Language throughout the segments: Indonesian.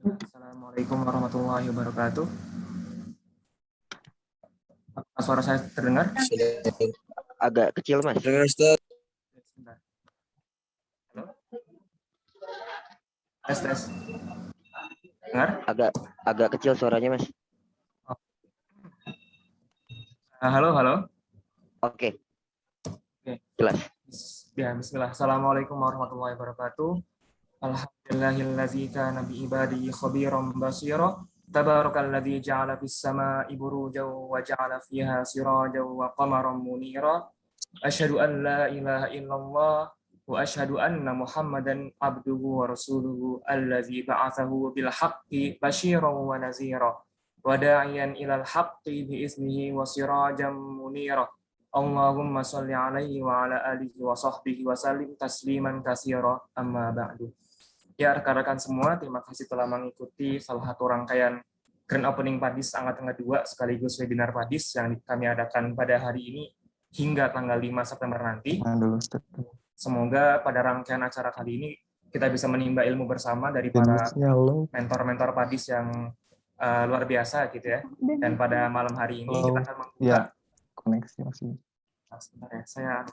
Assalamualaikum warahmatullahi wabarakatuh. Apakah suara saya terdengar? Agak kecil, Mas. Sebentar. Halo? Tes, tes. Dengar? Agak kecil suaranya, Mas. Oh. Halo, halo. Oke. Oke. Jelas. Ya, bismillah. Assalamualaikum warahmatullahi wabarakatuh. Alhamdulillahillazi kana bi ibadihi khabiran basira. Tabarakalladzi ja'ala fis sama'i burujan wa ja'ala fiha sirajan wa qamaran munira. Asyhadu an la ilaha illallah wa asyhadu anna Muhammadan abduhu wa rasuluhu allazi ba'athahu bil haqqi basyiran wa nazira wa da'iyan ilal haqqi bi ismihi wa sirajan munira. Allahumma shalli alaihi wa ala alihi wa sahbihi wa sallim tasliman katsira amma ba'du. Ya, rekan-rekan semua, terima kasih telah mengikuti salah satu rangkaian Grand Opening Padis Angkatan Kedua sekaligus webinar Padis yang kami adakan pada hari ini hingga tanggal 5 September nanti. Semoga pada rangkaian acara kali ini kita bisa menimba ilmu bersama dari para mentor-mentor Padis yang luar biasa gitu ya. Dan pada malam hari ini kita akan membuka koneksi masih. Sebentar ya, saya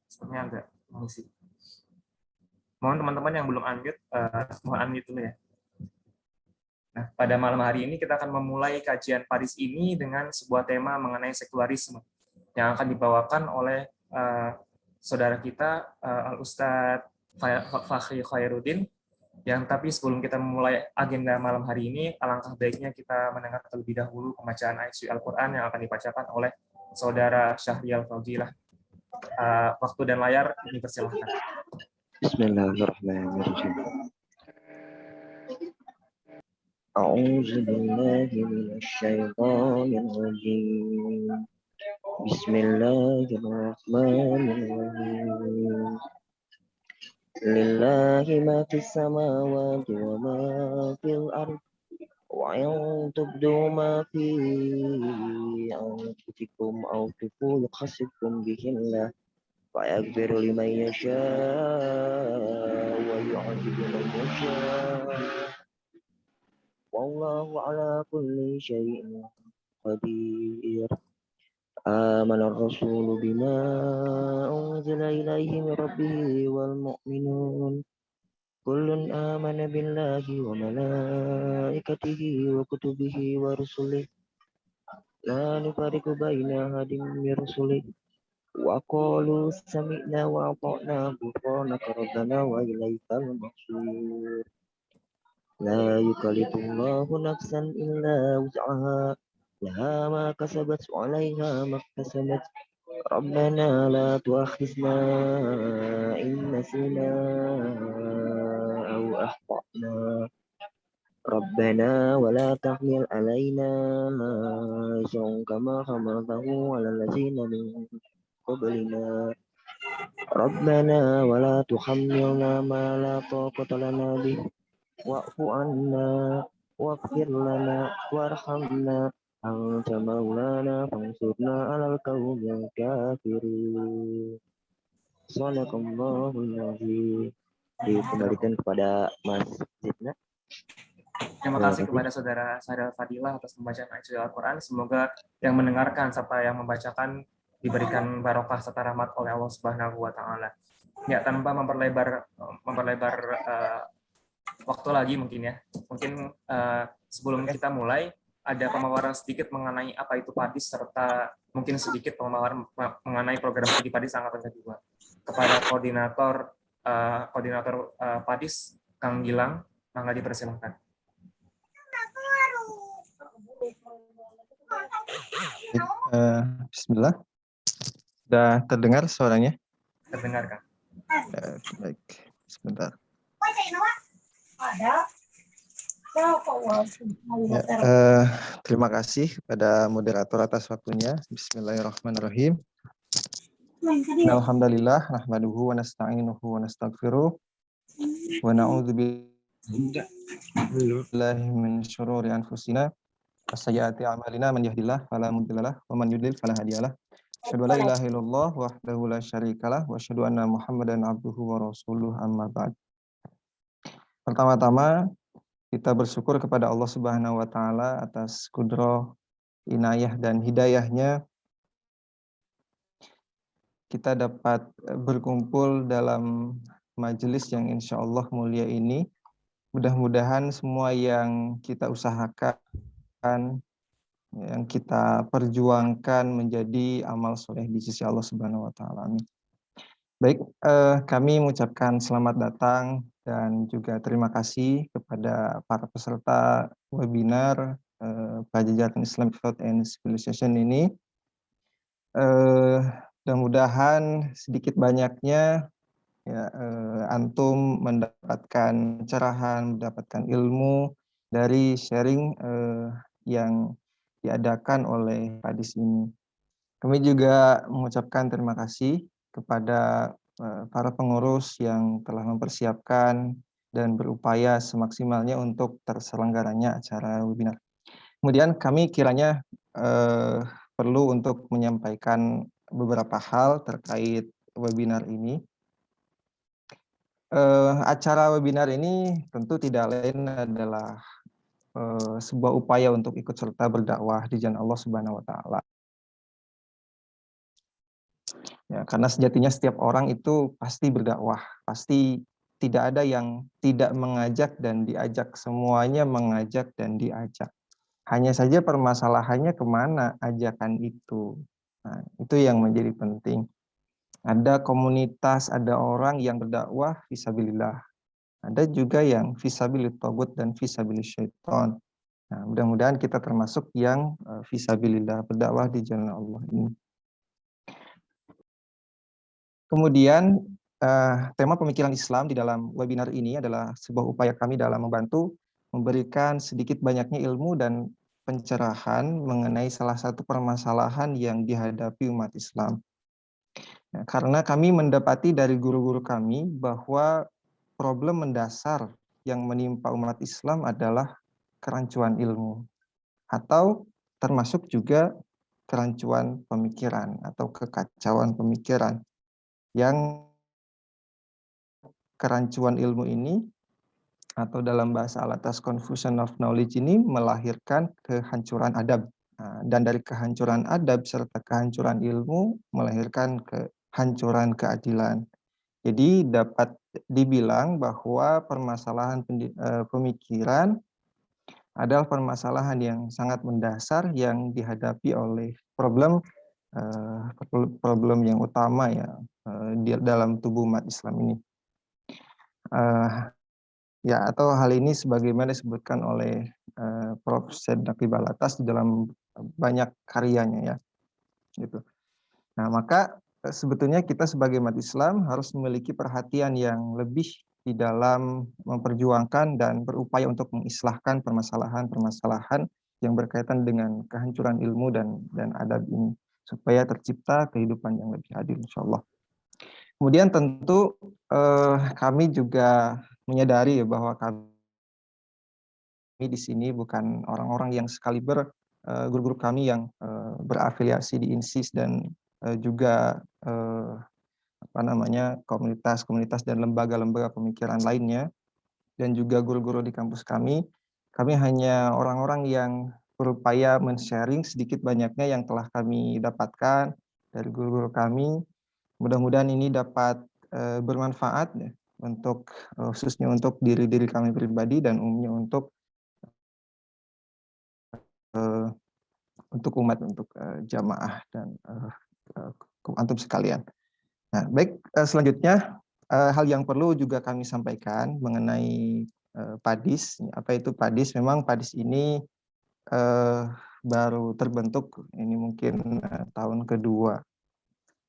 sepertinya agak mengisi. Mohon teman-teman yang belum unmute, mohon unmute dulu ya. Nah, pada malam hari ini kita akan memulai kajian Padis ini dengan sebuah tema mengenai sekularisme yang akan dibawakan oleh saudara kita Al-Ustadz Fakhri Khairuddin. Tapi sebelum kita memulai agenda malam hari ini, alangkah baiknya kita mendengar terlebih dahulu pembacaan ayat suci Al-Quran yang akan dibacakan oleh saudara Syahrial Fauzilah. Waktu dan layar dipersilahkan. Bismillahirrahmanirrahim. A'udzu billahi minasyaitonir rajim. Bismillahirrahmanirrahim. Lillahi ma fis samawati wa ma fil ardh wa in tubdu ma fi anfusikum aw tukhfu yuhasibkum bihillah فيغفر لمن يشاء ويعذب من يشاء والله على كل شيء قدير آمن الرسول بما أنزل إليه من ربه والمؤمنون كل آمن بالله وملائكته وكتبه ورسله لا نفرق بين أحد من رسله وقالوا سمعنا وأطعنا غفرانك ربنا وإليك المصير لا يكلف الله نفسا إلا وسعها لها ما كسبت وعليها ما اكتسبت ربنا لا تؤاخذنا إن نسينا أو أخطأنا ربنا ولا تحمل علينا إصرا كما حملته على الذين من قبلنا ربنا ولا تحملنا ما لا طاقة لنا به واعف عنا واغفر لنا وارحمنا أنت مولانا فانصرنا على القوم الكافرين. Sadaqallahul azim. Dikembalikan kepada Mas Zidna. Terima kasih kepada saudara Syahrial Fadilah atas pembacaan ayat suci Al-Quran. Semoga yang mendengarkan serta yang membacakan diberikan barokah serta rahmat oleh Allah Subhanahu wa taala. Ya, tanpa memperlebar waktu lagi mungkin ya. Mungkin sebelum kita mulai ada pemaparan sedikit mengenai apa itu Padis serta mungkin sedikit pemaparan mengenai program studi Padis angkatan kedua kepada koordinator Padis Kang Gilang, mangga dipersilahkan. Bismillah. Sudah terdengar suaranya? Terdengar, Kang. Baik, sebentar. Terima kasih kepada moderator atas waktunya. Bismillahirrahmanirrahim. Alhamdulillah, nahmaduhu wa nasta'inuhu wa nastaghfiruh wa na'udzu billahi min syururi anfusina wa sayyiati a'malina man yahdihillahu fala mudhillalah wa man yudlil fala hadiyalah. Asyhadu an la ilaha illallah wahdahu la syarikalah wa asyhadu anna Muhammadan abduhu wa rasuluh amma ba'd. Pertama-tama kita bersyukur kepada Allah Subhanahu wa taala atas kudroh, inayah dan hidayahnya kita dapat berkumpul dalam majelis yang insya Allah mulia ini. Mudah-mudahan semua yang kita usahakan, yang kita perjuangkan menjadi amal soleh di sisi Allah Subhanahu wa taala. Amin. Baik, kami mengucapkan selamat datang dan juga terima kasih kepada para peserta webinar Pajajaran Islamic Thought and Civilization ini. Mudah-mudahan sedikit banyaknya ya, antum mendapatkan cerahan, mendapatkan ilmu dari sharing yang diadakan oleh Padis ini. Kami juga mengucapkan terima kasih kepada para pengurus yang telah mempersiapkan dan berupaya semaksimalnya untuk terselenggaranya acara webinar. Kemudian kami kiranya perlu untuk menyampaikan beberapa hal terkait webinar ini. Acara webinar ini tentu tidak lain adalah sebuah upaya untuk ikut serta berdakwah di jalan Allah Subhanahu wa taala. Ya, karena sejatinya setiap orang itu pasti berdakwah, pasti tidak ada yang tidak mengajak dan diajak, semuanya mengajak dan diajak. Hanya saja permasalahannya kemana ajakan itu. Nah, itu yang menjadi penting. Ada komunitas, ada orang yang berdakwah fisabilillah. Ada juga yang fisabilit tagut dan fisabilit syaitan. Nah, mudah-mudahan kita termasuk yang fisabilillah, berdakwah di jalan Allah ini. Kemudian tema pemikiran Islam di dalam webinar ini adalah sebuah upaya kami dalam membantu memberikan sedikit banyaknya ilmu dan pencerahan mengenai salah satu permasalahan yang dihadapi umat Islam. Ya, karena kami mendapati dari guru-guru kami bahwa problem mendasar yang menimpa umat Islam adalah kerancuan ilmu atau termasuk juga kerancuan pemikiran atau kekacauan pemikiran yang kerancuan ilmu ini atau dalam bahasa Al-Atas confusion of knowledge ini melahirkan kehancuran adab. Dan dari kehancuran adab serta kehancuran ilmu melahirkan kehancuran keadilan. Jadi dapat dibilang bahwa permasalahan pemikiran adalah permasalahan yang sangat mendasar yang dihadapi oleh problem yang utama ya di dalam tubuh umat Islam ini. Ya, atau hal ini sebagaimana disebutkan oleh Prof. Syed Naqib Al-Atas di dalam banyak karyanya ya. Gitu. Nah, maka sebetulnya kita sebagai umat Islam harus memiliki perhatian yang lebih di dalam memperjuangkan dan berupaya untuk mengislahkan permasalahan-permasalahan yang berkaitan dengan kehancuran ilmu dan adab ini supaya tercipta kehidupan yang lebih adil insyaallah. Kemudian tentu kami juga menyadari bahwa kami di sini bukan orang-orang yang sekaliber guru-guru kami yang berafiliasi di INSIS dan juga komunitas-komunitas dan lembaga-lembaga pemikiran lainnya dan juga guru-guru di kampus kami. Kami hanya orang-orang yang berupaya men-sharing sedikit banyaknya yang telah kami dapatkan dari guru-guru kami. Mudah-mudahan ini dapat bermanfaat ya, untuk khususnya untuk diri kami pribadi dan umumnya untuk umat, untuk jamaah dan antum sekalian. Nah, baik, selanjutnya hal yang perlu juga kami sampaikan mengenai Padis. Apa itu Padis? Memang Padis ini baru terbentuk, ini mungkin tahun kedua.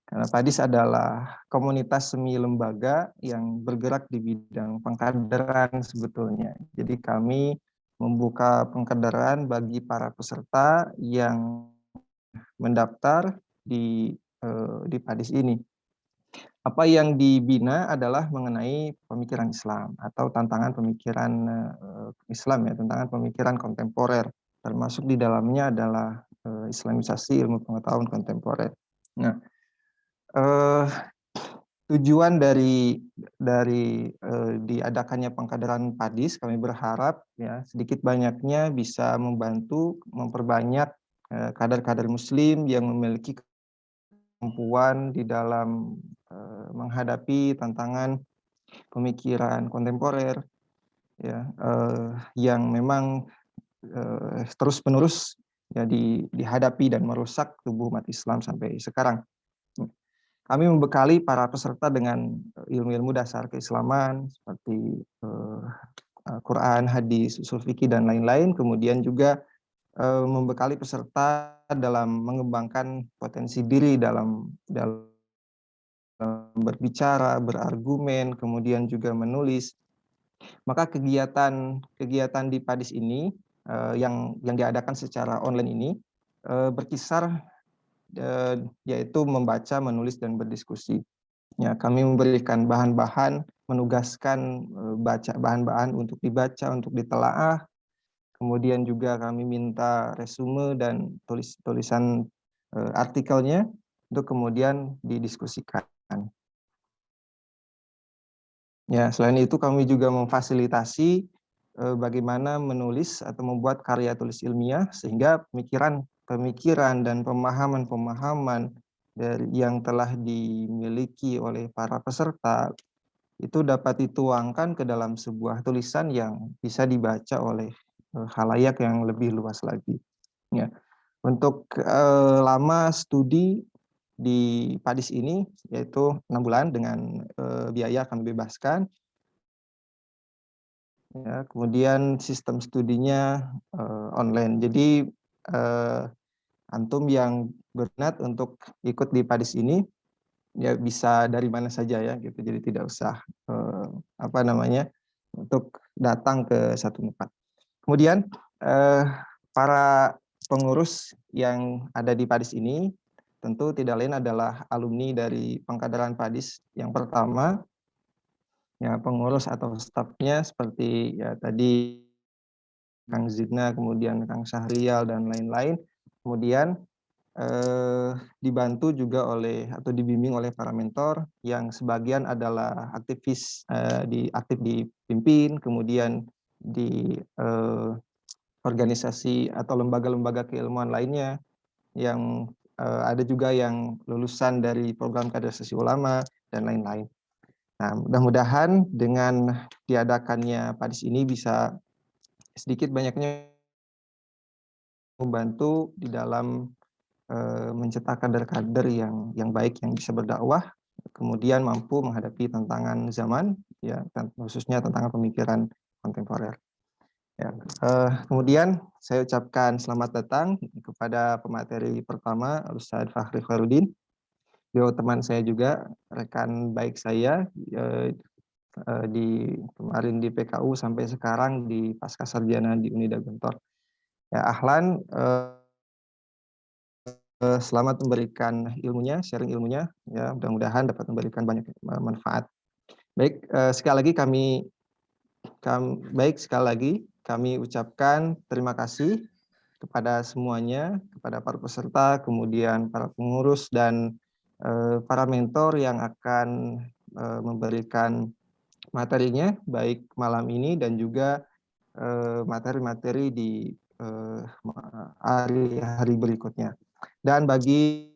Karena Padis adalah komunitas semi lembaga yang bergerak di bidang pengkaderan sebetulnya. Jadi kami membuka pengkaderan bagi para peserta yang mendaftar di Padis ini. Apa yang dibina adalah mengenai pemikiran Islam atau tantangan pemikiran Islam ya, tantangan pemikiran kontemporer. Termasuk di dalamnya adalah Islamisasi ilmu pengetahuan kontemporer. Nah, tujuan dari diadakannya pengkaderan Padis, kami berharap ya sedikit banyaknya bisa membantu memperbanyak kader-kader Muslim yang memiliki kemampuan di dalam menghadapi tantangan pemikiran kontemporer ya yang memang terus-menerus ya dihadapi dan merusak tubuh umat Islam sampai sekarang. Kami membekali para peserta dengan ilmu-ilmu dasar keislaman seperti Quran, hadis, usul fikih dan lain-lain. Kemudian juga membekali peserta dalam mengembangkan potensi diri dalam berbicara, berargumen, kemudian juga menulis. Maka kegiatan di Padis ini yang diadakan secara online ini berkisar yaitu membaca, menulis, dan berdiskusi. Ya, kami memberikan bahan-bahan, menugaskan bahan-bahan untuk dibaca, untuk ditelaah. Kemudian juga kami minta resume dan tulisan artikelnya untuk kemudian didiskusikan. Ya, selain itu kami juga memfasilitasi bagaimana menulis atau membuat karya tulis ilmiah sehingga pemikiran dan pemahaman dari yang telah dimiliki oleh para peserta itu dapat dituangkan ke dalam sebuah tulisan yang bisa dibaca oleh khalayak yang lebih luas lagi. Ya. Untuk lama studi di Padis ini yaitu 6 bulan dengan biaya kami bebaskan. Ya, kemudian sistem studinya online. Jadi antum yang berminat untuk ikut di Padis ini ya bisa dari mana saja ya gitu. Jadi tidak usah untuk datang ke satu tempat. Kemudian para pengurus yang ada di Padis ini tentu tidak lain adalah alumni dari pengkaderan Padis yang pertama. Ya, pengurus atau stafnya seperti ya tadi Kang Zidna, kemudian Kang Syahrial dan lain-lain. Kemudian dibantu juga atau dibimbing oleh para mentor yang sebagian adalah aktif dipimpin, kemudian di organisasi atau lembaga-lembaga keilmuan lainnya yang ada juga yang lulusan dari program kaderisasi ulama dan lain-lain. Nah, mudah-mudahan dengan diadakannya Padis ini bisa sedikit banyaknya membantu di dalam mencetak kader-kader yang baik yang bisa berdakwah, kemudian mampu menghadapi tantangan zaman, ya khususnya tantangan pemikiran kontemporer. Ya, kemudian saya ucapkan selamat datang kepada pemateri pertama, Ustadz Fakhri Khairuddin. Beliau teman saya juga, rekan baik saya kemarin di PKU sampai sekarang di Pascasarjana di Unida Gontor. Ya, ahlan, selamat memberikan ilmunya, sharing ilmunya, ya mudah-mudahan dapat memberikan banyak manfaat. Baik, sekali lagi kami ucapkan terima kasih kepada semuanya, kepada para peserta, kemudian para pengurus dan para mentor yang akan memberikan materinya baik malam ini dan juga materi-materi di hari-hari berikutnya. Dan bagi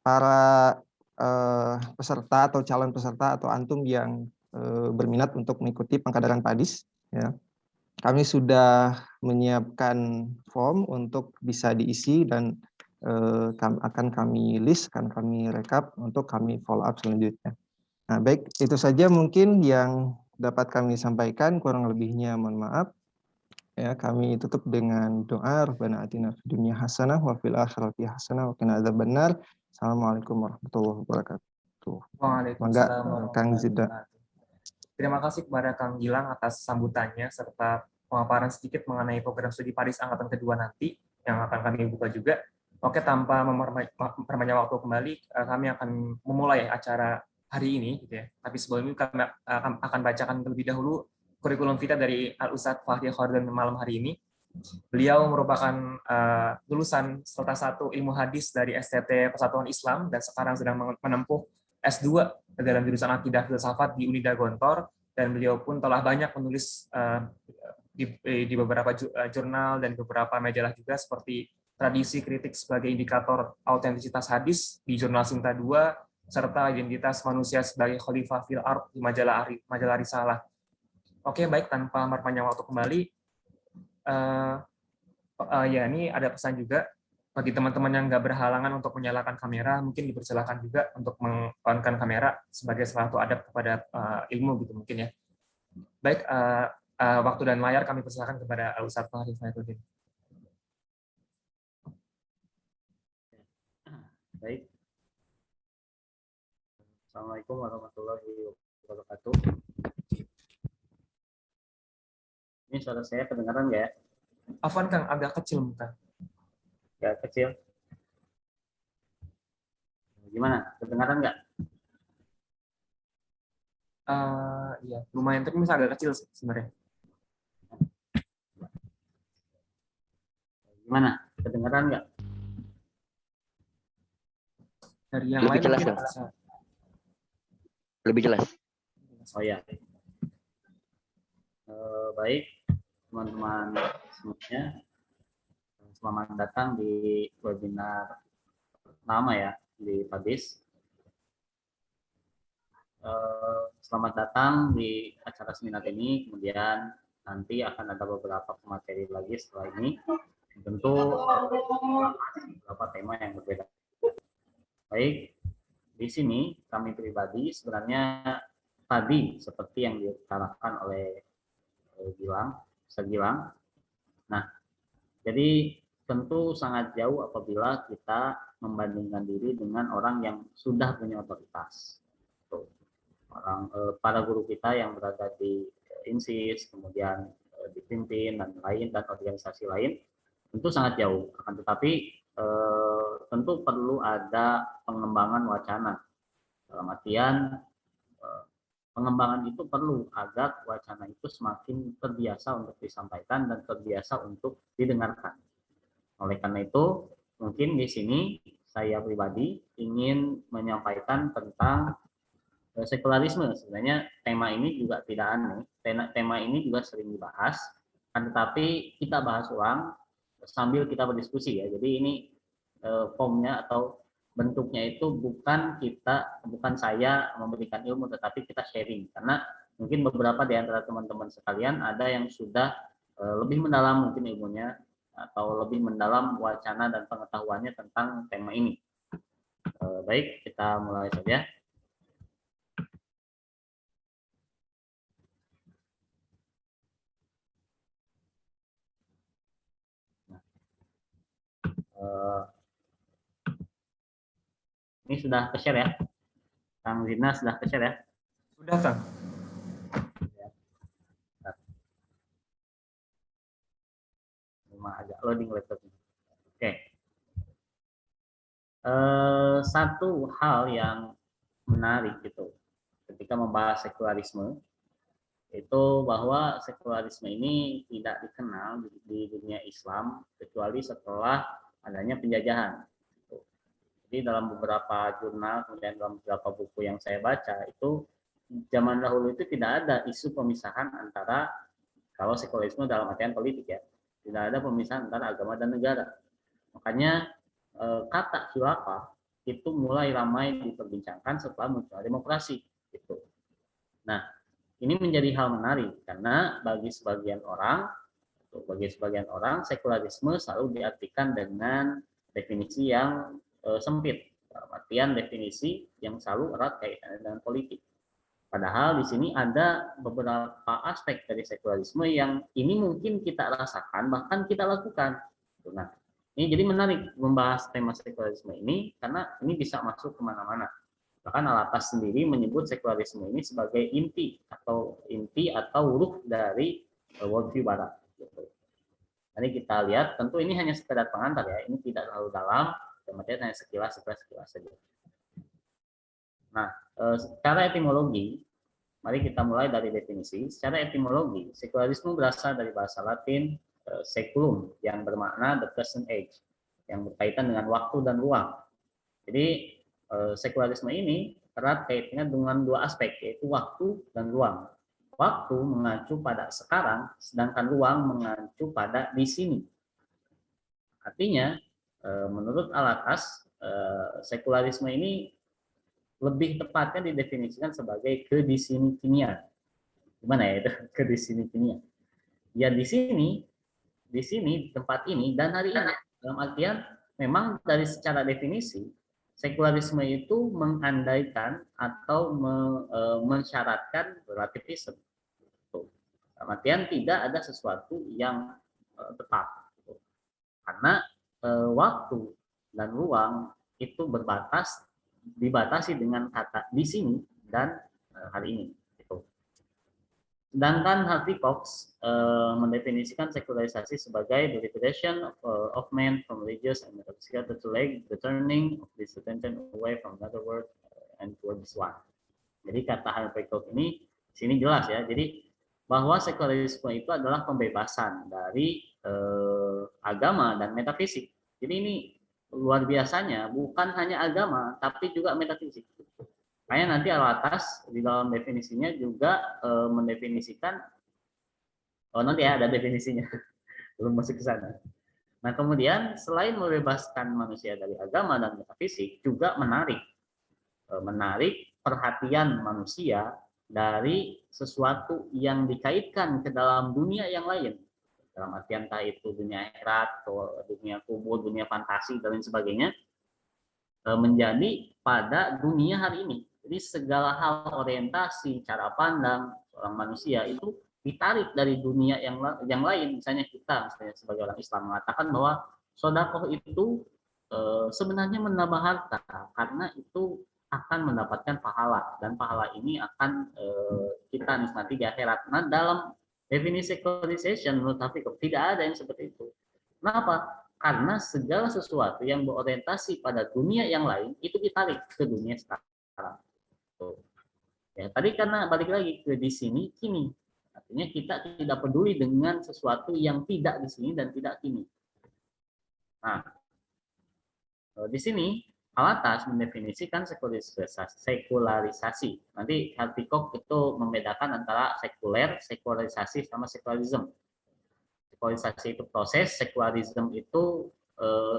para peserta atau calon peserta atau antum yang berminat untuk mengikuti pengkaderan Padis, ya, kami sudah menyiapkan form untuk bisa diisi dan akan kami list, akan kami rekap untuk kami follow up selanjutnya. Nah, baik, itu saja mungkin yang dapat kami sampaikan, kurang lebihnya mohon maaf. Ya, kami tutup dengan doa, Rabbana atina fid dunya hasanah wa fil akhirati hasanah wa qina adzabannar. Assalamualaikum warahmatullahi wabarakatuh. Waalaikumsalam Kang warahmatullahi Zida. wabarakatuh. Terima kasih kepada Kang Gilang atas sambutannya serta pemaparan sedikit mengenai program studi Padis angkatan kedua nanti yang akan kami buka juga. Oke, tanpa memperpanjang waktu kembali, kami akan memulai acara hari ini, gitu ya. Tapi sebelum itu kami akan bacakan terlebih dahulu kurikulum vitae dari Al-Ustadz Fakhri Khairuddin malam hari ini. Beliau merupakan lulusan serta satu ilmu hadis dari STT Persatuan Islam dan sekarang sedang menempuh S2 dalam jurusan Akidah Filsafat di Unida Gontor, dan beliau pun telah banyak menulis di beberapa jurnal dan beberapa majalah juga, seperti Tradisi Kritik sebagai Indikator Autentisitas Hadis di Jurnal Sinta 2, serta Identitas Manusia sebagai Khalifah fil Ard di majalah Risalah. Oke, baik, tanpa memperpanjang waktu kembali, ya ini ada pesan juga bagi teman-teman yang nggak berhalangan untuk menyalakan kamera, mungkin dipersilakan juga untuk meng-on-kan kamera sebagai salah satu adab kepada ilmu gitu mungkin ya. Baik, waktu dan layar kami persilakan kepada Ustaz Fahri Khairuddin. Baik. Assalamualaikum warahmatullahi wabarakatuh. Ini suara saya kedengaran nggak ya? Afwan Kang, agak kecil bukan? Ya, kecil. Gimana? Kedengaran nggak? Iya, lumayan, tapi misal agak kecil sebenarnya. Gimana? Kedengaran nggak? Dari yang Lebih lain jelas, mungkin Kang. bisa. Lebih jelas. Oh ya. Baik, teman-teman semuanya. Selamat datang di webinar pertama ya di PADIS. Selamat datang di acara seminar ini. Kemudian nanti akan ada beberapa materi lagi setelah ini. Tentu beberapa tema yang berbeda. Baik, di sini kami pribadi sebenarnya tadi seperti yang diutarakan oleh Gilang. Nah, jadi tentu sangat jauh apabila kita membandingkan diri dengan orang yang sudah punya otoritas. Para guru kita yang berada di INSIS, kemudian dipimpin dan lain dan organisasi lain, tentu sangat jauh. Akan tetapi tentu perlu ada pengembangan wacana. Dalam artian pengembangan itu perlu agar wacana itu semakin terbiasa untuk disampaikan dan terbiasa untuk didengarkan. Oleh karena itu, mungkin di sini saya pribadi ingin menyampaikan tentang sekularisme. Sebenarnya tema ini juga tidak aneh. Tema ini juga sering dibahas, tetapi kita bahas ulang sambil kita berdiskusi ya. Jadi ini formnya atau bentuknya itu bukan saya memberikan ilmu, tetapi kita sharing. Karena mungkin beberapa di antara teman-teman sekalian ada yang sudah lebih mendalam mungkin ilmunya atau lebih mendalam wacana dan pengetahuannya tentang tema ini. Baik, kita mulai saja. Ini sudah ke-share ya? Kang Zina sudah ke-share ya? Sudah, Kang. Cuma agak loading laptopnya. Oke. Satu hal yang menarik gitu ketika membahas sekularisme itu bahwa sekularisme ini tidak dikenal di dunia Islam kecuali setelah adanya penjajahan. Jadi dalam beberapa jurnal, kemudian dalam beberapa buku yang saya baca, itu zaman dahulu itu tidak ada isu pemisahan antara, kalau sekularisme dalam artian politik ya, tidak ada pemisahan antara agama dan negara. Makanya kata khilafah itu mulai ramai diperbincangkan setelah muncul demokrasi. Gitu. Nah, ini menjadi hal menarik karena bagi sebagian orang sekularisme selalu diartikan dengan definisi yang sempit, dalam artian definisi yang selalu erat kaitannya dengan politik. Padahal di sini ada beberapa aspek dari sekularisme yang ini mungkin kita rasakan bahkan kita lakukan. Nah, ini jadi menarik membahas tema sekularisme ini karena ini bisa masuk kemana-mana. Bahkan Al-Atas sendiri menyebut sekularisme ini sebagai inti atau ruh dari worldview Barat. Jadi kita lihat, tentu ini hanya sekedar pengantar ya, ini tidak terlalu dalam, kemudian hanya sekilas saja. Nah, secara etimologi, mari kita mulai dari definisi. Secara etimologi, sekularisme berasal dari bahasa Latin seculum yang bermakna the present age, yang berkaitan dengan waktu dan ruang. Jadi sekularisme ini erat kaitannya dengan dua aspek, yaitu waktu dan ruang. Waktu mengacu pada sekarang, sedangkan ruang mengacu pada di sini. Artinya, menurut Al-Atas, sekularisme ini lebih tepatnya didefinisikan sebagai kedisinikinian. Gimana ya itu kedisinikinian? Ya di sini, di tempat ini dan hari ini. Dalam artian, memang dari secara definisi, sekularisme itu mengandaikan atau mensyaratkan relativisme. Dalam artian tidak ada sesuatu yang tetap. Karena waktu dan ruang itu dibatasi dengan kata di sini dan hari ini. Gitu. Sedangkan Harvey Cox mendefinisikan sekularisasi sebagai the liberation of man from religious and metaphysical the turning of this attention away from another world and toward this one. Jadi kata Harvey Cox ini sini jelas ya. Jadi bahwa sekularisme itu adalah pembebasan dari agama dan metafisik. Jadi ini luar biasanya bukan hanya agama tapi juga metafisik. Makanya nanti Al-Atas di dalam definisinya juga mendefinisikan, nanti ya ada definisinya, belum masuk ke sana. Nah kemudian selain membebaskan manusia dari agama dan metafisik, juga menarik perhatian manusia dari sesuatu yang dikaitkan ke dalam dunia yang lain. Dalam artian entah itu dunia akhirat, atau dunia kubur, dunia fantasi, dan lain sebagainya, menjadi pada dunia hari ini. Jadi segala hal orientasi, cara pandang seorang manusia itu ditarik dari dunia yang lain. Misalnya kita, misalnya sebagai orang Islam mengatakan bahwa sedekah itu sebenarnya menambah harta karena itu akan mendapatkan pahala dan pahala ini akan kita nikmati di akhirat. Nah dalam definisi secularization menurut Harvey Cox tidak ada yang seperti itu. Kenapa? Karena segala sesuatu yang berorientasi pada dunia yang lain itu ditarik ke dunia sekarang. Ya, tadi karena balik lagi ke di sini kini, artinya kita tidak peduli dengan sesuatu yang tidak di sini dan tidak kini. Nah, di sini Al-Atas mendefinisikan sekularisasi. Nanti Harvey Cox itu membedakan antara sekularisasi sama sekularisme. Sekularisasi itu proses, sekularisme itu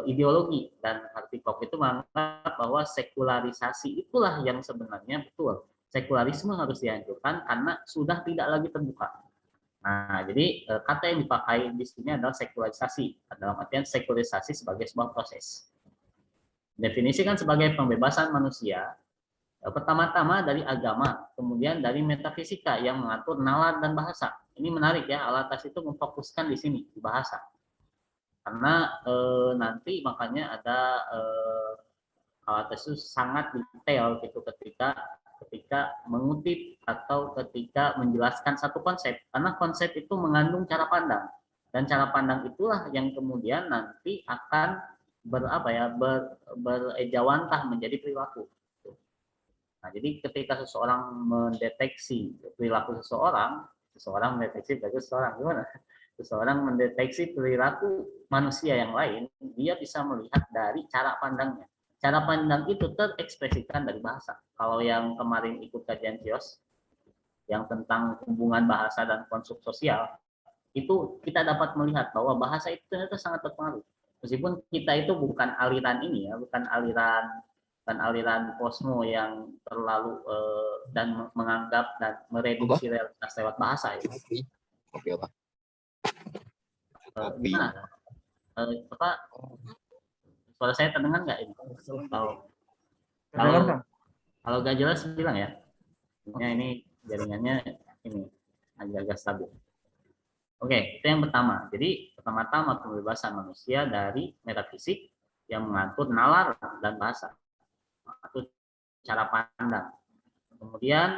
ideologi, dan Harvey Cox itu menganggap bahwa sekularisasi itulah yang sebenarnya betul. Sekularisme harus dihancurkan karena sudah tidak lagi terbuka. Nah, jadi kata yang dipakai di sini adalah sekularisasi, dalam artian sekularisasi sebagai sebuah proses. Definisikan sebagai pembebasan manusia, pertama-tama dari agama, kemudian dari metafisika yang mengatur nalar dan bahasa. Ini menarik ya, Al-Atas itu memfokuskan di sini, di bahasa. Karena nanti makanya ada Al-Atas itu sangat detail gitu ketika mengutip atau ketika menjelaskan satu konsep. Karena konsep itu mengandung cara pandang. Dan cara pandang itulah yang kemudian nanti akan berejawantah menjadi perilaku. Nah, jadi ketika seseorang mendeteksi perilaku seseorang mendeteksi perilaku seseorang, gimana? Seseorang mendeteksi perilaku manusia yang lain, dia bisa melihat dari cara pandangnya. Cara pandang itu terekspresikan dari bahasa. Kalau yang kemarin ikut kajian CIOS, yang tentang hubungan bahasa dan konstruk sosial, itu kita dapat melihat bahwa bahasa itu ternyata sangat berpengaruh. Meskipun kita itu bukan aliran ini ya, bukan aliran kosmo yang terlalu dan menganggap dan mereduksi realitas lewat bahasa ya. Oke, Pak. Gimana? Suara saya terdengar nggak ini? Kalau nggak jelas bilang ya. Ini jaringannya ini agak stabil. Oke, itu yang pertama. Jadi pertama-tama pembebasan manusia dari metafisik yang mengatur nalar dan bahasa, atau cara pandang. Kemudian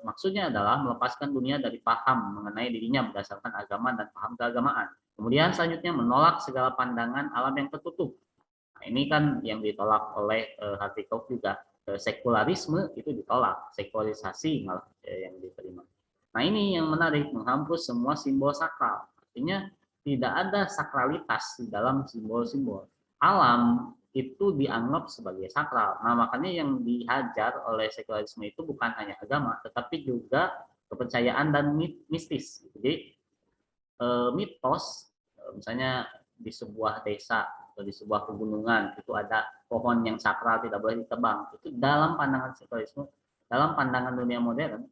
maksudnya adalah melepaskan dunia dari paham mengenai dirinya berdasarkan agama dan paham keagamaan. Kemudian selanjutnya menolak segala pandangan alam yang tertutup. Nah, ini kan yang ditolak oleh Harvey Cox juga. Sekularisme itu ditolak, sekularisasi malah yang diterima. Nah ini yang menarik, menghapus semua simbol sakral. Artinya tidak ada sakralitas di dalam simbol-simbol. Alam itu dianggap sebagai sakral. Nah, makanya yang dihajar oleh sekularisme itu bukan hanya agama, tetapi juga kepercayaan dan mistis. Jadi mitos, misalnya di sebuah desa atau di sebuah pegunungan itu ada pohon yang sakral tidak boleh ditebang. Itu dalam pandangan sekularisme, dalam pandangan dunia modern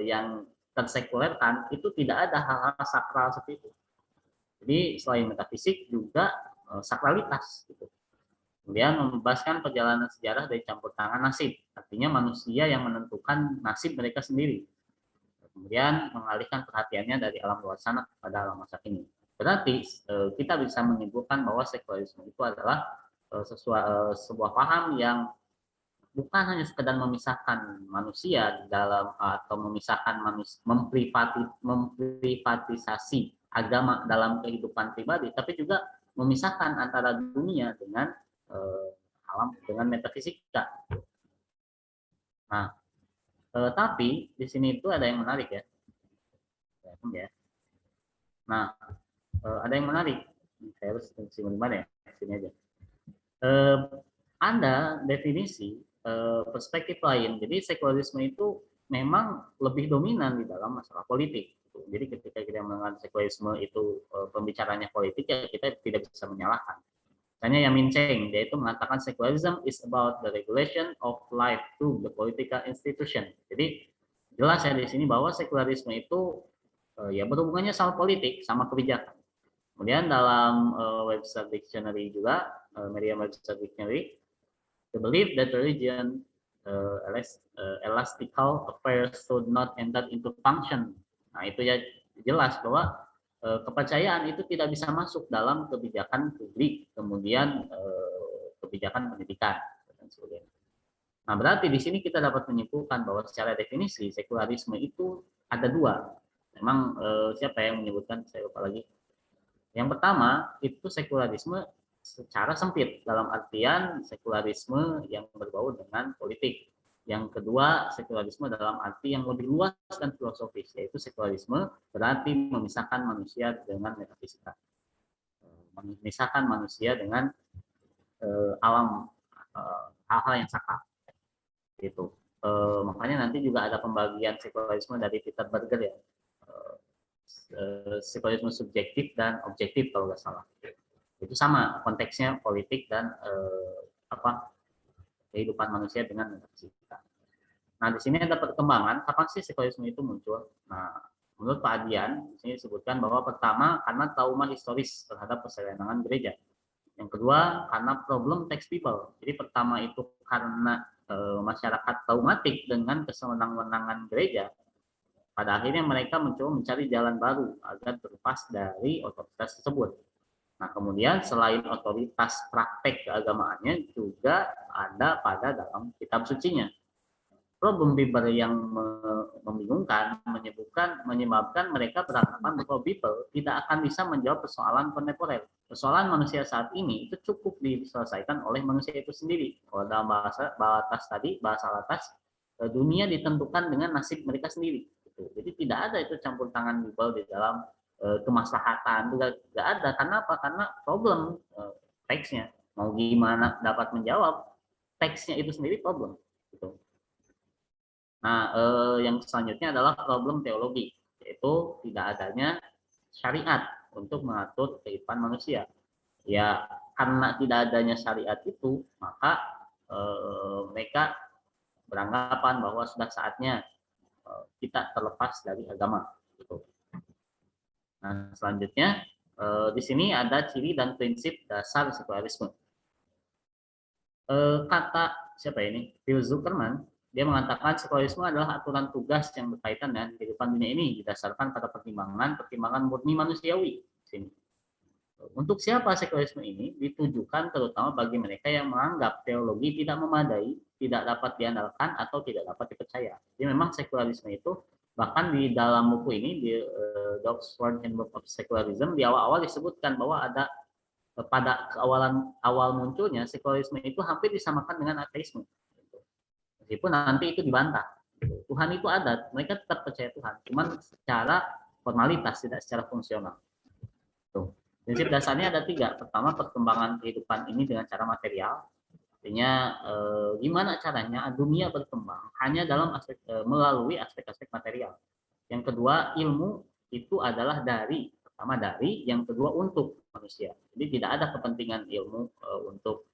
yang tersekulerkan itu tidak ada hal-hal sakral seperti itu. Jadi selain metafisik juga sakralitas gitu. Kemudian membebaskan perjalanan sejarah dari campur tangan nasib, artinya manusia yang menentukan nasib mereka sendiri. Kemudian mengalihkan perhatiannya dari alam luar sana pada alam masa kini. Berarti kita bisa menyimpulkan bahwa sekularisme itu adalah sebuah paham yang bukan hanya sekedar memisahkan manusia dalam atau memisahkan manusia, memprivatisasi agama dalam kehidupan pribadi, tapi juga memisahkan antara dunia dengan alam, dengan metafisika. Nah, tapi di sini itu ada yang menarik ya. Nah, ada yang menarik. Saya harus sini mana ya? Sini aja. Ada definisi perspektif lain. Jadi sekularisme itu memang lebih dominan di dalam masalah politik. Jadi ketika kita mengenal sekularisme itu pembicaranya politik, ya kita tidak bisa menyalahkan. Misalnya Yamin Cheng, dia itu mengatakan secularism is about the regulation of life through the political institution. Jadi jelas ya di sini bahwa sekularisme itu ya berhubungannya sama politik, sama kebijakan. Kemudian dalam Webster Dictionary juga, Merriam-Webster Dictionary, the belief that religion elastical affairs should not enter into function. Nah itu ya jelas bahwa kepercayaan itu tidak bisa masuk dalam kebijakan publik, kemudian kebijakan pendidikan dan sebagainya. Nah, berarti di sini kita dapat menyimpulkan bahwa secara definisi sekularisme itu ada dua. Memang siapa yang menyebutkan? Saya lupa lagi. Yang pertama itu sekularisme secara sempit dalam artian sekularisme yang berbau dengan politik. Yang kedua, sekularisme dalam arti yang lebih luas dan filosofis, yaitu sekularisme berarti memisahkan manusia dengan metafisika, memisahkan manusia dengan alam, hal-hal yang sakral. Gitu. Makanya nanti juga ada pembagian sekularisme dari Peter Berger ya, sekularisme subjektif dan objektif kalau nggak salah. Itu sama konteksnya politik dan kehidupan manusia dengan metafisika. Nah, di sini ada perkembangan kapan sih sekularisme itu muncul. Nah, menurut Pak Adian, di sini disebutkan bahwa pertama karena trauma historis terhadap perseorangan gereja. Yang kedua karena problem tax people. Jadi pertama itu karena masyarakat traumatik dengan kesewenang-wenangan gereja. Pada akhirnya mereka mencoba mencari jalan baru agar terlepas dari otoritas tersebut. Nah, kemudian selain otoritas praktek keagamaannya juga ada pada dalam kitab sucinya. Problem people yang membingungkan menyebabkan mereka beranggapan bahwa people tidak akan bisa menjawab persoalan kontemporer. Persoalan manusia saat ini itu cukup diselesaikan oleh manusia itu sendiri. Kalau dalam bahasa atas, dunia ditentukan dengan nasib mereka sendiri. Jadi tidak ada itu campur tangan people di dalam kemaslahatan, juga nggak ada. Karena apa? Karena problem teksnya mau gimana dapat menjawab teksnya itu sendiri problem. Gitu. Nah, yang selanjutnya adalah problem teologi, yaitu tidak adanya syariat untuk mengatur kehidupan manusia. Ya, karena tidak adanya syariat itu, maka mereka beranggapan bahwa sudah saatnya kita terlepas dari agama. Gitu. Nah, selanjutnya di sini ada ciri dan prinsip dasar sekularisme. Kata siapa ini? Phil Zuckerman, dia mengatakan sekularisme adalah aturan tugas yang berkaitan dengan kehidupan dunia ini didasarkan pada pertimbangan murni manusiawi. Sini. Untuk siapa sekularisme ini ditujukan terutama bagi mereka yang menganggap teologi tidak memadai, tidak dapat diandalkan atau tidak dapat dipercaya. Jadi memang sekularisme itu bahkan di dalam buku ini di Oxford Handbook of Secularism di awal-awal disebutkan bahwa ada pada awal munculnya sekularisme itu hampir disamakan dengan ateisme. Meskipun nanti itu dibantah. Tuhan itu ada, mereka tetap percaya Tuhan, cuman secara formalitas, tidak secara fungsional. Tuh. Prinsip dasarnya ada 3. Pertama, perkembangan kehidupan ini dengan cara material. Artinya gimana caranya dunia berkembang hanya dalam aspek melalui aspek-aspek material. Yang kedua, ilmu itu adalah pertama dari, yang kedua untuk manusia. Jadi tidak ada kepentingan ilmu untuk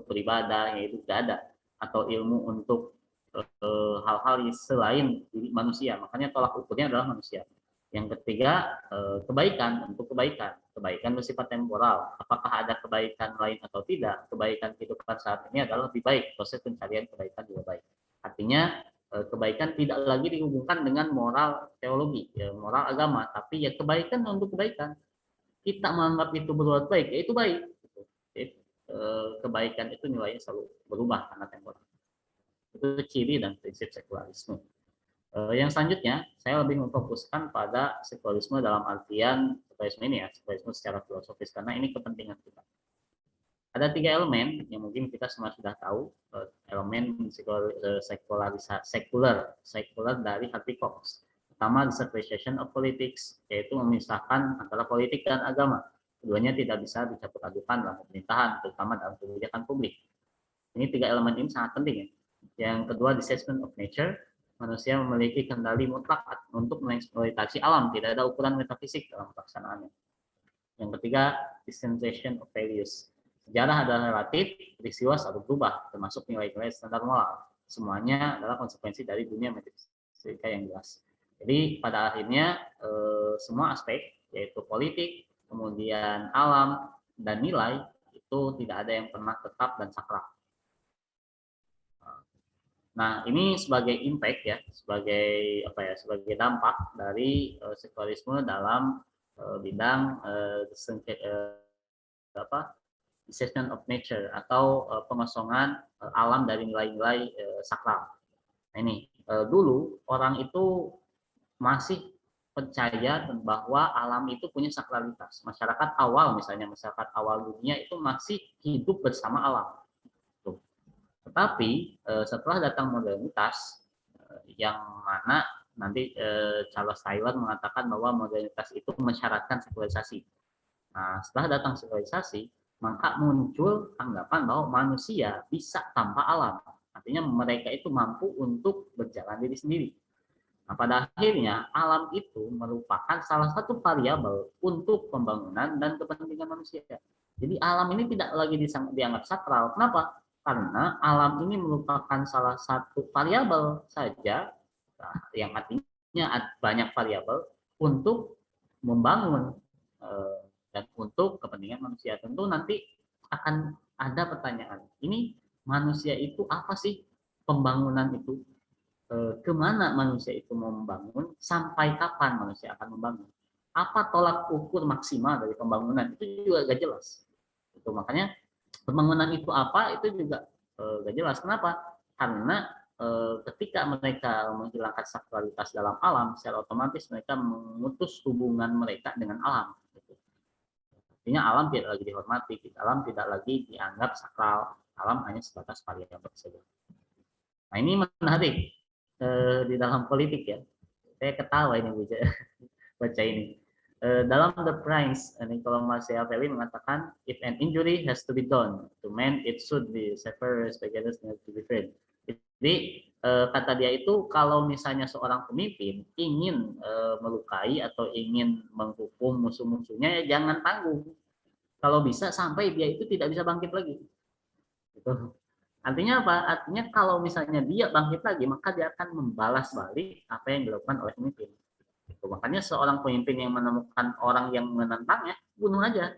beribadah, yaitu tidak ada, atau ilmu untuk hal-hal selain diri manusia. Makanya tolak ukurnya adalah manusia. Yang ketiga, kebaikan, untuk kebaikan. Kebaikan bersifat temporal. Apakah ada kebaikan lain atau tidak? Kebaikan kehidupan saat ini adalah lebih baik. Proses pencarian kebaikan juga baik. Artinya, kebaikan tidak lagi dihubungkan dengan moral teologi, ya, moral agama. Tapi ya kebaikan untuk kebaikan. Kita menganggap itu berbuat baik, ya itu baik. Jadi, kebaikan itu nilainya selalu berubah karena temporal. Itu ciri dan prinsip sekularisme. Yang selanjutnya, saya lebih memfokuskan pada sekularisme dalam artian sekularisme ini ya, sekularisme secara filosofis, karena ini kepentingan kita. Ada 3 elemen yang mungkin kita semua sudah tahu, elemen sekuler dari arti Cox. Pertama, the separation of politics, yaitu memisahkan antara politik dan agama. Keduanya tidak bisa dicampur adukan dalam pemerintahan, terutama dalam kebijakan publik. Ini 3 elemen ini sangat penting ya. Yang kedua, detachment of nature, manusia memiliki kendali mutlak untuk mengeksploitasi alam, tidak ada ukuran metafisik dalam pelaksanaannya. Yang ketiga, dispensation of values. Sejarah adalah relatif, peristiwa selalu berubah, termasuk nilai-nilai standar moral. Semuanya adalah konsekuensi dari dunia metafisika yang jelas. Jadi pada akhirnya semua aspek, yaitu politik, kemudian alam, dan nilai, itu tidak ada yang pernah tetap dan sakral. Nah, ini sebagai impact ya, sebagai dampak dari sekularisme dalam bidang deception of nature atau pengosongan alam dari nilai-nilai sakral. Nah, ini dulu orang itu masih percaya bahwa alam itu punya sakralitas. Masyarakat awal misalnya, masyarakat awal dunia itu masih hidup bersama alam. Tetapi setelah datang modernitas, yang mana nanti Charles Taylor mengatakan bahwa modernitas itu mensyaratkan sekularisasi. Nah, setelah datang sekularisasi, maka muncul anggapan bahwa manusia bisa tanpa alam. Artinya mereka itu mampu untuk berjalan diri sendiri. Nah, pada akhirnya alam itu merupakan salah satu variabel untuk pembangunan dan kepentingan manusia. Jadi alam ini tidak lagi dianggap sakral. Kenapa? Karena alam ini merupakan salah satu variabel saja, yang artinya banyak variabel untuk membangun dan untuk kepentingan manusia. Tentu nanti akan ada pertanyaan, ini manusia itu apa sih pembangunan itu? Kemana manusia itu mau membangun? Sampai kapan manusia akan membangun? Apa tolak ukur maksimal dari pembangunan? Itu juga gak jelas. Itu makanya pembangunan itu apa itu juga gak jelas. Kenapa? Karena ketika mereka menghilangkan sakralitas dalam alam, secara otomatis mereka memutus hubungan mereka dengan alam. Artinya alam tidak lagi dihormati, alam tidak lagi dianggap sakral, alam hanya sebatas variabel saja. Nah, ini menarik di dalam politik ya. Saya ketawa ini baca ini. Dalam The Prince, Niccolo Machiavelli mengatakan, if an injury has to be done to man, it should be severed, spaghettis to be freed. Jadi kata dia itu, kalau misalnya seorang pemimpin ingin melukai atau ingin menghukum musuh-musuhnya, ya jangan tanggung. Kalau bisa sampai dia itu tidak bisa bangkit lagi. Gitu. Artinya apa? Artinya kalau misalnya dia bangkit lagi, maka dia akan membalas balik apa yang dilakukan oleh pemimpin. Makanya seorang pemimpin yang menemukan orang yang menentangnya, bunuh aja.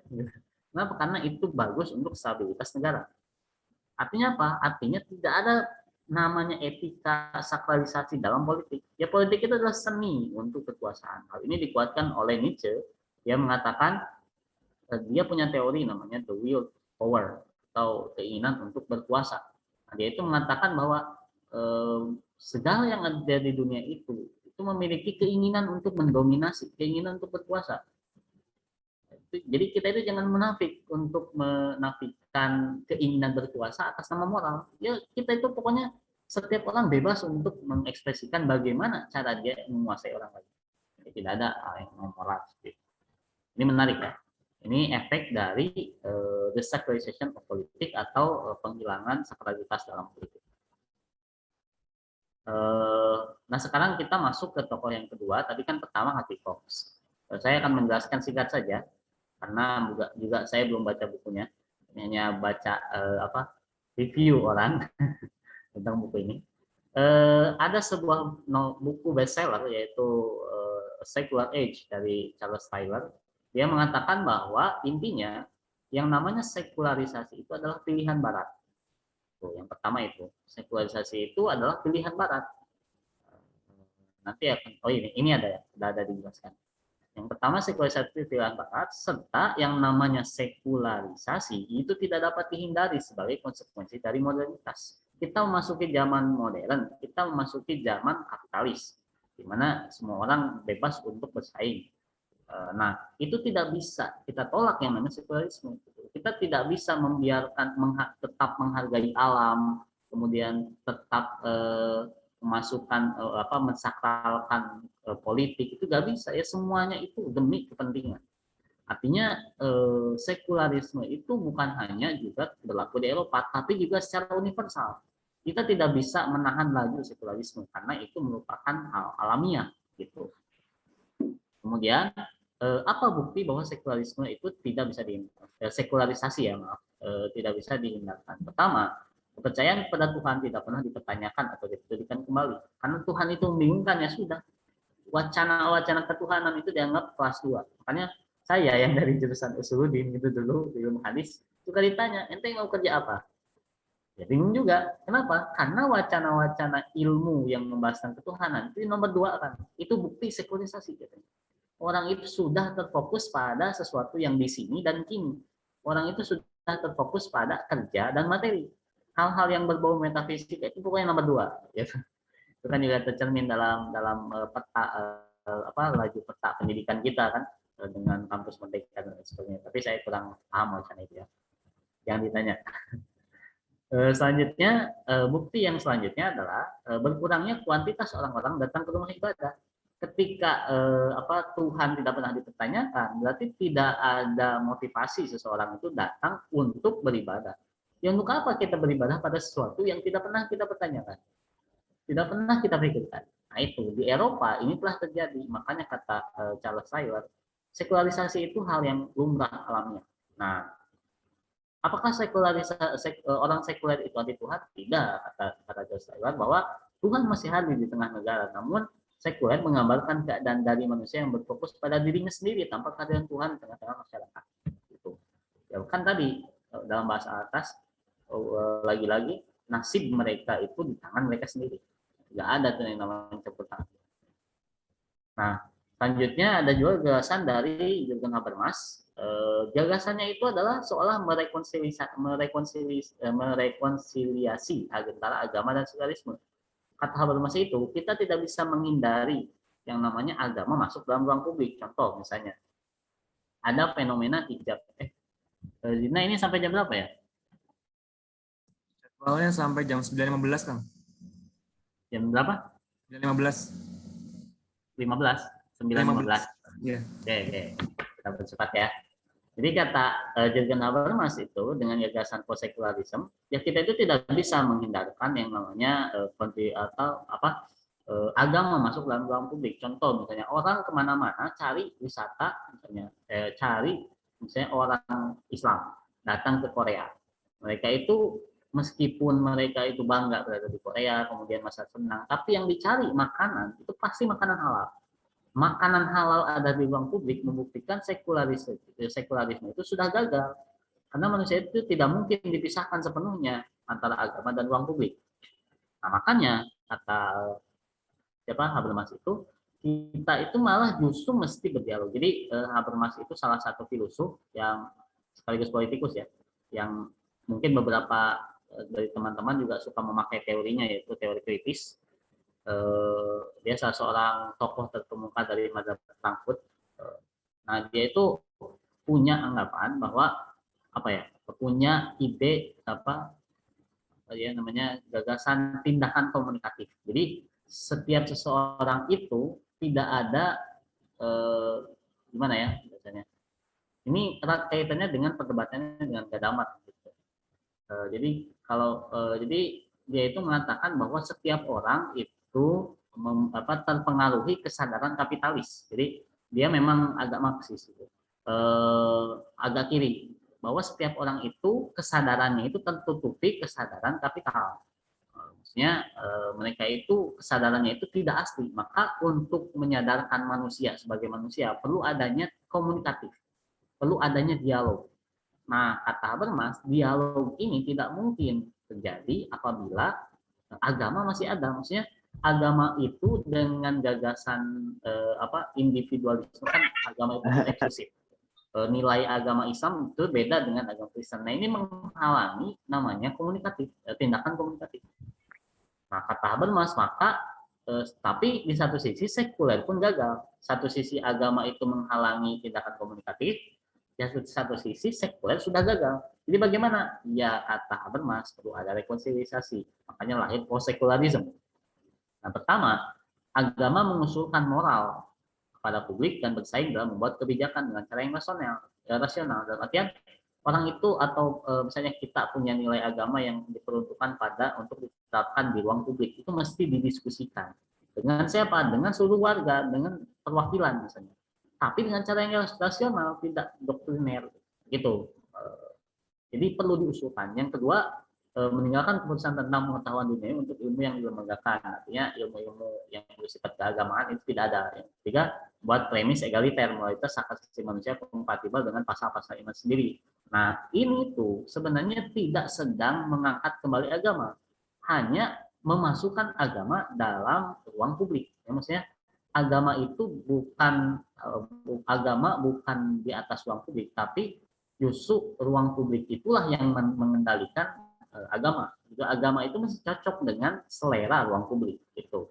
Kenapa? Karena itu bagus untuk stabilitas negara. Artinya apa? Artinya tidak ada namanya etika sakralisasi dalam politik. Ya politik itu adalah seni untuk kekuasaan. Hal ini dikuatkan oleh Nietzsche. Dia mengatakan dia punya teori namanya the will power atau keinginan untuk berkuasa. Nah, dia itu mengatakan bahwa segala yang ada di dunia itu memiliki keinginan untuk mendominasi, keinginan untuk berkuasa. Jadi kita itu jangan munafik untuk menafikan keinginan berkuasa atas nama moral. Ya kita itu pokoknya setiap orang bebas untuk mengekspresikan bagaimana cara dia menguasai orang lain. Tidak ada yang moral. Ini menarik ya. Ini efek dari the sacralization of politik atau penghilangan sakralitas dalam politik. Nah sekarang kita masuk ke tokoh yang kedua. Tadi kan pertama Harvey Cox. Saya akan menjelaskan singkat saja karena juga saya belum baca bukunya, hanya baca review orang tentang buku ini. Ada sebuah buku bestseller yaitu Secular Age dari Charles Taylor. Dia mengatakan bahwa intinya yang namanya sekularisasi itu adalah pilihan Barat. Tuh, yang pertama itu sekularisasi itu adalah pilihan Barat. Nanti akan ini ada dijelaskan. Yang pertama sekularisasi itu pilihan Barat, serta yang namanya sekularisasi itu tidak dapat dihindari sebagai konsekuensi dari modernitas. Kita memasuki zaman modern, kita memasuki zaman kapitalis, di mana semua orang bebas untuk bersaing. Nah, itu tidak bisa kita tolak yang namanya sekularisme. Kita tidak bisa membiarkan tetap menghargai alam, kemudian tetap memasukkan mensakralkan politik, itu nggak bisa ya, semuanya itu demi kepentingan. Artinya sekularisme itu bukan hanya juga berlaku di Eropa, tapi juga secara universal. Kita tidak bisa menahan laju sekularisme karena itu merupakan hal alamiah gitu. Kemudian apa bukti bahwa sekularisme itu tidak bisa sekularisasi ya maaf, tidak bisa dihindarkan? Pertama, kepercayaan kepada Tuhan tidak pernah dipertanyakan atau diperdirikan kembali. Karena Tuhan itu membingungkan, ya sudah. Wacana-wacana ketuhanan itu dianggap kelas 2. Makanya saya yang dari jurusan Usuluddin itu dulu di ilmu hadis, suka ditanya, ente mau kerja apa? Ya bingung juga. Kenapa? Karena wacana-wacana ilmu yang membahas tentang ketuhanan itu nomor 2 kan. Itu bukti sekularisasi gitu. Orang itu sudah terfokus pada sesuatu yang di sini dan kini. Orang itu sudah terfokus pada kerja dan materi. Hal-hal yang berbau metafisik itu pokoknya nomor 2. Ya. Itu kan juga tercermin dalam peta laju peta pendidikan kita kan, dengan kampus merdeka dan sebagainya. Tapi saya kurang paham wacana itu ya. Jangan ditanya. Selanjutnya, bukti yang selanjutnya adalah berkurangnya kuantitas orang-orang datang ke rumah ibadah. Ketika Tuhan tidak pernah dipertanyakan, berarti tidak ada motivasi seseorang itu datang untuk beribadah. Ya untuk apa kita beribadah pada sesuatu yang tidak pernah kita pertanyakan, tidak pernah kita pikirkan? Nah itu di Eropa ini telah terjadi. Makanya kata Charles Taylor, sekularisasi itu hal yang lumrah alamiah. Nah, apakah orang sekuler itu anti Tuhan? Tidak, kata Charles Taylor, bahwa Tuhan masih hadir di tengah negara. Namun sekuler menggambarkan keadaan dari manusia yang berfokus pada dirinya sendiri tanpa kehadiran Tuhan di tengah-tengah masyarakat. Gitu. Ya kan tadi dalam bahasa atas lagi-lagi nasib mereka itu di tangan mereka sendiri. Tidak ada tuh yang namanya campur tangan. Nah, selanjutnya ada juga gagasan dari Jürgen Habermas. Gagasannya itu adalah seolah merekonsiliasi antara agama dan sekularisme. Kata Habermas itu, kita tidak bisa menghindari yang namanya agama masuk dalam ruang publik. Contoh misalnya, ada fenomena hijab. Zina ini sampai jam berapa ya? Jadwalnya sampai jam 9.15, Kang. Jam berapa? 9.15. 9.15. Iya. Oke. Kita bercepat ya. Jadi kata Jürgen Habermas itu dengan gagasan post-secularism, ya kita itu tidak bisa menghindarkan yang namanya agama masuk dalam ruang publik. Contoh misalnya orang kemana-mana cari wisata, misalnya cari misalnya orang Islam datang ke Korea. Mereka itu meskipun mereka itu bangga berada di Korea, kemudian masa senang, tapi yang dicari makanan itu pasti makanan halal. Makanan halal ada di ruang publik membuktikan sekularisme itu sudah gagal. Karena manusia itu tidak mungkin dipisahkan sepenuhnya antara agama dan ruang publik. Nah, makanya kata Habermas itu, kita itu malah justru mesti berdialog. Jadi Habermas itu salah satu filosof yang sekaligus politikus ya, yang mungkin beberapa dari teman-teman juga suka memakai teorinya, yaitu teori kritis. Dia salah seorang tokoh terkemuka dari mazhab Frankfurt. Nah, dia itu punya anggapan bahwa punya ide namanya gagasan tindakan komunikatif. Jadi setiap seseorang itu tidak ada gimana ya biasanya, Ini erat kaitannya dengan perdebatannya dengan Gadamat. Gitu. Jadi jadi dia itu mengatakan bahwa setiap orang itu terpengaruhi kesadaran kapitalis. Jadi dia memang agak Marxis, gitu. Agak kiri, bahwa setiap orang itu kesadarannya itu tertutupi kesadaran kapital. Maksudnya mereka itu kesadarannya itu tidak asli. Maka untuk menyadarkan manusia sebagai manusia perlu adanya komunikatif, perlu adanya dialog. Nah, kata Habermas, dialog ini tidak mungkin terjadi apabila agama masih ada. Maksudnya agama itu dengan gagasan individualisme, kan agama itu eksklusif. Nilai agama Islam itu beda dengan agama Kristen. Nah, ini menghalangi namanya komunikatif, tindakan komunikatif. Nah, kata Habermas, maka tapi di satu sisi sekuler pun gagal. Satu sisi agama itu menghalangi tindakan komunikatif, ya satu sisi sekuler sudah gagal. Jadi bagaimana? Ya kata Habermas perlu ada rekonsiliasi. Makanya lahir post-sekularisme. Nah, pertama, agama mengusulkan moral kepada publik dan bersaing dalam membuat kebijakan dengan cara yang rasional. Dalam artian orang itu atau misalnya kita punya nilai agama yang diperuntukkan untuk diterapkan di ruang publik, itu mesti didiskusikan dengan siapa? Dengan seluruh warga, dengan perwakilan misalnya. Tapi dengan cara yang rasional, tidak doktriner gitu. Jadi perlu diusulkan. Yang kedua, meninggalkan keputusan tentang pengetahuan dunia untuk ilmu yang dilembagakan. Artinya ilmu-ilmu yang bersifat keagamaan itu tidak ada. Yang ketiga, buat premis egaliter, moralitas hak asasi manusia kompatibel dengan pasal-pasal iman sendiri. Nah, ini tuh sebenarnya tidak sedang mengangkat kembali agama, hanya memasukkan agama dalam ruang publik. Ya, maksudnya agama itu bukan di atas ruang publik, tapi justru ruang publik itulah yang mengendalikan agama. Juga agama itu masih cocok dengan selera ruang publik itu.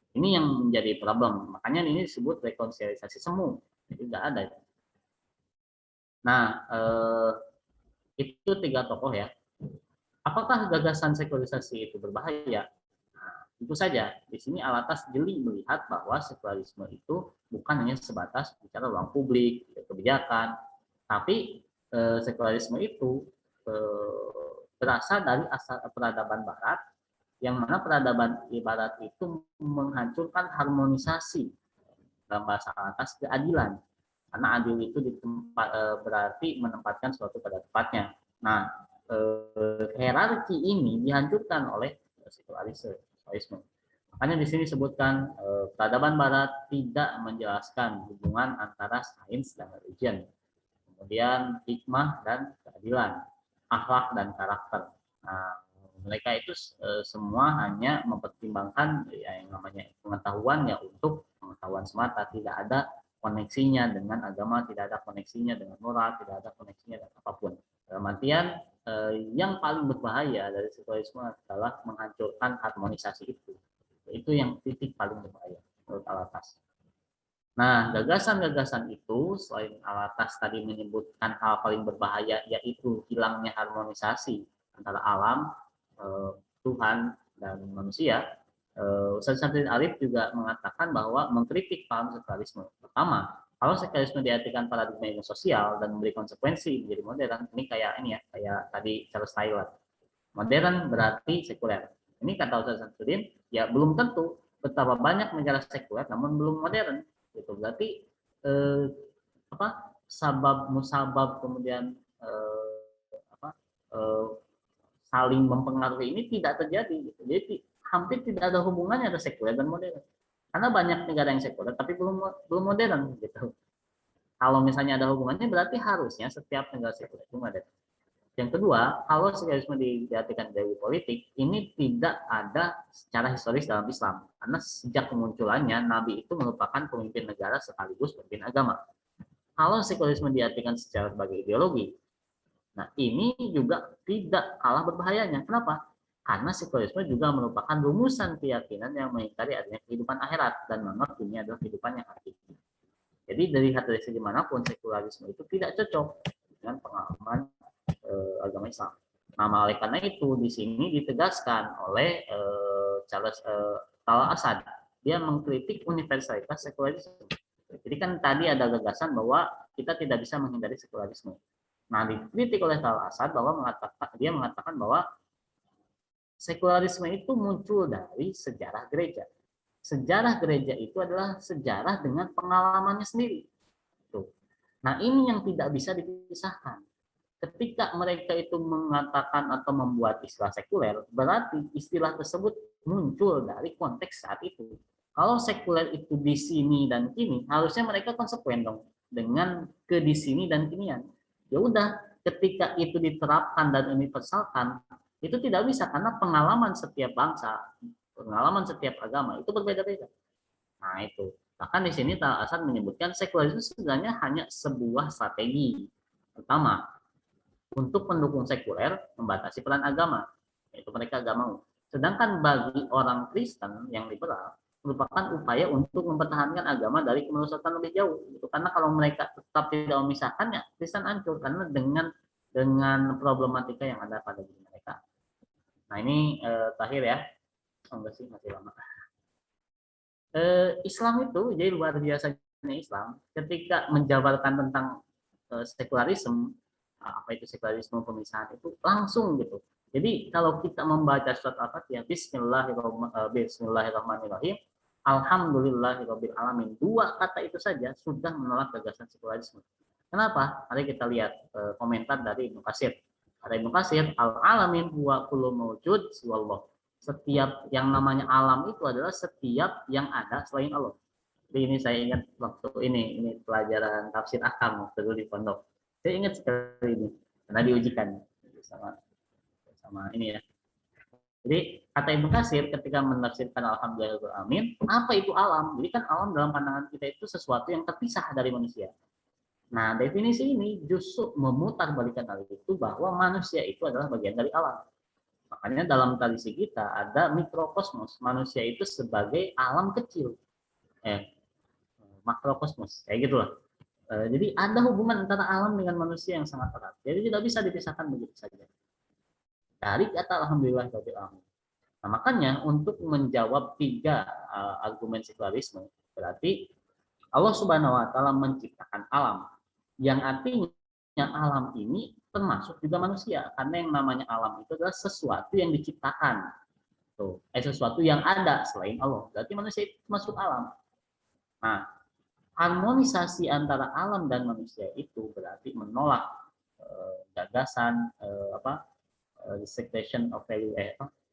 Ini yang menjadi problem. Makanya ini disebut rekonsiliasi semu. Jadi tidak ada. Nah, itu 3 tokoh ya. Apakah gagasan sekularisasi itu berbahaya? Nah, tentu saja. Di sini Alatas jeli melihat bahwa sekularisme itu bukan hanya sebatas bicara ruang publik, kebijakan, tapi sekularisme itu berasal dari peradaban Barat, yang mana peradaban Barat itu menghancurkan harmonisasi dalam bahasa atas keadilan, karena adil itu berarti menempatkan sesuatu pada tempatnya. Nah, hierarki ini dihancurkan oleh sekularisme. Makanya di sini disebutkan peradaban Barat tidak menjelaskan hubungan antara sains dan religion, kemudian hikmah dan keadilan, akhlak dan karakter. Nah, mereka itu semua hanya mempertimbangkan yang namanya pengetahuan ya untuk pengetahuan semata, tidak ada koneksinya dengan agama, tidak ada koneksinya dengan moral, tidak ada koneksinya dengan apapun. Dalam artian yang paling berbahaya dari sekularisme adalah menghancurkan harmonisasi itu. Itu yang titik paling berbahaya menurut Alatas. Nah, gagasan-gagasan itu selain Alatas tadi menyebutkan hal paling berbahaya yaitu hilangnya harmonisasi antara alam, Tuhan, dan manusia, Ustaz Syamsuddin Arif juga mengatakan bahwa mengkritik paham sekularisme. Pertama, kalau sekularisme diartikan paradigma ilmu sosial dan memberi konsekuensi menjadi modern, ini kayak tadi Charles Taylor. Modern berarti sekuler. Ini kata Ustaz Syamsuddin, ya belum tentu. Betapa banyak negara sekuler namun belum modern. Itu berarti sabab musabab kemudian saling mempengaruhi ini tidak terjadi. Jadi hampir tidak ada hubungannya antara sekuler dan modern. Karena banyak negara yang sekuler tapi belum modern gitu. Kalau misalnya ada hubungannya berarti harusnya setiap negara sekuler itu modern. Yang kedua, kalau sekularisme diartikan dari politik, ini tidak ada secara historis dalam Islam. Karena sejak kemunculannya, Nabi itu merupakan pemimpin negara sekaligus pemimpin agama. Kalau sekularisme diartikan secara sebagai ideologi, nah ini juga tidak kalah berbahayanya. Kenapa? Karena sekularisme juga merupakan rumusan keyakinan yang mengingkari adanya kehidupan akhirat dan menganggap dunia adalah kehidupan yang hakiki. Jadi dari segi manapun sekularisme itu tidak cocok dengan pengalaman agama Islam. Nah, oleh karena itu di sini ditegaskan oleh Charles Al-Assad, dia mengkritik universalitas sekularisme. Jadi kan tadi ada gagasan bahwa kita tidak bisa menghindari sekularisme. Nah, dikritik oleh Al-Asad bahwa dia mengatakan bahwa sekularisme itu muncul dari sejarah gereja. Sejarah gereja itu adalah sejarah dengan pengalamannya sendiri. Tuh. Nah, ini yang tidak bisa dipisahkan. Ketika mereka itu mengatakan atau membuat istilah sekuler, berarti istilah tersebut muncul dari konteks saat itu. Kalau sekuler itu di sini dan kini, harusnya mereka konsekuen dong dengan ke di sini dan kinian. Ya udah, ketika itu diterapkan dan universalkan, itu tidak bisa karena pengalaman setiap bangsa, pengalaman setiap agama itu berbeda-beda. Nah, itu. Bahkan di sini Al-Asad menyebutkan sekularisme sebenarnya hanya sebuah strategi. Pertama, untuk pendukung sekuler membatasi peran agama, yaitu mereka agak mau. Sedangkan bagi orang Kristen yang liberal merupakan upaya untuk mempertahankan agama dari kemerosotan lebih jauh. Karena kalau mereka tetap tidak memisahkannya, Kristen hancur karena dengan problematika yang ada pada diri mereka. Nah, ini terakhir ya. Enggak sih, masih lama. Islam itu jadi luar biasanya Islam ketika menjabarkan tentang sekularisme, apa itu sekularisme, pemisahan itu langsung gitu. Jadi kalau kita membaca surat Al-Fatihah, Bismillahirrahmanirrahim, Alhamdulillahirabbil alamin, dua kata itu saja sudah menolak gagasan sekularisme. Kenapa? Mari kita lihat komentar dari Ibnu Katsir. Kata Ibnu Katsir, al-alamin huwa kullu mawjud siwallah. Setiap yang namanya alam itu adalah setiap yang ada selain Allah. Jadi ini saya ingat waktu ini pelajaran tafsir Ahkam waktu dulu di pondok. Saya ingat sekali ini karena diujikan sama ini ya. Jadi kata Ibnu Katsir ketika menafsirkan alhamdulillah amin, apa itu alam? Jadi kan alam dalam pandangan kita itu sesuatu yang terpisah dari manusia. Nah, definisi ini justru memutarbalikkan hal itu bahwa manusia itu adalah bagian dari alam. Makanya dalam tradisi kita ada mikrokosmos, manusia itu sebagai alam kecil. Makrokosmos, kayak gitulah. Jadi ada hubungan antara alam dengan manusia yang sangat erat. Jadi tidak bisa dipisahkan begitu saja. Dari kata alhamdulillahirabbil alamin. Nah, makanya untuk menjawab 3 argumen sekularisme, berarti Allah Subhanahu wa taala menciptakan alam. Yang artinya alam ini termasuk juga manusia, karena yang namanya alam itu adalah sesuatu yang diciptakan. Sesuatu yang ada selain Allah. Berarti manusia itu masuk alam. Nah, harmonisasi antara alam dan manusia itu berarti menolak gagasan dissection of value,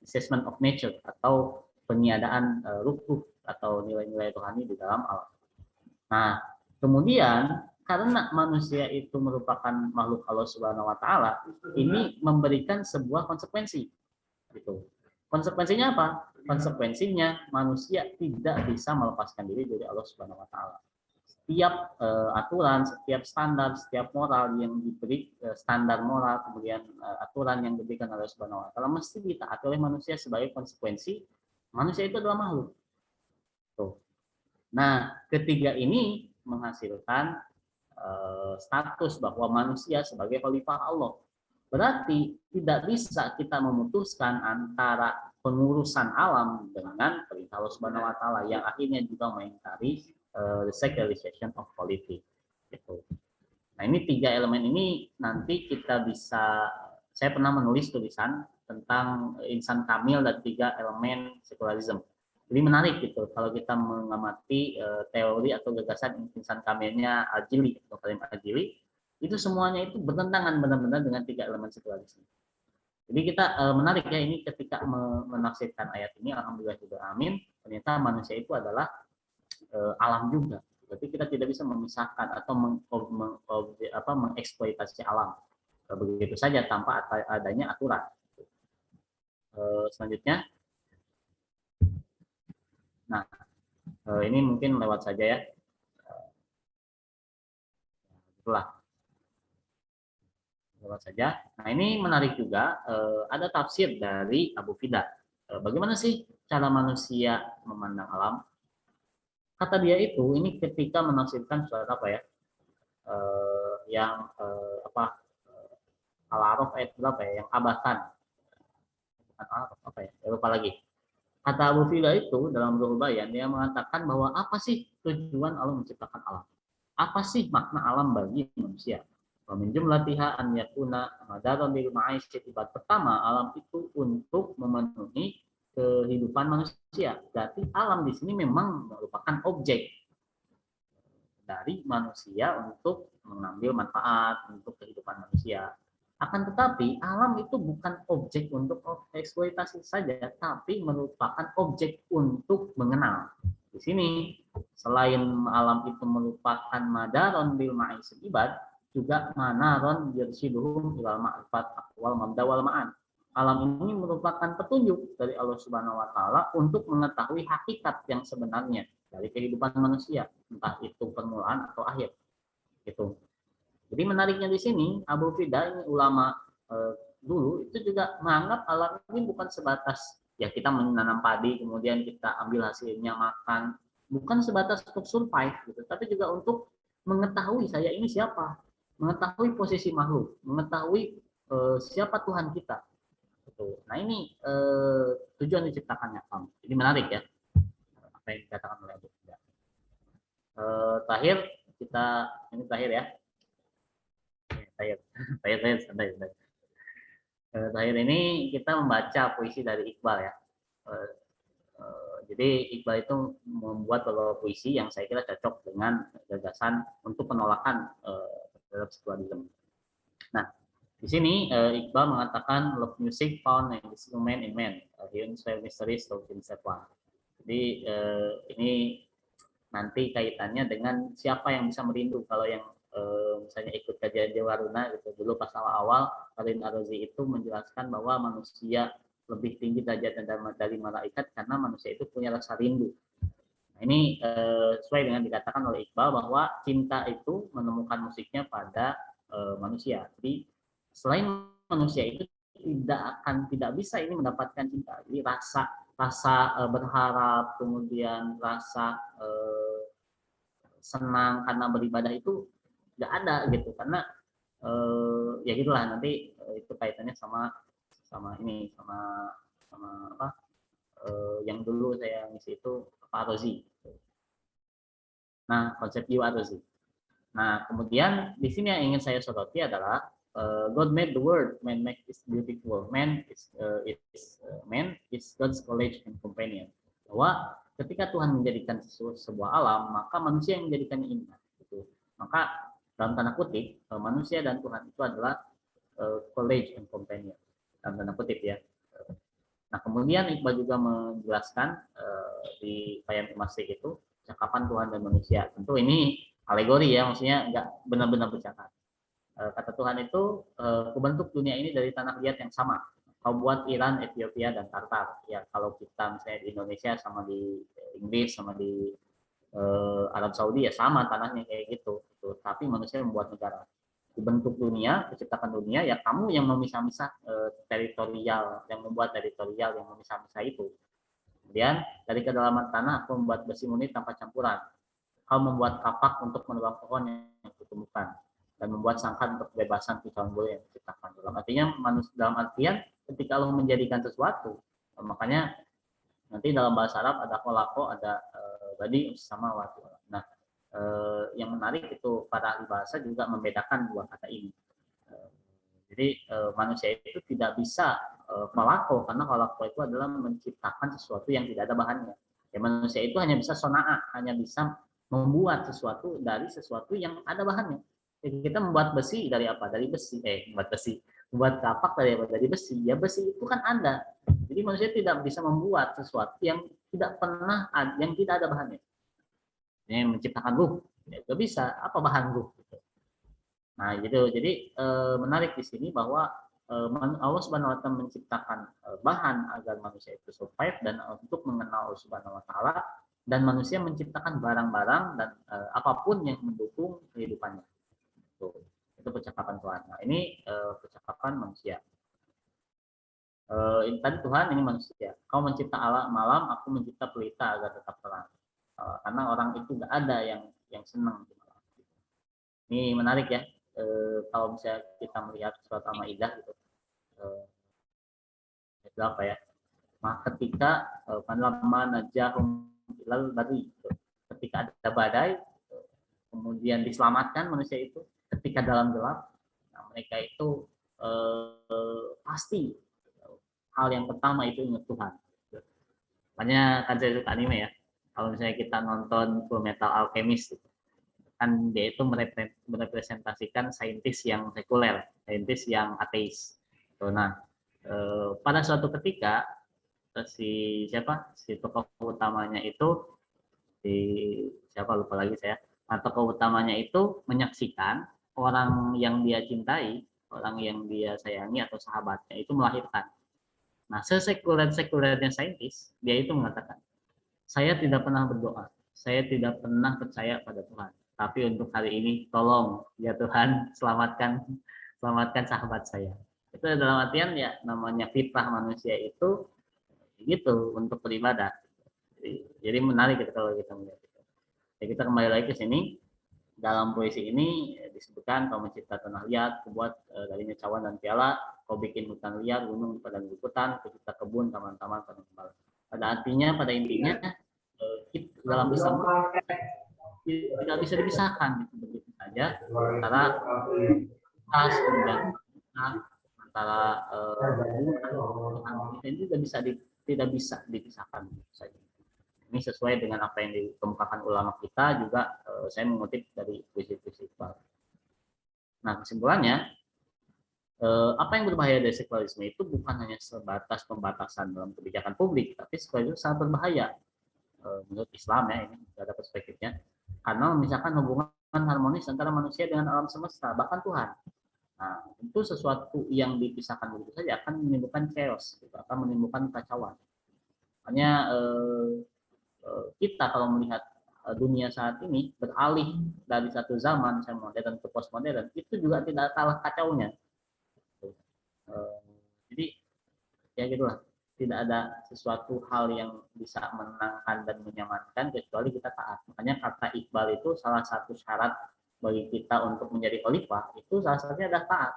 assessment of nature, atau peniadaan ruh atau nilai-nilai rohani di dalam alam. Nah, kemudian karena manusia itu merupakan makhluk Allah Subhanahu wa taala, ini memberikan sebuah konsekuensi. Gitu. Konsekuensinya apa? Konsekuensinya manusia tidak bisa melepaskan diri dari Allah Subhanahu wa taala. Setiap aturan, setiap standar, setiap moral yang diberi, standar moral, kemudian aturan yang diberikan oleh Subhanahu wa taala mesti ditaati oleh manusia sebagai konsekuensi manusia itu adalah makhluk. Tuh. Nah, ketiga ini menghasilkan status bahwa manusia sebagai khalifah Allah. Berarti tidak bisa kita memutuskan antara pengurusan alam dengan perintah Allah Subhanahu wa taala yang akhirnya juga mengingkari the secularization of politics. Gitu. Nah, ini 3 elemen ini nanti kita bisa, saya pernah menulis tulisan tentang insan kamil dan 3 elemen sekularisme. Jadi menarik gitu kalau kita mengamati teori atau gagasan insan kamilnya Al-Jili atau Karim Al-Jili, itu semuanya itu bertentangan benar-benar dengan 3 elemen sekularisme. Jadi kita menarik ya ini ketika menafsirkan ayat ini alhamdulillah juga amin, ternyata manusia itu adalah alam juga. Berarti kita tidak bisa memisahkan atau mengeksploitasi alam begitu saja tanpa adanya aturan. Selanjutnya, nah ini mungkin lewat saja ya. Itulah lewat saja. Nah, ini menarik juga, ada tafsir dari Abu Fida. Bagaimana sih cara manusia memandang alam? Kata dia itu, ini ketika menafsirkan surat apa ya, Al-A'raf ayat berapa ya, yang abatan, apa ya, lupa lagi. Kata Abu Fida itu dalam Ruhul Bayan, dia mengatakan bahwa apa sih tujuan Allah menciptakan alam? apa sih makna alam bagi manusia? Min jumlatiha an yakuna madaran lil ma'isyati. Pertama, alam itu untuk memenuhi kehidupan manusia. Berarti alam di sini memang merupakan objek dari manusia untuk mengambil manfaat untuk kehidupan manusia. Akan tetapi alam itu bukan objek untuk eksploitasi saja, tapi merupakan objek untuk mengenal. Di sini selain alam itu merupakan madaron bil ma'isyil ibad, juga manaron yarshiduhum ilal ma'rifat aqwal mabda wal ma'an. Alam ini merupakan petunjuk dari Allah Subhanahu wa taala untuk mengetahui hakikat yang sebenarnya dari kehidupan manusia, entah itu permulaan atau akhir. Gitu. Jadi menariknya di sini Abu Fida ini ulama dulu itu juga menganggap alam ini bukan sebatas ya kita menanam padi kemudian kita ambil hasilnya makan, bukan sebatas untuk survive gitu, tapi juga untuk mengetahui saya ini siapa, mengetahui posisi makhluk, mengetahui siapa Tuhan kita. Gitu. Nah ini tujuan diciptakannya alam. Jadi menarik ya apa yang dikatakan oleh Abu Fida. Terakhir kita ini terakhir ya. Terakhir ini kita membaca puisi dari Iqbal ya. Jadi Iqbal itu membuat beberapa puisi yang saya kira cocok dengan gagasan untuk penolakan terhadap sekularisme. Nah, di sini Iqbal mengatakan love music found in this human in man, the unsolved mysteries of himself. Jadi ini nanti kaitannya dengan siapa yang bisa merindu. Kalau yang misalnya ikut kajian Dewa Runa gitu dulu pas awal-awal, Karim Ar-Razi itu menjelaskan bahwa manusia lebih tinggi derajatnya dari malaikat karena manusia itu punya rasa rindu. Nah, ini sesuai dengan dikatakan oleh Iqbal bahwa cinta itu menemukan musiknya pada manusia. Jadi selain manusia itu tidak bisa ini mendapatkan cinta. Jadi rasa berharap, kemudian rasa senang karena beribadah itu nggak ada gitu, karena ya gitulah nanti itu kaitannya sama ini sama apa yang dulu saya ngisi itu Pak Rozi. Nah konsep jiwa Rozi. Nah kemudian di sini yang ingin saya soroti adalah God made the world, man make it beautiful, man is God's college and companion. Bahwa ketika Tuhan menjadikan sebuah alam, maka manusia yang menjadikannya indah. Gitu. Maka dalam tanda kutip manusia dan Tuhan itu adalah college and companion dalam tanda kutip ya. Nah kemudian Iqbal juga menjelaskan di Payam Masrik itu cakapan Tuhan dan manusia. Tentu ini alegori ya, maksudnya nggak benar-benar bercakap. Kata Tuhan itu kubentuk dunia ini dari tanah liat yang sama. Kau buat Iran, Ethiopia dan Tartar. Ya kalau kita misalnya di Indonesia sama di Inggris sama di Arab Saudi ya sama tanahnya kayak gitu. Tapi manusia membuat negara. Dibentuk dunia, menciptakan dunia, ya kamu yang memisah-misah teritorial, yang membuat teritorial, yang memisah-misah itu. Kemudian dari kedalaman tanah aku membuat besi murni tanpa campuran. Kau membuat kapak untuk menebang pohon yang kutumbuhkan dan membuat sangkar untuk kebebasan kicauan bulu yang diciptakan. Dalam artian ketika Allah menjadikan sesuatu, makanya nanti dalam bahasa Arab ada kolako, ada badi sama waktu. Nah, yang menarik itu para ahli bahasa juga membedakan dua kata ini. Jadi manusia itu tidak bisa melako, karena kolako itu adalah menciptakan sesuatu yang tidak ada bahannya. Ya, manusia itu hanya bisa sonaa, hanya bisa membuat sesuatu dari sesuatu yang ada bahannya. Jadi kita membuat besi dari apa? Dari besi. Membuat kapak dari apa? Dari besi. Ya besi itu kan ada. Jadi manusia tidak bisa membuat sesuatu yang tidak pernah, yang tidak ada bahannya. Ini menciptakan ruh, ya, gak bisa. Apa bahan ruh? Nah, gitu. Jadi menarik di sini bahwa Allah Subhanahu Wa Taala menciptakan bahan agar manusia itu survive dan untuk mengenal Allah Subhanahu Wa Taala, dan manusia menciptakan barang-barang dan apapun yang mendukung kehidupannya. Itu percakapan Tuhan. Nah, ini percakapan manusia. Ini tadi Tuhan, ini manusia. Kau mencipta alam malam, aku mencipta pelita agar tetap terang. Karena orang itu nggak ada yang senang. Ini menarik ya. Kalau bisa kita melihat surat Al-Maidah gitu. Itu apa ya? Ketika panlama najahum ilal bari, ketika ada badai, kemudian kemudian diselamatkan manusia itu ketika dalam gelap. Nah, mereka itu pasti hal yang pertama itu ingat Tuhan. Makanya kan saya suka anime ya. Kalau misalnya kita nonton Full Metal Alchemist gitu, kan dia itu merepresentasikan saintis yang sekuler, saintis yang ateis. Nah, pada suatu ketika si tokoh utamanya itu lupa lagi saya. Nah, tokoh utamanya itu menyaksikan orang yang dia cintai, orang yang dia sayangi atau sahabatnya itu melahirkan. Nah, sesekulernya saintis, dia itu mengatakan, saya tidak pernah berdoa, saya tidak pernah percaya pada Tuhan. Tapi untuk hari ini, tolong ya Tuhan, selamatkan sahabat saya. Itu dalam artian ya namanya fitrah manusia itu gitu untuk beribadah. Jadi menarik gitu kalau kita melihat itu. Ya, kita kembali lagi ke sini. Dalam puisi ini disebutkan kau mencipta tanah liat, kau buat darinya cawan dan piala, kau bikin hutan liar, gunung padang hutan, kau cipta kebun, taman-taman, padang kembali. Pada intinya dalam Islam tidak bisa dipisahkan gitu, begitu saja antara tas dan antara ini tidak bisa dipisahkan saja. Ini sesuai dengan apa yang dikemukakan ulama kita juga, saya mengutip dari puisi-puisi Iqbal. Nah, kesimpulannya, apa yang berbahaya dari sekularisme itu bukan hanya sebatas pembatasan dalam kebijakan publik, tapi sekaligus sangat berbahaya menurut Islam ya, ini ada perspektifnya, karena memisahkan hubungan harmonis antara manusia dengan alam semesta, bahkan Tuhan. Nah, itu sesuatu yang dipisahkan begitu saja akan menimbulkan chaos, akan menimbulkan kekacauan. Makanya kita kalau melihat dunia saat ini beralih dari satu zaman modern ke postmodern, itu juga tidak kalah kacaunya. Jadi ya gitulah, tidak ada sesuatu hal yang bisa menenangkan dan menyamankan kecuali kita taat. Makanya kata Iqbal itu salah satu syarat bagi kita untuk menjadi khalifah itu salah satunya adalah taat.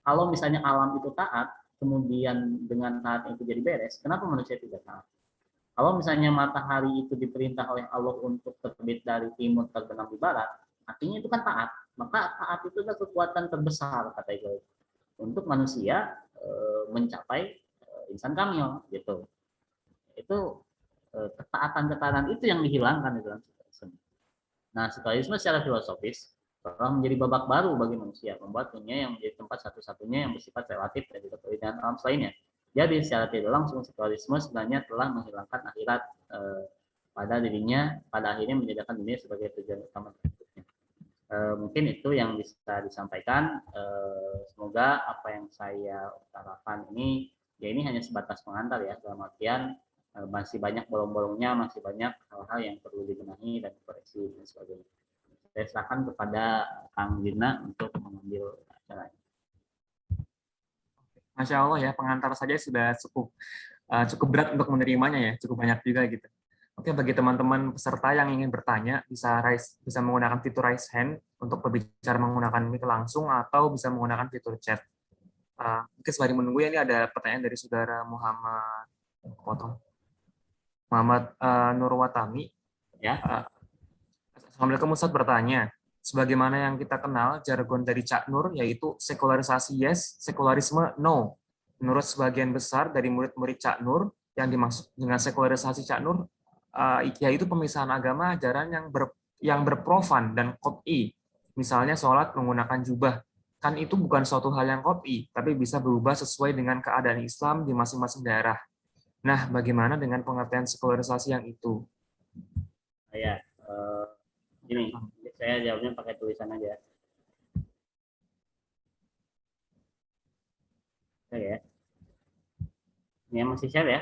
Kalau misalnya alam itu taat, kemudian dengan taat itu jadi beres, kenapa manusia tidak taat? Kalau misalnya matahari itu diperintah oleh Allah untuk terbit dari timur terbenam di barat, artinya itu kan taat. Maka taat itu adalah kekuatan terbesar kata Iqbal untuk manusia mencapai insan kamil gitu. Itu ketaatan itu yang dihilangkan di dalam sekularisme. Nah, sekularisme secara filosofis telah menjadi babak baru bagi manusia, membuat dunia yang menjadi tempat satu-satunya yang bersifat relatif dan tidak terkait dengan alam selainnya. Jadi secara tidak langsung sekularisme sebenarnya telah menghilangkan akhirat pada dirinya, pada akhirnya menjadikan dunia sebagai tujuan utama berikutnya. Mungkin itu yang bisa disampaikan. Semoga apa yang saya utarakan ini, ya ini hanya sebatas pengantar ya, dalam artian masih banyak bolong-bolongnya, masih banyak hal-hal yang perlu dibenahi dan dikoreksi dan sebagainya. Saya serahkan kepada Kang Dina untuk mengambil acaranya. Masya Allah ya, pengantar saja sudah cukup berat untuk menerimanya ya, cukup banyak juga gitu. Oke, bagi teman-teman peserta yang ingin bertanya, bisa menggunakan fitur raise hand untuk berbicara menggunakan mic langsung atau bisa menggunakan fitur chat. Mungkin sembari menunggu ya, ini ada pertanyaan dari saudara Muhammad Nurwatami. Ya. Assalamualaikum, Ustadz bertanya. Sebagaimana yang kita kenal, jargon dari Cak Nur yaitu sekularisasi yes, sekularisme no. Menurut sebagian besar dari murid-murid Cak Nur, yang dimaksud dengan sekularisasi Cak Nur yaitu pemisahan agama ajaran yang berprofan dan qot'i. Misalnya sholat menggunakan jubah. Kan itu bukan suatu hal yang qot'i, tapi bisa berubah sesuai dengan keadaan Islam di masing-masing daerah. Nah, bagaimana dengan pengertian sekularisasi yang itu? Ya, ini saya jawabnya pakai tulisan aja. Oke ya. Ini masih share ya?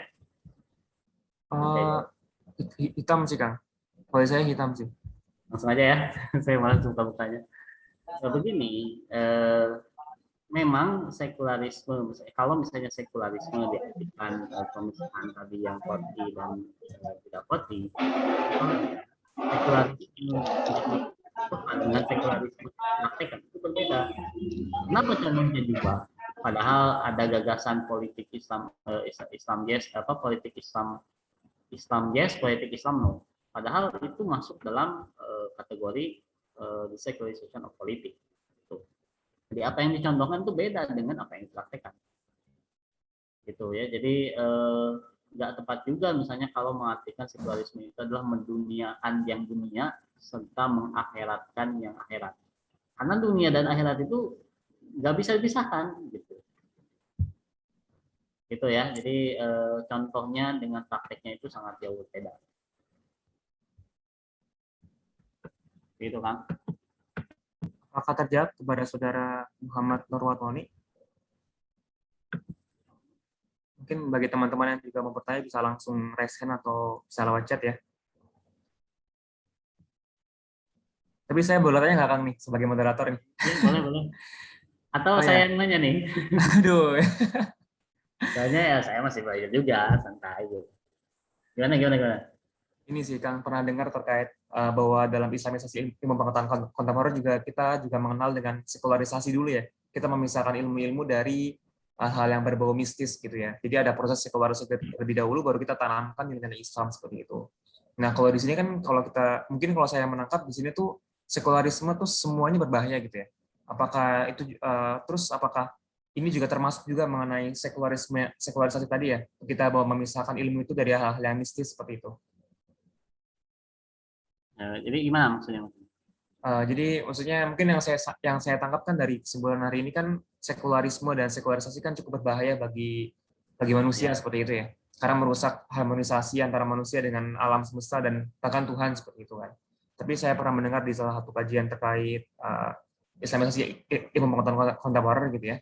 Hitam sih, Kang. Kalau saya hitam sih. Langsung aja ya. Saya malas buka-bukanya. Begini, memang sekularisme, kalau misalnya sekularisme diartikan pemisahan tadi yang qot'i dan tidak qot'i, sekularisme dengan sekularisme praktek itu berbeda. Kenapa contohnya juga? Padahal ada gagasan politik Islam, Islam yes, politik Islam yes, politik Islam no. Padahal itu masuk dalam kategori the secularization of politics. Gitu. Jadi apa yang dicontohkan itu beda dengan apa yang dipraktekkan. Gitu ya. Jadi nggak tepat juga misalnya kalau mengartikan sekularisme itu adalah menduniakan yang dunia serta mengakhiratkan yang akhirat. Karena dunia dan akhirat itu nggak bisa dipisahkan gitu. Gitu ya. Jadi contohnya dengan prakteknya itu sangat jauh berbeda. Gitu kan. Apakah terjawab kepada saudara Muhammad Nurwatoni? Mungkin bagi teman-teman yang juga mau bertanya bisa langsung raise hand atau bisa lewat chat ya. Tapi saya boleh tanya nggak Kang nih sebagai moderator nih? Ya, boleh, boleh. Atau Oh, saya ya. yang nanya nih. Aduh. Soalnya ya saya masih belajar juga, santai gitu. Gimana? Ini sih Kang pernah dengar terkait bahwa dalam Islamisasi ilmu pengetahuan kontemporer juga kita juga mengenal dengan sekularisasi dulu ya. Kita memisahkan ilmu-ilmu dari hal yang berbau mistis gitu ya. Jadi ada proses sekularisasi terlebih dahulu baru kita tanamkan nilai Islam seperti itu. Nah, kalau di sini kan kalau kita mungkin kalau saya menangkap di sini tuh sekularisme tuh semuanya berbahaya gitu ya. Apakah itu terus apakah ini juga termasuk juga mengenai sekularisasi tadi ya. Kita bahwa memisahkan ilmu itu dari hal-hal yang mistis seperti itu. Jadi gimana maksudnya? Jadi maksudnya mungkin yang saya tangkap kan dari kesimpulan hari ini kan sekularisme dan sekularisasi kan cukup berbahaya bagi manusia Ya. seperti itu ya. Karena merusak harmonisasi antara manusia dengan alam semesta dan bahkan Tuhan seperti itu kan. Tapi saya pernah mendengar di salah satu kajian terkait Islamisasi ilmu pengetahuan kontemporer gitu ya.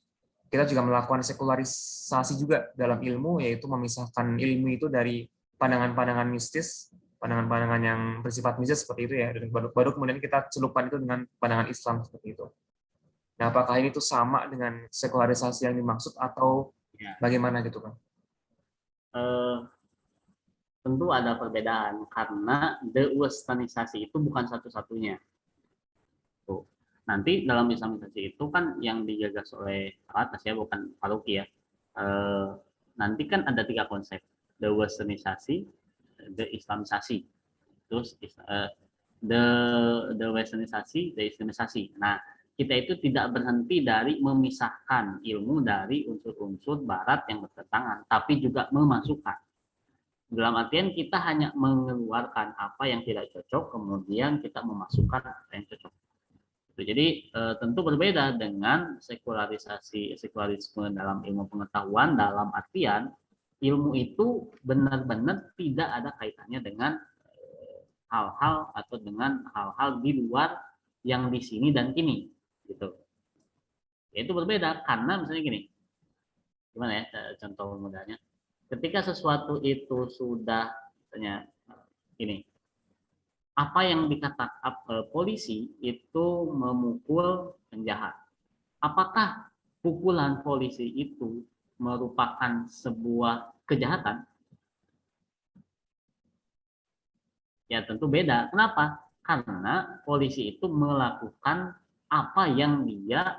Kita juga melakukan sekularisasi juga dalam ilmu, yaitu memisahkan ilmu itu dari pandangan-pandangan mistis, pandangan-pandangan yang bersifat mistis seperti itu ya, dan baru kemudian kita celupkan itu dengan pandangan Islam seperti itu. Nah, apakah ini tuh sama dengan sekularisasi yang dimaksud atau Ya. bagaimana gitu kan? Tentu ada perbedaan karena dewesternisasi itu bukan satu-satunya. Tuh. Nanti dalam Islamisasi itu kan yang digagas oleh Al-Atas ya, bukan Faruqi ya. Nanti kan ada 3 konsep, dewesternisasi, deislamisasi, terus dewesternisasi, deislamisasi. Nah, kita itu tidak berhenti dari memisahkan ilmu dari unsur-unsur Barat yang bertentangan, tapi juga memasukkan. Dalam artian kita hanya mengeluarkan apa yang tidak cocok, kemudian kita memasukkan apa yang cocok. Jadi tentu berbeda dengan sekularisme dalam ilmu pengetahuan, dalam artian ilmu itu benar-benar tidak ada kaitannya dengan hal-hal atau dengan hal-hal di luar yang di sini dan kini, gitu. Itu berbeda karena misalnya gini, gimana ya contoh mudahnya? Ketika sesuatu itu sudah misalnya ini, apa yang dikatakan polisi itu memukul penjahat. Apakah pukulan polisi itu merupakan sebuah kejahatan? Ya tentu beda. Kenapa? Karena polisi itu melakukan apa yang dia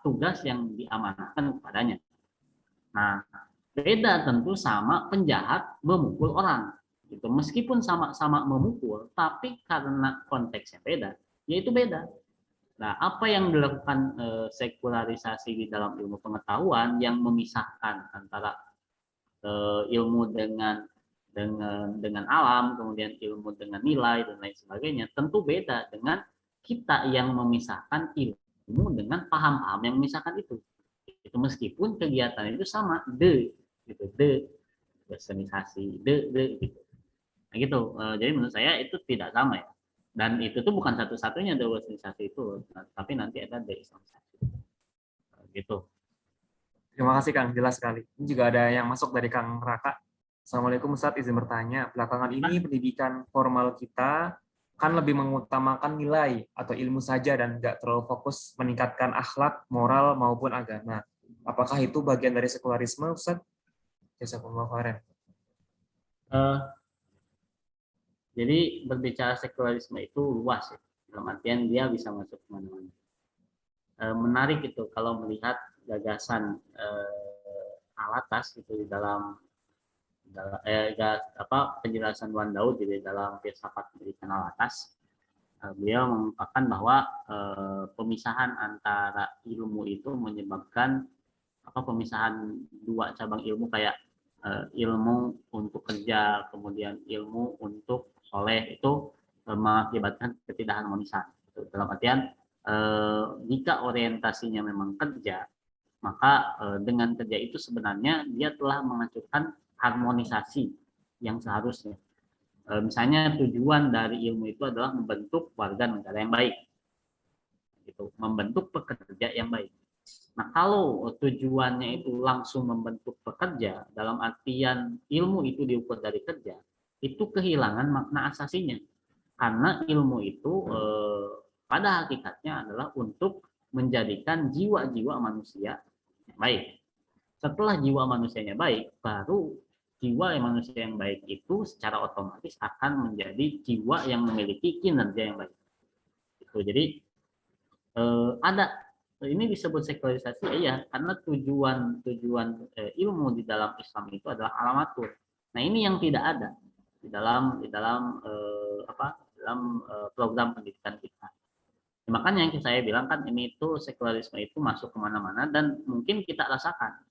tugas yang diamanahkan kepadanya. Nah, beda tentu sama penjahat memukul orang. Gitu. Meskipun sama-sama memukul, tapi karena konteksnya beda, yaitu beda. Nah, apa yang dilakukan sekularisasi di dalam ilmu pengetahuan yang memisahkan antara ilmu dengan alam, kemudian ilmu dengan nilai dan lain sebagainya, tentu beda dengan kita yang memisahkan ilmu dengan paham-paham yang memisahkan itu. Itu meskipun kegiatan itu sama, westernisasi, gitu. Nah, gitu. Jadi menurut saya itu tidak sama ya. Dan itu tuh bukan satu-satunya westernisasi itu, tapi nanti ada deislamisasi. Gitu. Terima kasih Kang, jelas sekali. Ini juga ada yang masuk dari Kang Raka. Assalamualaikum Ustaz, izin bertanya. Belakangan ini pendidikan formal kita kan lebih mengutamakan nilai atau ilmu saja dan nggak terlalu fokus meningkatkan akhlak, moral maupun agama. Apakah itu bagian dari sekularisme, Ustaz? Jazakumullah khairan. Jadi berbicara sekularisme itu luas ya. Dalam artian dia bisa masuk kemana-mana. Menarik itu kalau melihat gagasan Al-Atas itu di dalam penjelasan Wan Daud di dalam filsafat pendidikan Al-Atas. Beliau mengungkapkan bahwa pemisahan antara ilmu itu menyebabkan pemisahan dua cabang ilmu kayak ilmu untuk kerja, kemudian ilmu untuk soleh itu mengakibatkan ketidakharmonisan. Dalam artian jika orientasinya memang kerja, maka dengan kerja itu sebenarnya dia telah menghancurkan harmonisasi yang seharusnya. Misalnya tujuan dari ilmu itu adalah membentuk warga negara yang baik, gitu, membentuk pekerja yang baik. Nah, kalau tujuannya itu langsung membentuk pekerja, dalam artian ilmu itu diukur dari kerja, itu kehilangan makna asasinya. Karena ilmu itu pada hakikatnya adalah untuk menjadikan jiwa-jiwa manusia baik. Setelah jiwa manusianya baik, baru jiwa yang manusia yang baik itu secara otomatis akan menjadi jiwa yang memiliki kinerja yang baik. Itu jadi ada ini disebut sekularisasi ya, karena tujuan ilmu di dalam Islam itu adalah alamatur. Nah, ini yang tidak ada di dalam program pendidikan kita. Makanya yang saya bilang kan ini itu sekularisme itu masuk kemana-mana dan mungkin kita rasakan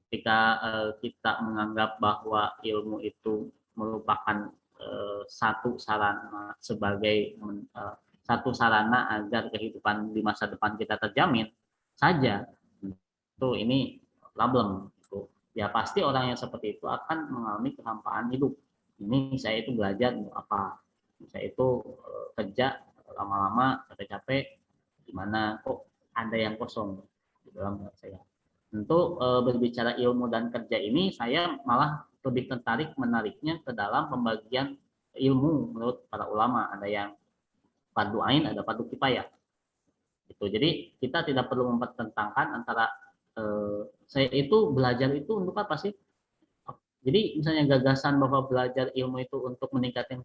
ketika kita menganggap bahwa ilmu itu merupakan satu sarana satu sarana agar kehidupan di masa depan kita terjamin saja, itu ini problem itu. Ya pasti orang yang seperti itu akan mengalami kehampaan hidup. Ini saya itu belajar apa, saya itu kerja lama-lama capek-capek, gimana kok ada yang kosong di dalam saya. Untuk berbicara ilmu dan kerja ini, saya malah lebih tertarik menariknya ke dalam pembagian ilmu menurut para ulama. Ada yang fardu ain, ada fardu kifayah. Gitu. Jadi kita tidak perlu mempertentangkan antara saya itu belajar itu untuk apa sih? Jadi misalnya gagasan bahwa belajar ilmu itu untuk meningkatkan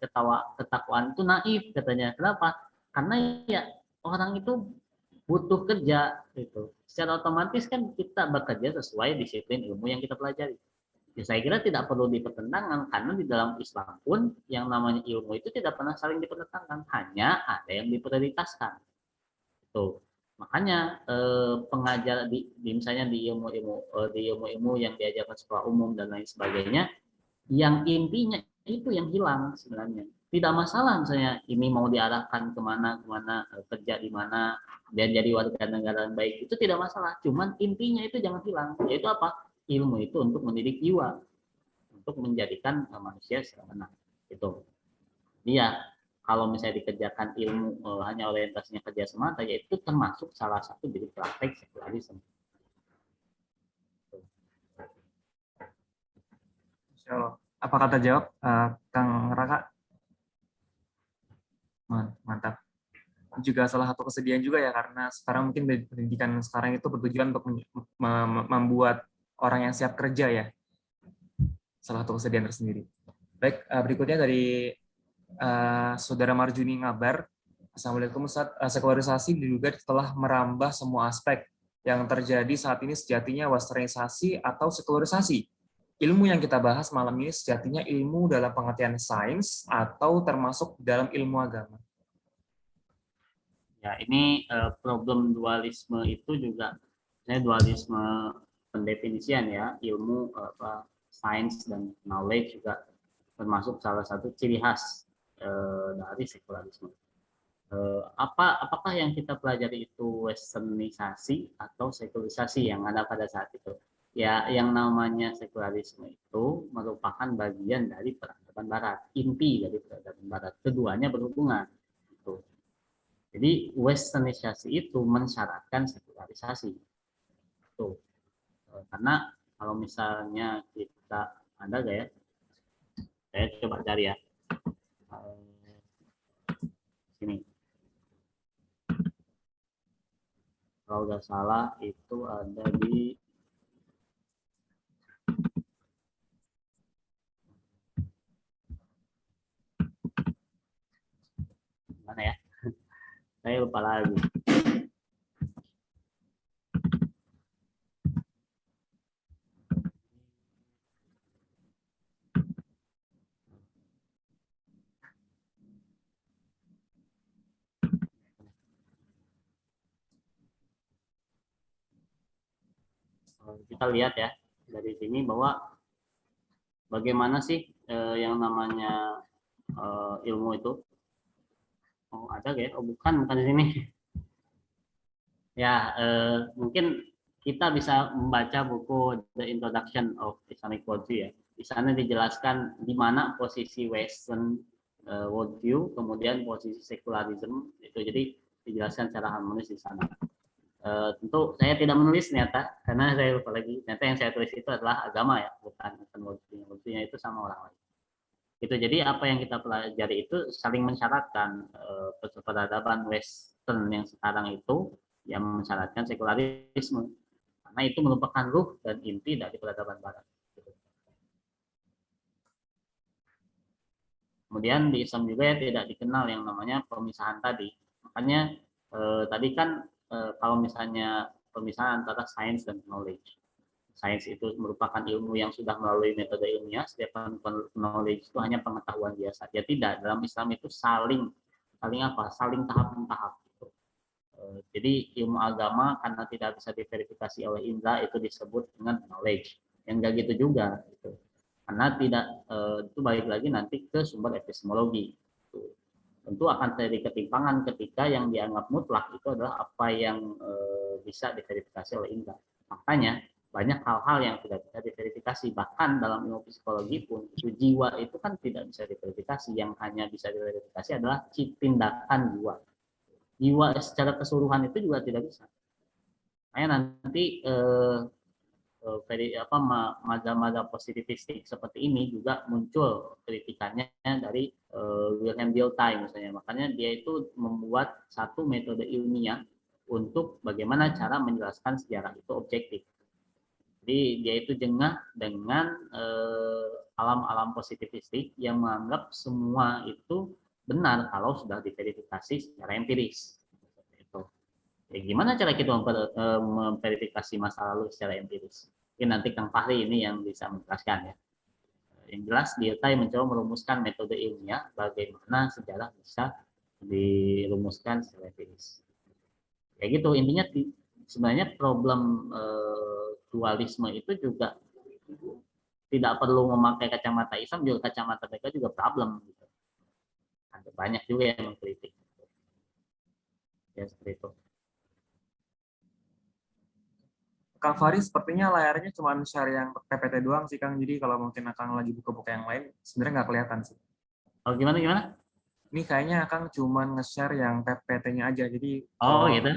ketakwaan itu naif katanya. Kenapa? Karena ya orang itu butuh kerja gitu. Secara otomatis kan kita bekerja sesuai disiplin ilmu yang kita pelajari. Ya, saya kira tidak perlu dipertentangkan karena di dalam Islam pun yang namanya ilmu itu tidak pernah saling dipertentangkan, hanya ada yang diprioritaskan. Tuh. Makanya pengajar misalnya di ilmu-ilmu yang diajarkan sekolah umum dan lain sebagainya, yang intinya itu yang hilang sebenarnya. Tidak masalah misalnya ini mau diarahkan kemana kerja di mana dan jadi warga negara yang baik, itu tidak masalah. Cuman intinya itu jangan hilang, yaitu apa? Ilmu itu untuk mendidik jiwa, untuk menjadikan manusia secara itu. Dia kalau misalnya dikerjakan ilmu hanya orientasinya kerja semata, yaitu termasuk salah satu dari praktek sekularisme. Apa kata jawab Kang Raka? Mantap. Juga salah satu kesedihan juga ya, karena sekarang mungkin pendidikan sekarang itu bertujuan untuk membuat orang yang siap kerja ya. Salah satu kesedihan tersendiri. Baik, berikutnya dari Saudara Marjuni Ngabar. Assalamualaikum Ustaz. Sekularisasi diduga telah merambah semua aspek. Yang terjadi saat ini sejatinya westernisasi atau sekularisasi. Ilmu yang kita bahas malam ini sejatinya ilmu dalam pengertian sains atau termasuk dalam ilmu agama. Ya, ini problem dualisme itu juga, dualisme pendefinisian ya, ilmu sains dan knowledge juga termasuk salah satu ciri khas dari sekularisme. Apakah yang kita pelajari itu westernisasi atau sekularisasi yang ada pada saat itu? Ya, yang namanya sekularisme itu merupakan bagian dari peradaban Barat, inti dari peradaban Barat. Keduanya berhubungan. Gitu. Jadi westernisasi itu mensyaratkan sekularisasi. Tuh. Karena kalau misalnya kita ada gak ya? Saya coba cari ya. Sini. Kalau nggak salah itu ada di mana ya? Saya lupa lagi. kita lihat ya dari sini bahwa bagaimana sih yang namanya ilmu itu. Oh, ada ya? Oh, bukan di sini. Ya, mungkin kita bisa membaca buku The Introduction of Islamic Worldview ya. Di sana dijelaskan di mana posisi Western worldview, kemudian posisi sekularisme itu. Jadi dijelaskan secara harmonis di sana. Tentu saya tidak menulis ternyata, karena saya lupa lagi. Ternyata yang saya tulis itu adalah agama ya, bukan worldview. Worldview-nya itu sama orang lain. Itu jadi apa yang kita pelajari itu saling mensyaratkan peradaban Western yang sekarang itu yang mensyaratkan sekularisme, karena itu merupakan ruh dan inti dari peradaban Barat. Kemudian di Islam juga ya tidak dikenal yang namanya pemisahan tadi. Makanya tadi kan kalau misalnya pemisahan antara sains dan knowledge. Sains itu merupakan ilmu yang sudah melalui metode ilmiah, sedangkan knowledge itu hanya pengetahuan biasa. Ya tidak, dalam Islam itu saling apa? Saling tahap-tahap. Gitu. Jadi ilmu agama karena tidak bisa diverifikasi oleh indra itu disebut dengan knowledge. Yang enggak gitu juga. Gitu. Karena tidak itu balik lagi nanti ke sumber epistemologi. Gitu. Tentu akan terjadi ketimpangan ketika yang dianggap mutlak itu adalah apa yang bisa diverifikasi oleh indra. Makanya banyak hal-hal yang tidak bisa diverifikasi, bahkan dalam ilmu psikologi pun itu jiwa itu kan tidak bisa diverifikasi, yang hanya bisa diverifikasi adalah tindakan jiwa secara keseluruhan itu juga tidak bisa. Nanti mazhab-mazhab positivistik seperti ini juga muncul kritikannya dari Wilhelm Dilthey misalnya. Makanya dia itu membuat satu metode ilmiah untuk bagaimana cara menjelaskan sejarah itu objektif. Jadi dia itu jengah dengan alam-alam positivistik yang menganggap semua itu benar kalau sudah diverifikasi secara empiris. Itu. Ya, gimana cara kita memverifikasi masa lalu secara empiris? Ini nanti Kang Fahri ini yang bisa menjelaskan ya. Yang jelas Dilthey mencoba merumuskan metode ilmiah bagaimana sejarah bisa dirumuskan secara empiris. Ya gitu, intinya sebenarnya problem dualisme itu juga tidak perlu memakai kacamata Islam, juga kacamata mereka juga problem gitu. Ada banyak juga yang mengkritik. Ya seperti itu. Kang Fahri sepertinya layarnya cuma share yang PPT doang sih Kang. Jadi kalau mungkin Kang lagi buka-buka yang lain, sebenarnya nggak kelihatan sih. Oh gimana? Ini kayaknya Kang cuma nge-share yang PPT-nya aja. Jadi Oh kalau gitu.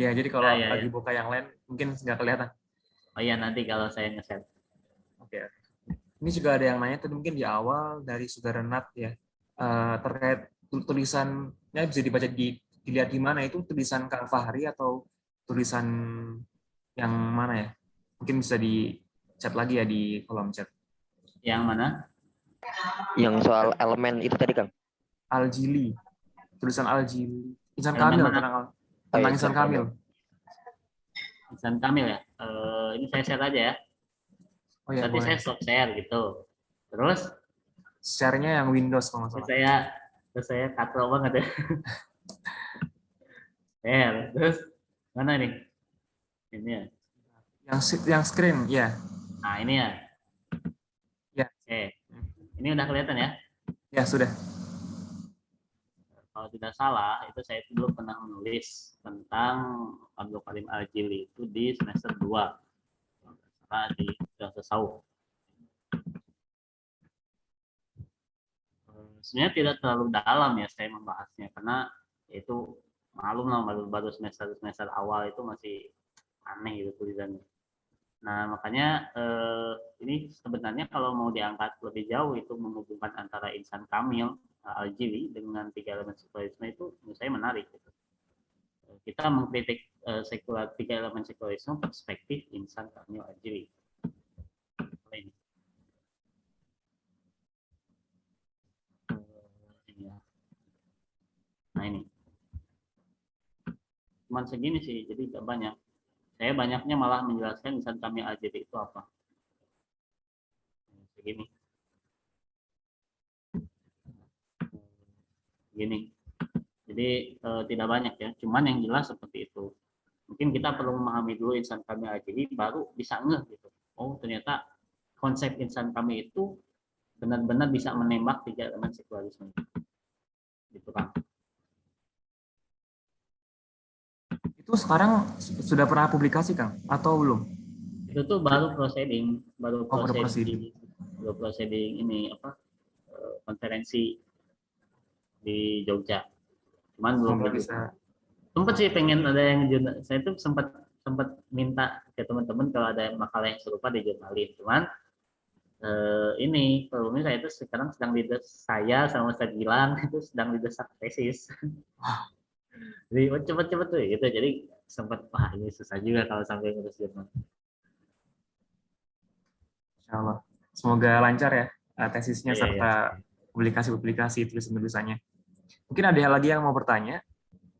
ya, jadi kalau Ya. lagi buka yang lain mungkin nggak kelihatan. Oh iya, nanti kalau saya nge-share. Oke. Ini juga ada yang nanya tadi mungkin di awal dari Saudara Nat ya, terkait tulisannya bisa dibaca dilihat di mana, itu tulisan Kang Fahri atau tulisan yang mana ya? Mungkin bisa di chat lagi ya di kolom chat. Yang mana? Yang soal elemen itu tadi, Kang. Al-Jili, tulisan Al-Jili. Insan Elemen Kamil, mana? tentang Insan Insan Kamil. Insan Kamil ya. Ini saya share aja ya. Oh ya, Berarti boleh. saya stop share gitu. Terus Share-nya yang Windows kalau nggak salah. saya katro banget ya. Share. Terus mana nih? Ini ya. Yang screen, ya. Nah ini ya. Ya. Ini udah kelihatan ya? Ya, sudah. Kalau tidak salah, itu saya dulu pernah menulis tentang Abdul Karim Al-Jili itu di semester 2. Di tasawuf. Sebenarnya tidak terlalu dalam ya saya membahasnya, karena itu malum lah baru semester awal itu masih aneh gitu tulisannya. Nah makanya ini sebenarnya kalau mau diangkat lebih jauh itu menghubungkan antara Insan Kamil Al-Jili dengan 3 elemen sekularisme itu menurut saya menarik. Gitu. Kita mengkritik 3 elemen sekularisme perspektif Insan Kamil Al-Jili. Nah ini. Cuman segini sih, jadi tidak banyak. Saya banyaknya malah menjelaskan Insan Kamil Al-Jili itu apa. Segini. Gini. Jadi tidak banyak ya, cuman yang jelas seperti itu. Mungkin kita perlu memahami dulu insan kamil al-jili, baru bisa ngeh gitu. Oh ternyata konsep insan kamil itu benar-benar bisa menembak tiga elemen sekularisme. Gitu kan. Itu sekarang sudah pernah publikasi, Kang? Atau belum? Itu tuh baru proceeding, baru proceeding. baru proceeding ini apa konferensi di Jogja. Cuman belum bisa. Sempat sih pengen ada yang saya tuh sempat minta ke teman-teman kalau ada makalah yang serupa dijurnalin. Cuman ini problemnya saya itu sekarang sedang saya sama Ustaz Gilang itu sedang didesak tesis. Jadi cepet-cepet tuh gitu. Jadi sempat wah ini susah juga kalau sampai ngurus jurnal. Insyaallah. Semoga lancar ya tesisnya Iya, serta publikasi tulisan-tulisannya. Mungkin ada hal lagi yang mau bertanya?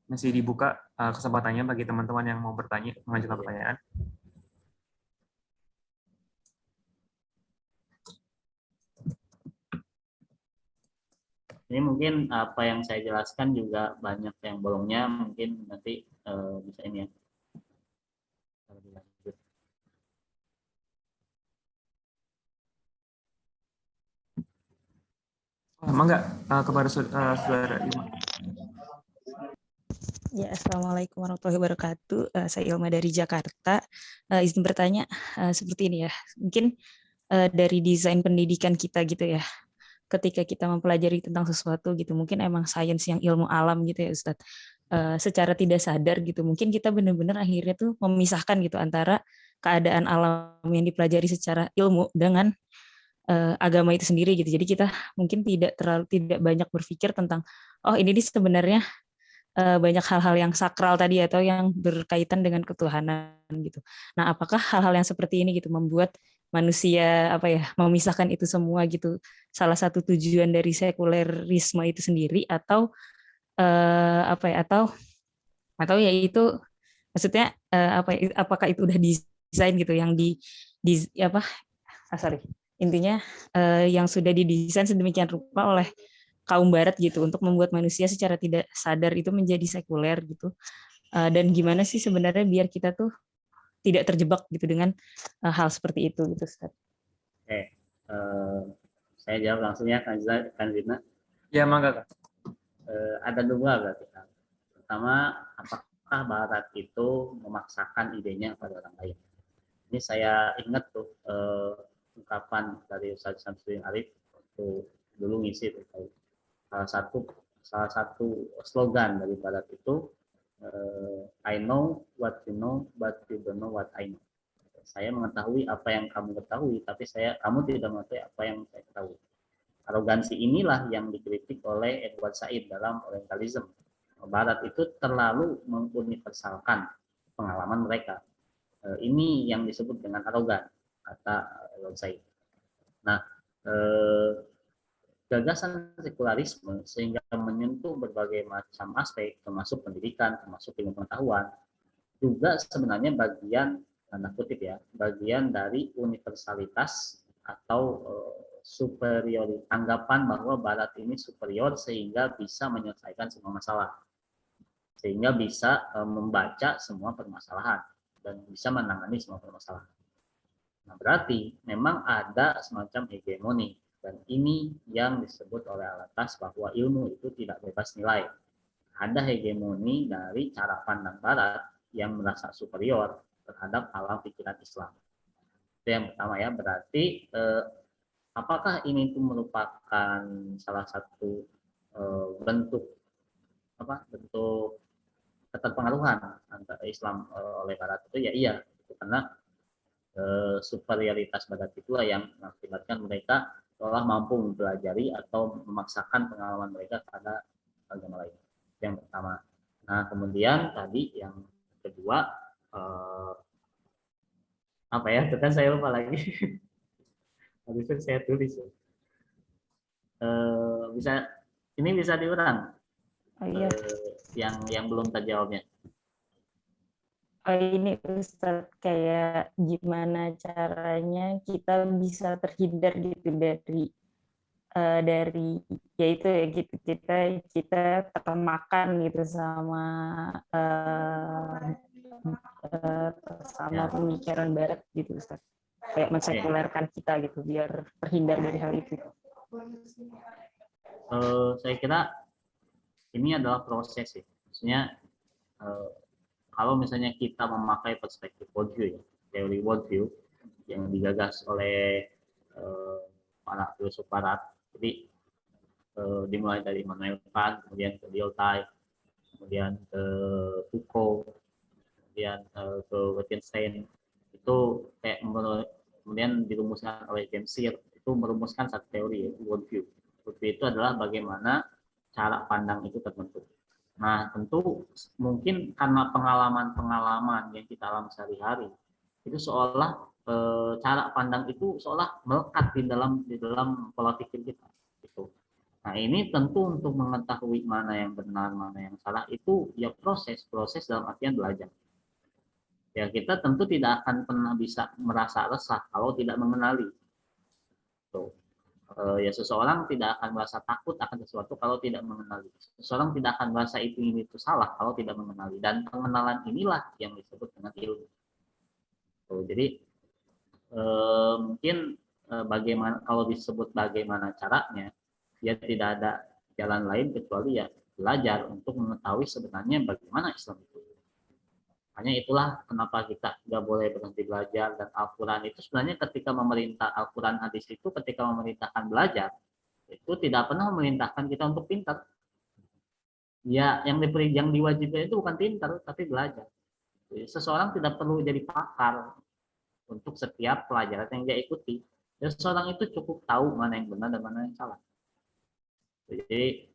Masih dibuka kesempatannya bagi teman-teman yang mau bertanya, mengajukan pertanyaan. Ini mungkin apa yang saya jelaskan juga banyak yang bolongnya, mungkin nanti bisa ini ya. Mangga kepada saudara Ilma. Ya, Assalamualaikum warahmatullahi wabarakatuh. Saya Ilma dari Jakarta. Izin bertanya seperti ini ya. Mungkin dari desain pendidikan kita gitu ya. Ketika kita mempelajari tentang sesuatu gitu, mungkin emang sains yang ilmu alam gitu ya Ustadz. Secara tidak sadar gitu, mungkin kita benar-benar akhirnya tuh memisahkan gitu antara keadaan alam yang dipelajari secara ilmu dengan agama itu sendiri gitu. Jadi kita mungkin tidak banyak berpikir tentang oh ini sebenarnya banyak hal-hal yang sakral tadi atau yang berkaitan dengan ketuhanan gitu. Nah, apakah hal-hal yang seperti ini gitu membuat manusia apa ya memisahkan itu semua gitu? Salah satu tujuan dari sekulerisme itu sendiri atau apa ya atau ya itu maksudnya apakah itu udah desain gitu yang di apa sorry intinya yang sudah didesain sedemikian rupa oleh kaum barat gitu untuk membuat manusia secara tidak sadar itu menjadi sekuler gitu. Dan gimana sih sebenarnya biar kita tuh tidak terjebak gitu dengan hal seperti itu gitu Ustaz. Oke. Saya jawab langsung ya Kan Zina. Ya, mangga Kak. Ada dua berarti. Pertama, apakah barat itu memaksakan idenya pada orang lain? Ini saya ingat tuh ungkapan dari Ustaz Syamsuddin Arif waktu dulu ngisi tuh salah satu slogan dari barat itu I know what you know but you don't know what I know. Saya mengetahui apa yang kamu ketahui tapi kamu tidak mengetahui apa yang saya ketahui. Arogansi inilah yang dikritik oleh Edward Said dalam Orientalism. Barat itu terlalu menguniversalkan pengalaman mereka. Ini yang disebut dengan arogan, kata Edward Said. Nah, gagasan sekularisme sehingga menyentuh berbagai macam aspek, termasuk pendidikan, termasuk ilmu pengetahuan, juga sebenarnya bagian, tanda kutip ya, bagian dari universalitas atau superior, anggapan bahwa Barat ini superior sehingga bisa menyelesaikan semua masalah, sehingga bisa membaca semua permasalahan dan bisa menangani semua permasalahan. Nah, berarti memang ada semacam hegemoni. Dan ini yang disebut oleh Alatas bahwa ilmu itu tidak bebas nilai. Ada hegemoni dari cara pandang Barat yang merasa superior terhadap alam pikiran Islam. Itu yang pertama ya. Berarti apakah ini itu merupakan salah satu bentuk keterpengaruhan antara Islam oleh Barat itu ya iya. Karena superioritas Barat itulah yang mengakibatkan mereka seolah mampu mempelajari atau memaksakan pengalaman mereka pada agama lain. Yang pertama. Nah, kemudian tadi yang kedua apa ya? Itu kan saya lupa lagi. Habis itu saya tulis. Bisa diulang. Oh iya. Yang belum terjawabnya. Oh ini Ustaz, kayak gimana caranya kita bisa terhindar gitu dari yaitu ya gitu kita termakan gitu sama sama pemikiran Barat gitu Ustaz. Kayak mensekulerkan kita gitu biar terhindar dari hal itu. Saya kira ini adalah proses ya. Maksudnya kalau misalnya kita memakai perspektif worldview ya, teori worldview yang digagas oleh para filsuf Barat, jadi dimulai dari Immanuel Kant, kemudian ke Lyotard, kemudian ke Foucault, kemudian ke Wittgenstein, itu kayak kemudian dirumuskan oleh James Sear, itu merumuskan satu teori yaitu worldview. Worldview itu adalah bagaimana cara pandang itu terbentuk. Nah, tentu mungkin karena pengalaman-pengalaman yang kita alami sehari-hari, itu seolah cara pandang itu seolah melekat di dalam pola pikir kita. Gitu. Nah, ini tentu untuk mengetahui mana yang benar, mana yang salah, itu ya proses dalam artian belajar. Ya, kita tentu tidak akan pernah bisa merasa resah kalau tidak mengenali. Tuh. Ya, seseorang tidak akan merasa takut akan sesuatu kalau tidak mengenali. Seseorang tidak akan merasa itu salah kalau tidak mengenali. Dan pengenalan inilah yang disebut dengan ilmu. Tuh, jadi mungkin bagaimana kalau disebut bagaimana caranya, ya tidak ada jalan lain kecuali ya belajar untuk mengetahui sebenarnya bagaimana Islam itu. Hanya itulah kenapa kita nggak boleh berhenti belajar, dan Al-Quran itu sebenarnya ketika memerintah Al-Quran hadis itu ketika memerintahkan belajar itu tidak pernah memerintahkan kita untuk pintar. Ya, yang diwajibkan itu bukan pintar tapi belajar. Jadi, seseorang tidak perlu jadi pakar untuk setiap pelajaran yang dia ikuti. Dan seseorang itu cukup tahu mana yang benar dan mana yang salah. Jadi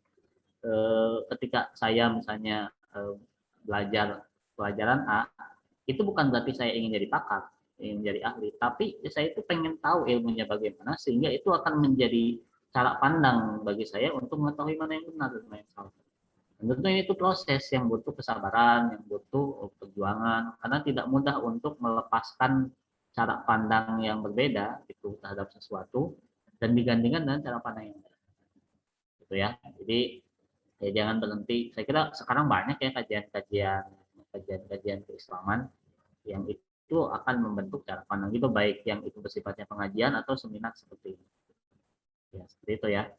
ketika saya misalnya belajar pelajaran A, itu bukan berarti saya ingin jadi pakar, ingin jadi ahli, tapi saya itu pengen tahu ilmunya bagaimana, sehingga itu akan menjadi cara pandang bagi saya untuk mengetahui mana yang benar dan mana yang salah. Dan tentunya itu proses yang butuh kesabaran, yang butuh perjuangan, karena tidak mudah untuk melepaskan cara pandang yang berbeda itu terhadap sesuatu dan digandingkan dengan cara pandang yang berbeda. Gitu ya. Jadi ya jangan berhenti. Saya kira sekarang banyak ya kajian keislaman yang itu akan membentuk cara pandang itu, baik yang itu bersifatnya pengajian atau seminar seperti ini. Ya, seperti itu ya.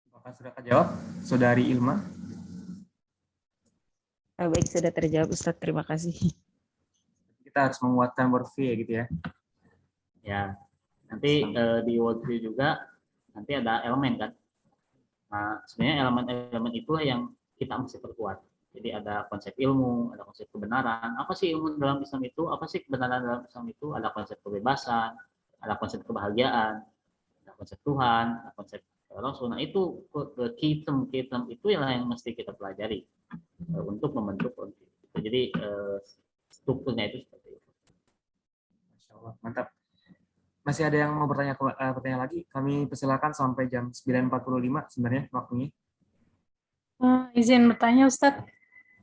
Apakah sudah terjawab, Saudari Ilma? Baik, sudah terjawab Ustaz, terima kasih. Kita harus menguatkan worldview ya gitu ya. Ya, nanti di worldview juga nanti ada elemen kan. Nah, sebenarnya elemen-elemen itulah yang kita mesti perkuat. Jadi ada konsep ilmu, ada konsep kebenaran. Apa sih ilmu dalam Islam itu? Apa sih kebenaran dalam Islam itu? Ada konsep kebebasan, ada konsep kebahagiaan, ada konsep Tuhan, ada konsep Rasul. Nah, itu kitem itu yang mesti kita pelajari untuk membentuk worldview. Jadi strukturnya itu seperti itu. Masya Allah, mantap. Masih ada yang mau bertanya lagi? Kami persilakan sampai jam 9.45 sebenarnya waktunya. Izin bertanya Ustadz.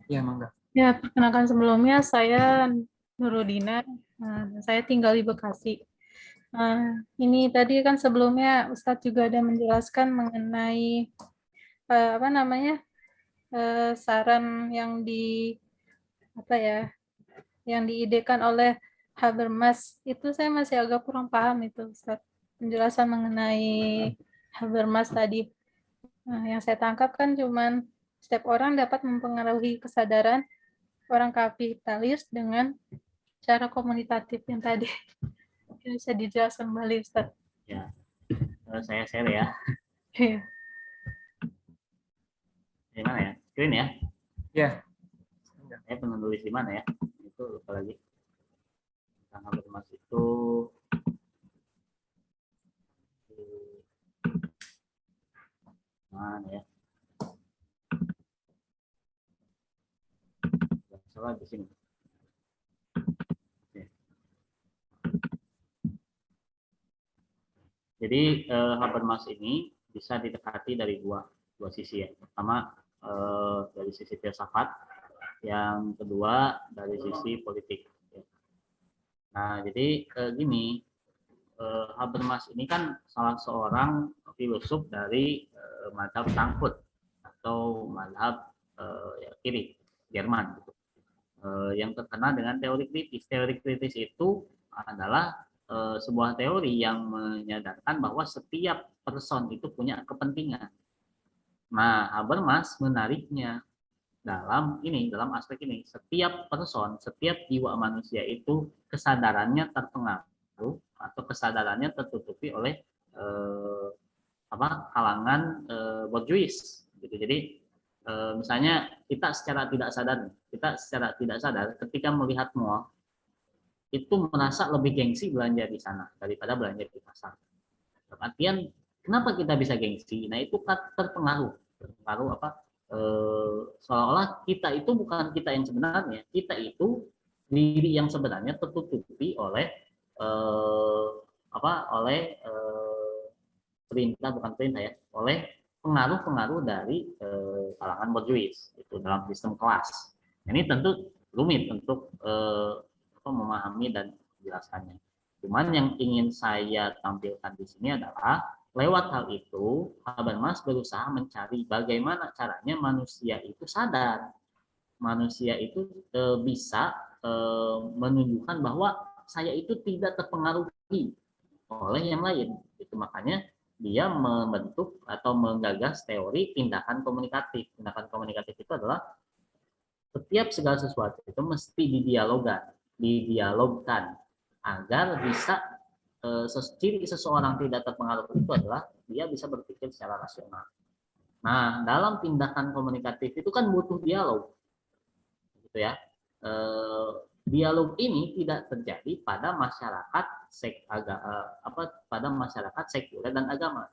Ya, mangga. Ya, perkenalkan sebelumnya saya Nurudina. Saya tinggal di Bekasi. Ini tadi kan sebelumnya Ustadz juga ada menjelaskan mengenai saran yang yang diidekan oleh Habermas. Itu saya masih agak kurang paham itu Ustadz. Penjelasan mengenai Habermas tadi. Yang saya tangkap kan cuman setiap orang dapat mempengaruhi kesadaran orang kapitalis dengan cara komunitatif yang tadi. Bisa dijelaskan kembali Ustaz. Ya, saya share ya. Iya. Gimana ya? Screen ya? Ya. Saya pernah nulis di mana ya? Itu lupa lagi. Tanggal Habermas itu mana ya? Salah di sini. Jadi Habermas ini bisa didekati dari dua sisi ya. Pertama dari sisi filsafat, yang kedua dari sisi politik. Nah, jadi gini, Habermas ini kan salah seorang filsuf dari mazhab Frankfurt atau mazhab kiri. Jerman gitu. Yang terkenal dengan teori kritis. Teori kritis itu adalah sebuah teori yang menyadarkan bahwa setiap person itu punya kepentingan. Nah, Habermas menariknya dalam aspek ini, setiap person, setiap jiwa manusia itu kesadarannya terpengaruh atau kesadarannya tertutupi oleh kalangan borjuis gitu. Jadi misalnya kita secara tidak sadar ketika melihat mall itu merasa lebih gengsi belanja di sana daripada belanja di pasar. Artian kenapa kita bisa gengsi? Nah, itu terpengaruh seolah-olah kita itu bukan kita yang sebenarnya, kita itu diri yang sebenarnya tertutupi oleh oleh pengaruh-pengaruh dari kalangan borjuis itu dalam sistem kelas. Ini tentu rumit untuk memahami dan menjelaskannya. Cuman yang ingin saya tampilkan di sini adalah lewat hal itu Habermas berusaha mencari bagaimana caranya manusia itu sadar, manusia itu bisa menunjukkan bahwa saya itu tidak terpengaruhi oleh yang lain. Itu makanya dia membentuk atau menggagas teori tindakan komunikatif. Tindakan komunikatif itu adalah setiap segala sesuatu itu mesti didialogkan agar bisa ciri seseorang tidak terpengaruh itu adalah dia bisa berpikir secara rasional. Nah, dalam tindakan komunikatif itu kan butuh dialog, gitu ya. Dialog ini tidak terjadi pada masyarakat sekuler dan agama.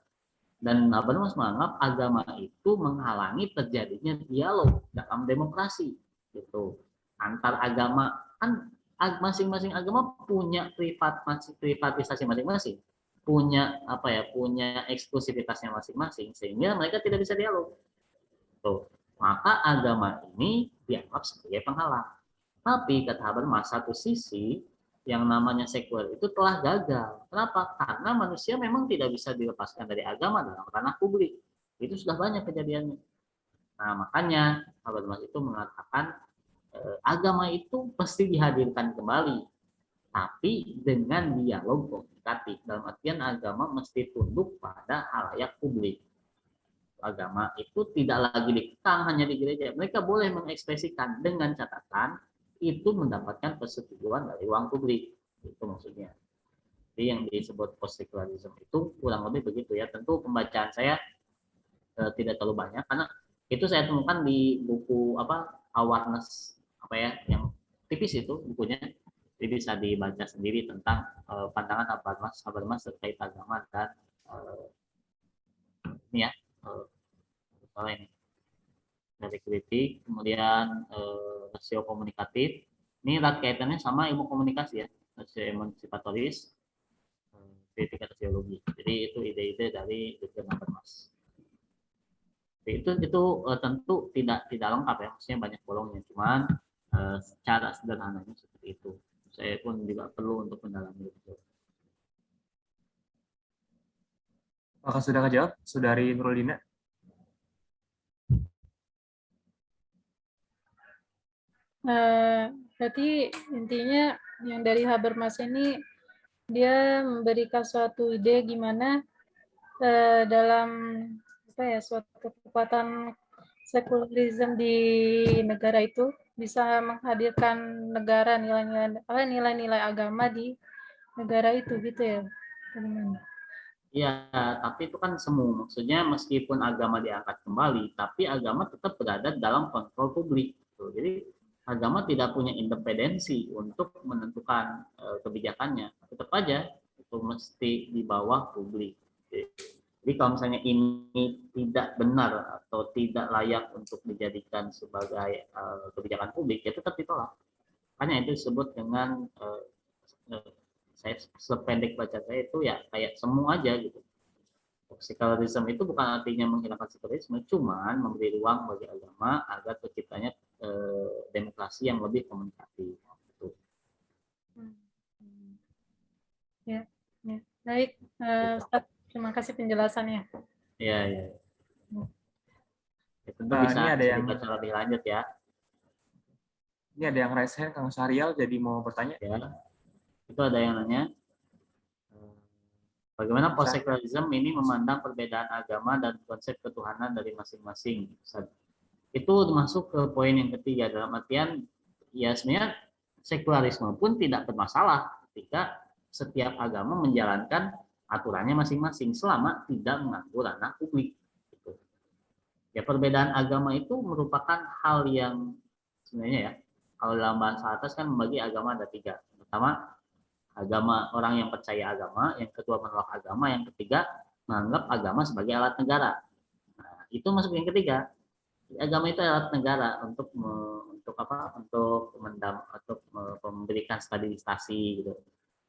Dan Habermas menganggap agama itu menghalangi terjadinya dialog dalam demokrasi, gitu. Antar agama kan masing-masing agama punya privatisasi masing-masing, punya punya eksklusivitasnya masing-masing, sehingga mereka tidak bisa dialog. Tuh. Maka agama ini dianggap sebagai penghalang. Tapi kata Habermas, satu sisi yang namanya sekuler itu telah gagal. Kenapa? Karena manusia memang tidak bisa dilepaskan dari agama dalam ranah publik. Itu sudah banyak kejadiannya. Nah, makanya Habermas itu mengatakan agama itu pasti dihadirkan kembali, tapi dengan dialog komunikatif. Dalam artian agama mesti tunduk pada halayak publik. Agama itu tidak lagi dikekang hanya di gereja. Mereka boleh mengekspresikan dengan catatan itu mendapatkan persetujuan dari ruang publik. Itu maksudnya. Jadi yang disebut post-secularism itu kurang lebih begitu ya. Tentu pembacaan saya tidak terlalu banyak karena itu saya temukan di buku awareness yang tipis itu bukunya. Jadi bisa dibaca sendiri tentang pandangan Habermas terkait agama dan ini dari kritik, kemudian rasio komunikatif. Ini erat kaitannya sama ilmu komunikasi ya, rasio emansipatoris, kritik atau teologi. Jadi itu ide-ide dari Jürgen Habermas. Itu tentu tidak lengkap ya, maksudnya banyak bolongnya. Cuman secara sederhananya seperti itu. Saya pun juga perlu untuk mendalami itu. Apakah sudah kejawab, Saudari Nurulina? Berarti intinya yang dari Habermas ini dia memberikan suatu ide gimana dalam suatu kekuatan sekularisme di negara itu bisa menghadirkan negara nilai-nilai agama di negara itu gitu ya. Iya, tapi itu kan semu. Maksudnya meskipun agama diangkat kembali, tapi agama tetap berada dalam kontrol publik. Jadi agama tidak punya independensi untuk menentukan kebijakannya. Tetap aja itu mesti di bawah publik. Jadi kalau misalnya ini tidak benar atau tidak layak untuk dijadikan sebagai kebijakan publik, ya tetap ditolak. Makanya itu disebut dengan saya sependek baca saya itu ya kayak semu aja gitu. Sekularisme itu bukan artinya menghilangkan sekularisme, cuman memberi ruang bagi agama agar terciptanya demokrasi yang lebih komunikatif. Gitu. Ya. Baik, terima kasih penjelasannya. Ya. Tentu bisa ini ada yang dibaca lebih lanjut ya. Ini ada yang raise hand, Kang Syahrial, jadi mau bertanya. Ya, itu ada yang nanya. Bagaimana post-secularism ini memandang perbedaan agama dan konsep ketuhanan dari masing-masing? Itu masuk ke poin yang ketiga, dalam artian ya sebenarnya sekularisme pun tidak bermasalah ketika setiap agama menjalankan aturannya masing-masing selama tidak mengganggu ranah publik. Gitu. Ya perbedaan agama itu merupakan hal yang sebenarnya ya, kalau dalam bahasa atas kan membagi agama ada tiga. Pertama, agama orang yang percaya agama, yang kedua menolak agama, yang ketiga menganggap agama sebagai alat negara. Nah, itu masuk yang ketiga. Agama itu alat negara untuk apa? Untuk memberikan stabilisasi gitu.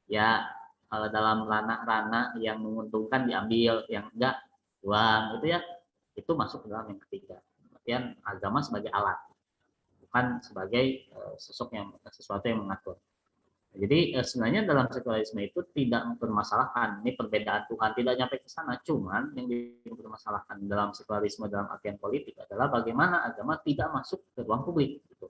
Ya dalam ranah-ranah yang menguntungkan diambil, yang enggak buang gitu ya. Itu masuk ke dalam yang ketiga. Kemudian agama sebagai alat, bukan sebagai sesuatu yang mengatur. Jadi sebenarnya dalam sekularisme itu tidak mempermasalahkan ini perbedaan Tuhan, tidak nyampe ke sana. Cuman yang dipermasalahkan dalam sekularisme dalam artian politik adalah bagaimana agama tidak masuk ke ruang publik. Gitu.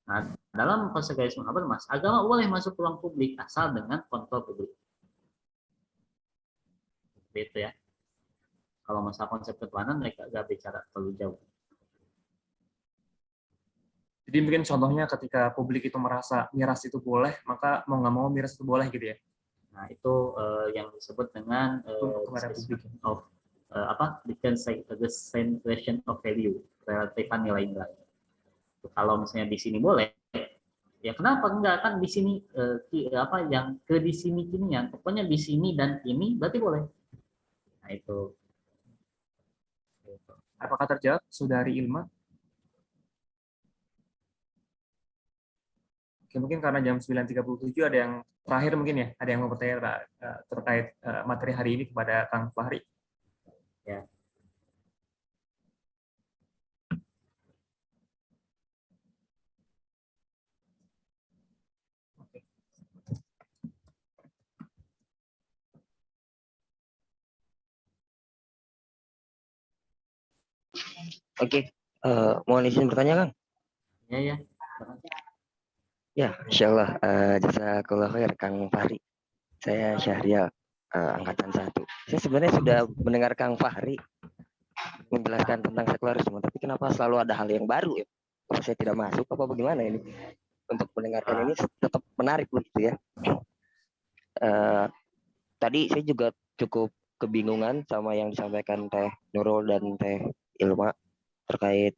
Nah, dalam sekularisme Habermas, agama boleh masuk ke ruang publik asal dengan kontrol publik. Itu ya. Kalau masalah konsep ketuhanan mereka nggak bicara terlalu jauh. Jadi mungkin contohnya ketika publik itu merasa miras itu boleh, maka mau nggak mau miras itu boleh gitu ya. Nah itu yang disebut dengan of decentration of value, relatifan nilai nilai. Kalau misalnya di sini boleh, ya kenapa enggak, kan di sini yang ke di sini kinian, pokoknya di sini dan ini berarti boleh. Nah itu. Apakah terjawab, Saudari Ilma? Oke, mungkin karena jam 9.37 ada yang terakhir mungkin ya, ada yang mau bertanya terkait materi hari ini kepada Kang Fahri. Ya. Oke, mohon izin bertanya, Kang. Ya. Ya, insyaallah. Jazakallah khair, Kang Fahri. Saya Syahrial, angkatan 1. Saya sebenarnya sudah mendengar Kang Fahri menjelaskan tentang sekularisme, tapi kenapa selalu ada hal yang baru ya? Apa saya tidak masuk apa bagaimana ini? Untuk mendengarkan ini tetap menarik begitu ya. Tadi saya juga cukup kebingungan sama yang disampaikan Teh Nurul dan Teh Ilma terkait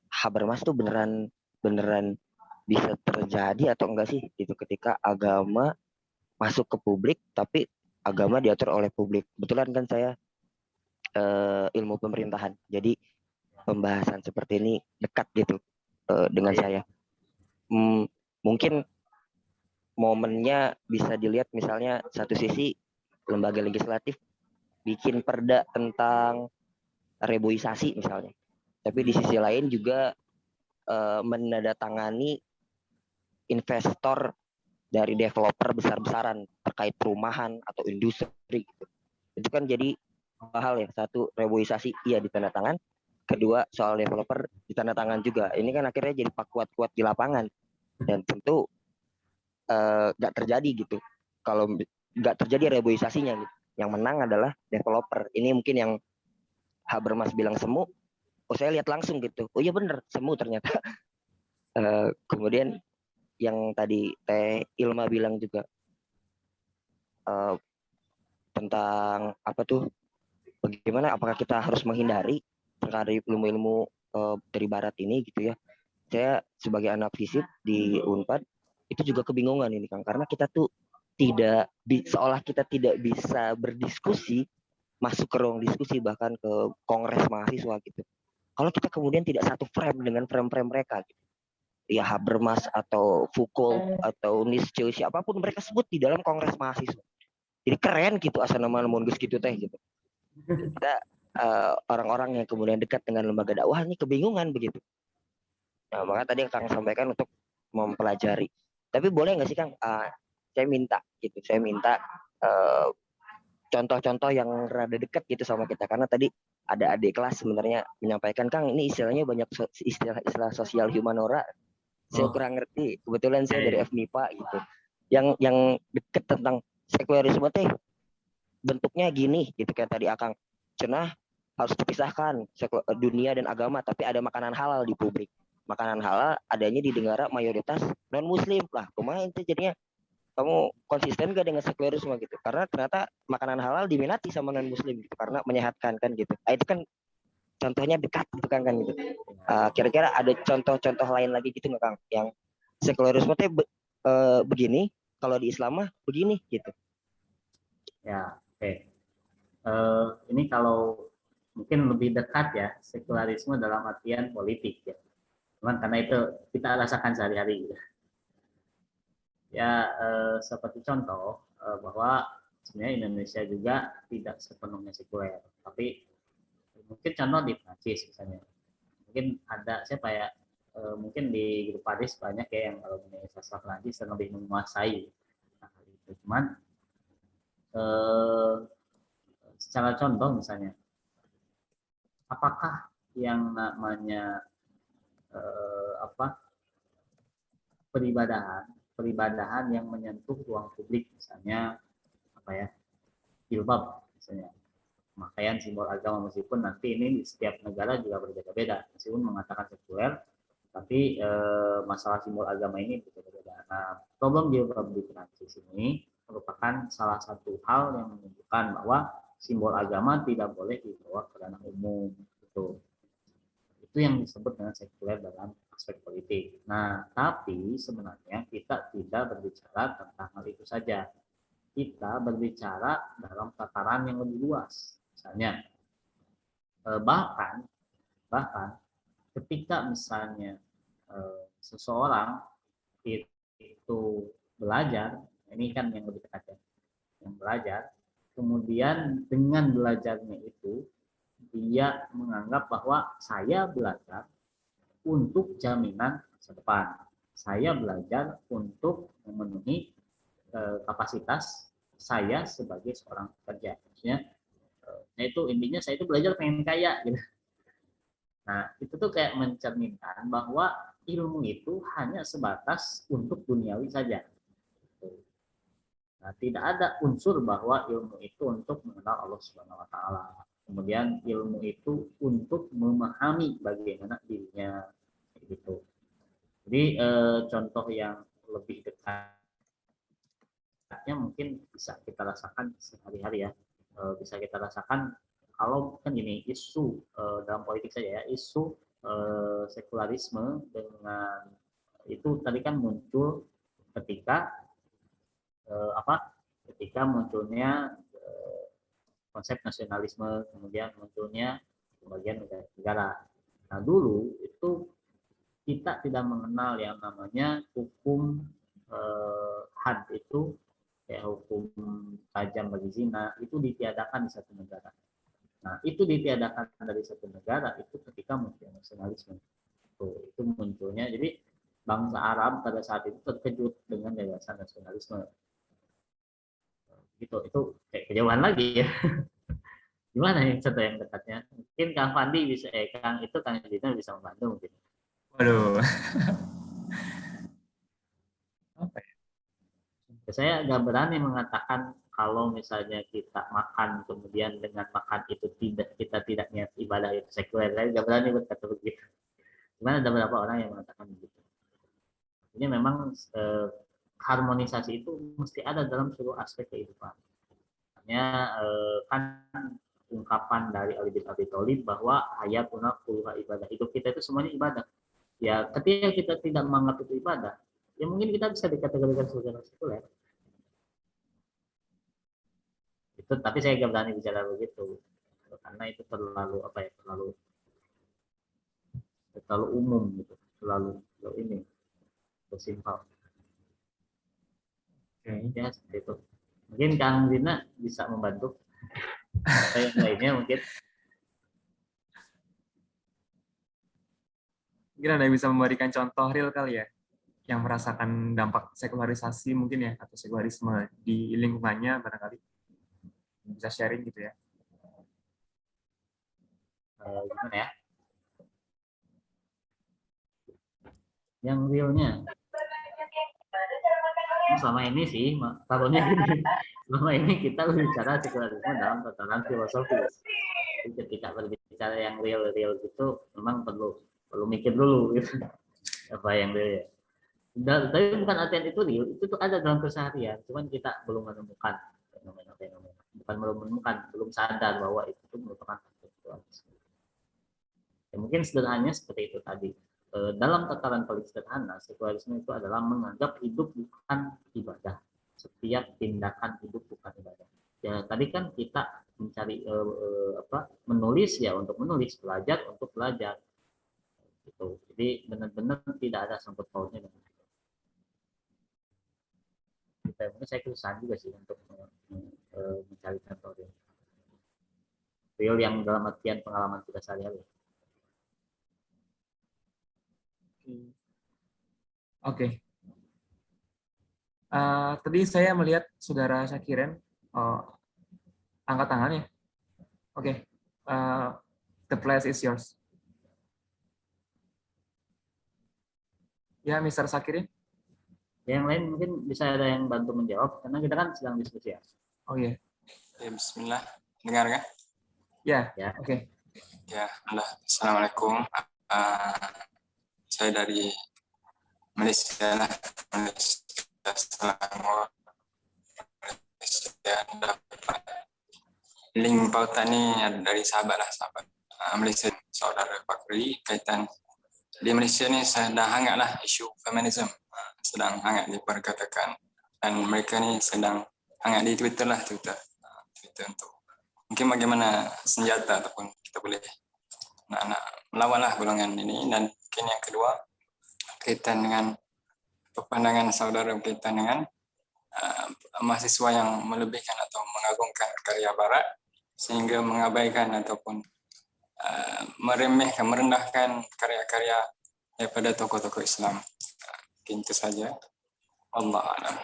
Habermas tuh beneran bisa terjadi atau enggak sih gitu ketika agama masuk ke publik tapi agama diatur oleh publik. Kebetulan kan saya ilmu pemerintahan, jadi pembahasan seperti ini dekat gitu dengan saya. Mungkin momennya bisa dilihat misalnya satu sisi lembaga legislatif bikin perda tentang reboisasi misalnya, tapi di sisi lain juga menandatangani investor dari developer besar-besaran terkait perumahan atau industri. Itu kan jadi hal ya, satu reboisasi iya ditandatangan, kedua soal developer ditandatangan juga. Ini kan akhirnya jadi kuat-kuat di lapangan dan tentu nggak terjadi gitu. Kalau nggak terjadi reboisasinya gitu, yang menang adalah developer. Ini mungkin yang Habermas bilang semu, saya lihat langsung gitu, oh iya bener semu ternyata. Kemudian yang tadi Teh Ilma bilang juga tentang apa tuh, bagaimana apakah kita harus menghindari terkait ilmu-ilmu dari barat ini gitu ya. Saya sebagai anak fisip di Unpad itu juga kebingungan ini Kang, karena kita tuh seolah kita tidak bisa berdiskusi, masuk ke ruang diskusi bahkan ke kongres mahasiswa gitu. Kalau kita kemudian tidak satu frame dengan frame-frame mereka gitu. Ya Habermas atau Foucault atau Nietzsche, siapapun mereka sebut di dalam kongres mahasiswa. Jadi keren gitu asal nama mundus gitu teh gitu. Kita orang-orang yang kemudian dekat dengan lembaga dakwah ini kebingungan begitu. Nah, maka tadi yang Kang sampaikan untuk mempelajari. Tapi boleh nggak sih Kang? Saya minta contoh-contoh yang rada dekat gitu sama kita, karena tadi ada adik kelas sebenarnya menyampaikan Kang ini istilahnya banyak istilah sosial humanora Saya Oh. kurang ngerti. Kebetulan saya Oke. dari FMIPA gitu. Yang deket tentang sekularisme teh bentuknya gini gitu kayak tadi Akang. Cenah harus dipisahkan dunia dan agama, tapi ada makanan halal di publik. Makanan halal adanya di negara mayoritas non muslim lah. Kumaha itu jadinya kamu konsisten gak dengan sekularisme gitu? Karena ternyata makanan halal diminati sama non muslim gitu karena menyehatkan kan gitu. Itu kan contohnya dekat gitu kan gitu. Kira-kira ada contoh-contoh lain lagi gitu nggak Kang? Yang sekularisme teh begini, kalau di Islam mah begini gitu. Ya, oke. Ini kalau mungkin lebih dekat ya, sekularisme dalam artian politik ya. Cuman karena itu kita rasakan sehari-hari gitu. Ya, seperti contoh bahwa sebenarnya Indonesia juga tidak sepenuhnya sekuler, tapi mungkin contoh di Prancis misalnya. Mungkin ada siapa ya? Mungkin di grup Paris banyak ya yang kalau sastra Prancis yang lebih menguasai. Nah, itu cuman secara contoh misalnya, apakah yang namanya peribadahan yang menyentuh ruang publik misalnya apa ya, jilbab misalnya, pakaian simbol agama, meskipun nanti ini di setiap negara juga berbeda-beda, meskipun mengatakan sekuler tapi masalah simbol agama ini berbeda-beda. Nah, problem jilbab di Prancis ini merupakan salah satu hal yang menunjukkan bahwa simbol agama tidak boleh dibawa ke ranah umum gitu. Itu yang disebut dengan sekuler dalam aspek politik. Nah, tapi sebenarnya kita tidak berbicara tentang hal itu saja. Kita berbicara dalam tataran yang lebih luas. Misalnya, bahkan ketika misalnya seseorang itu belajar, ini kan yang lebih dekat ya, yang belajar, kemudian dengan belajarnya itu dia menganggap bahwa saya belajar untuk jaminan masa depan. Saya belajar untuk memenuhi kapasitas saya sebagai seorang pekerja. Maksudnya, itu intinya saya itu belajar pengen kaya gitu. Nah, itu tuh kayak mencerminkan bahwa ilmu itu hanya sebatas untuk duniawi saja. Nah, tidak ada unsur bahwa ilmu itu untuk mengenal Allah Subhanahu wa taala. Kemudian ilmu itu untuk memahami bagaimana dirinya gitu. Jadi contoh yang lebih dekatnya mungkin bisa kita rasakan sehari-hari ya. Bisa kita rasakan kalau kan gini, isu dalam politik saja ya, isu sekularisme dengan itu tadi kan muncul ketika ketika munculnya konsep nasionalisme, kemudian munculnya pembagian negara. Nah, dulu itu kita tidak mengenal yang namanya hukum had itu, ya hukum tajam bagi zina, itu ditiadakan di satu negara. Nah, itu ditiadakan dari satu negara itu ketika muncul nasionalisme. Itu munculnya. Jadi bangsa Arab pada saat itu terkejut dengan gagasan nasionalisme. Gitu, itu kayak kejauhan lagi ya. Gimana yang contoh yang dekatnya? Mungkin Kang Fandi bisa, Kang Dina bisa membantu mungkin. Waduh. Apa ya? Saya nggak berani mengatakan kalau misalnya kita makan kemudian dengan makan itu kita tidak niat ibadah itu sekuler. Saya nggak berani berkata begitu. Cuman ada beberapa orang yang mengatakan begitu. Ini memang harmonisasi itu mesti ada dalam seluruh aspek kehidupan. Hanya kan ungkapan dari Ali bin Abi Thalib bahwa hayatuna kulluha ibadah. Hidup kita itu semuanya ibadah. Ya, ketika kita tidak menganggap itu ibadah, ya mungkin kita bisa dikategorikan sebagai sekuler. Itu, tapi saya nggak berani bicara begitu karena itu terlalu terlalu umum gitu, terlalu ini simpel. Ya seperti itu. Mungkin Kang Dina bisa membantu atau yang lainnya mungkin. Mungkin ada yang bisa memberikan contoh real kali ya, yang merasakan dampak sekularisasi mungkin ya, atau sekularisme di lingkungannya barangkali. Bisa sharing gitu ya. Gimana ya? Yang realnya selama ini sih, taruhnya gini, selama ini kita berbicara sekularisme dalam tataran filosofis. Jadi ketika berbicara yang real gitu, memang perlu mikir dulu gitu, apa yang real ya. Tapi bukan artian itu real, itu tuh ada dalam keseharian, cuman kita belum menemukan fenomena-fenomena, bukan belum menemukan, belum sadar bahwa itu tuh merupakan sekularisme. Ya, mungkin sederhananya seperti itu tadi. Dalam tataran paling sederhana, sekularisme itu adalah menganggap hidup bukan ibadah. Setiap tindakan hidup bukan ibadah. Ya, tadi kan kita mencari menulis ya untuk menulis, belajar untuk belajar. Gitu. Jadi benar-benar tidak ada sangkut pautnya dengan itu. Mungkin saya kesusahan juga sih untuk mencari contoh real yang dalam artian pengalaman kita sehari-hari. Oke. Tadi saya melihat saudara Syakiren angkat tangannya. Oke. The place is yours. Ya, Mr. Syakirin. Yang lain mungkin bisa ada yang bantu menjawab karena kita kan sedang diskusi ya. Oh iya. Ya, bismillah. Dengar kan? Ya. Ya. Oke. Ya, assalamualaikum. Saya dari Malaysia lah. Link pautan ni dari sahabat Malaysia, saudara Fakri, kaitan di Malaysia ni sedang hangatlah isu feminisme, sedang hangat diperkatakan, dan mereka ni sedang hangat di Twitter Twitter untuk mungkin bagaimana senjata ataupun kita boleh nak melawanlah golongan ini. Dan mungkin yang kedua kaitan dengan pandangan saudara berkaitan dengan mahasiswa yang melebihkan atau mengagungkan karya barat sehingga mengabaikan ataupun meremehkan, merendahkan karya-karya daripada tokoh-tokoh Islam. Mungkin itu saja. Allah a'lam.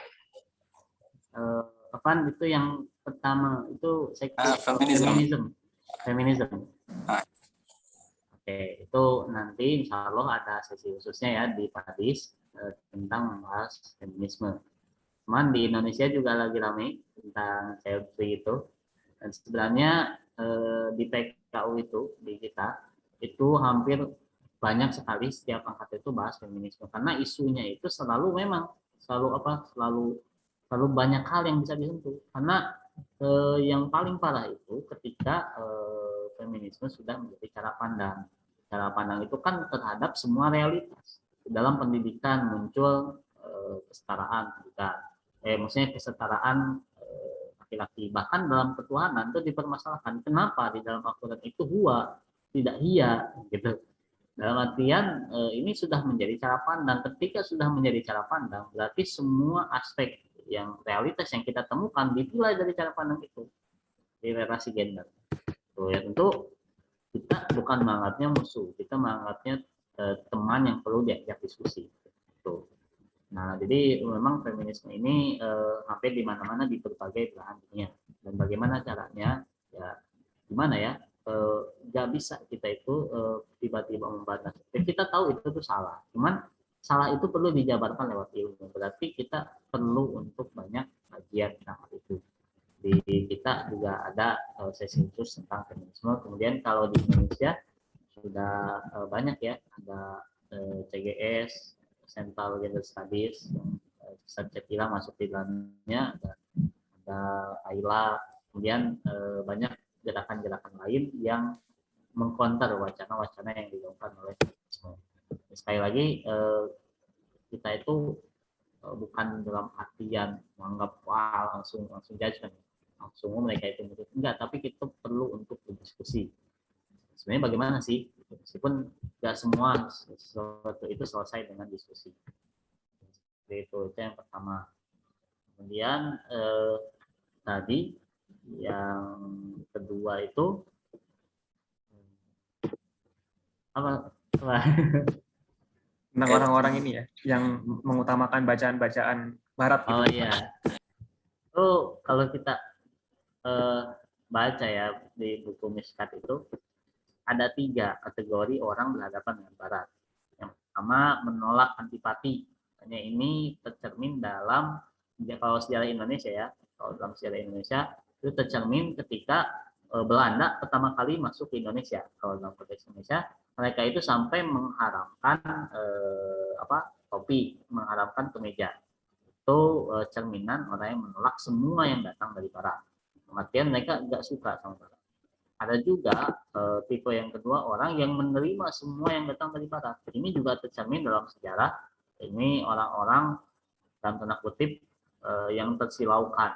Apaan itu yang pertama itu feminisme. Oke, itu nanti insya Allah ada sesi khususnya ya di Padis tentang membahas feminisme. Cuman di Indonesia juga lagi ramai tentang child free itu. Dan sebenarnya di PKU itu di kita itu hampir banyak sekali setiap angkat itu bahas feminisme karena isunya itu selalu banyak hal yang bisa disentuh. Karena yang paling parah itu ketika feminisme sudah menjadi cara pandang. Cara pandang itu kan terhadap semua realitas. Dalam pendidikan muncul kesetaraan pendidikan. Maksudnya kesetaraan laki-laki. Bahkan dalam ketuhanan itu dipermasalahkan. Kenapa di dalam Al-Quran itu huwa, tidak hiya, gitu. Dalam artian ini sudah menjadi cara pandang. Ketika sudah menjadi cara pandang, berarti semua aspek yang realitas yang kita temukan dimulai dari cara pandang itu, di relasi gender. Tuh, ya tentu kita bukan menganggapnya musuh, kita menganggapnya teman yang perlu diajak diskusi. Tuh. Nah, jadi memang feminisme ini hampir di mana-mana di berbagai belahan dunia. Dan bagaimana caranya? Ya, gimana ya? Nggak bisa kita itu tiba-tiba membatasi. Kita tahu itu tuh salah. Cuman salah itu perlu dijabarkan lewat ilmu. Berarti kita perlu untuk banyak kajian tentang hal itu. Di kita juga ada sesi khusus tentang feminisme. Kemudian kalau di Indonesia sudah banyak ya, ada CGS, Central Gender Studies, yang Cetila masuk di dalamnya, ada AILA, kemudian banyak gerakan-gerakan lain yang mengkonter wacana-wacana yang dilakukan oleh feminisme. Sekali lagi kita itu bukan dalam artian menganggap wah langsung judgment, langsung mereka itu enggak, tapi kita perlu untuk berdiskusi. Sebenarnya bagaimana sih? Meskipun nggak semua sesuatu itu selesai dengan diskusi. Itu yang pertama. Kemudian tadi yang kedua itu apa? Tentang orang-orang ini ya, yang mengutamakan bacaan-bacaan barat. Gitu. Oh iya. Oh, kalau kita baca ya di buku Mishkat itu ada 3 kategori orang berhadapan dengan barat. Yang pertama sama menolak antipati. Hanya ini tercermin dalam, kalau sejarah Indonesia ya, kalau dalam sejarah Indonesia itu tercermin ketika Belanda pertama kali masuk ke Indonesia. Kalau dalam konteks Indonesia, mereka itu sampai mengharamkan topi, mengharamkan kemeja. Itu cerminan orang yang menolak semua yang datang dari barat. Kemudian mereka nggak suka sama barat. Ada juga tipe yang kedua, orang yang menerima semua yang datang dari barat. Ini juga tercermin dalam sejarah. Ini orang-orang dalam tanda kutip yang tersilaukan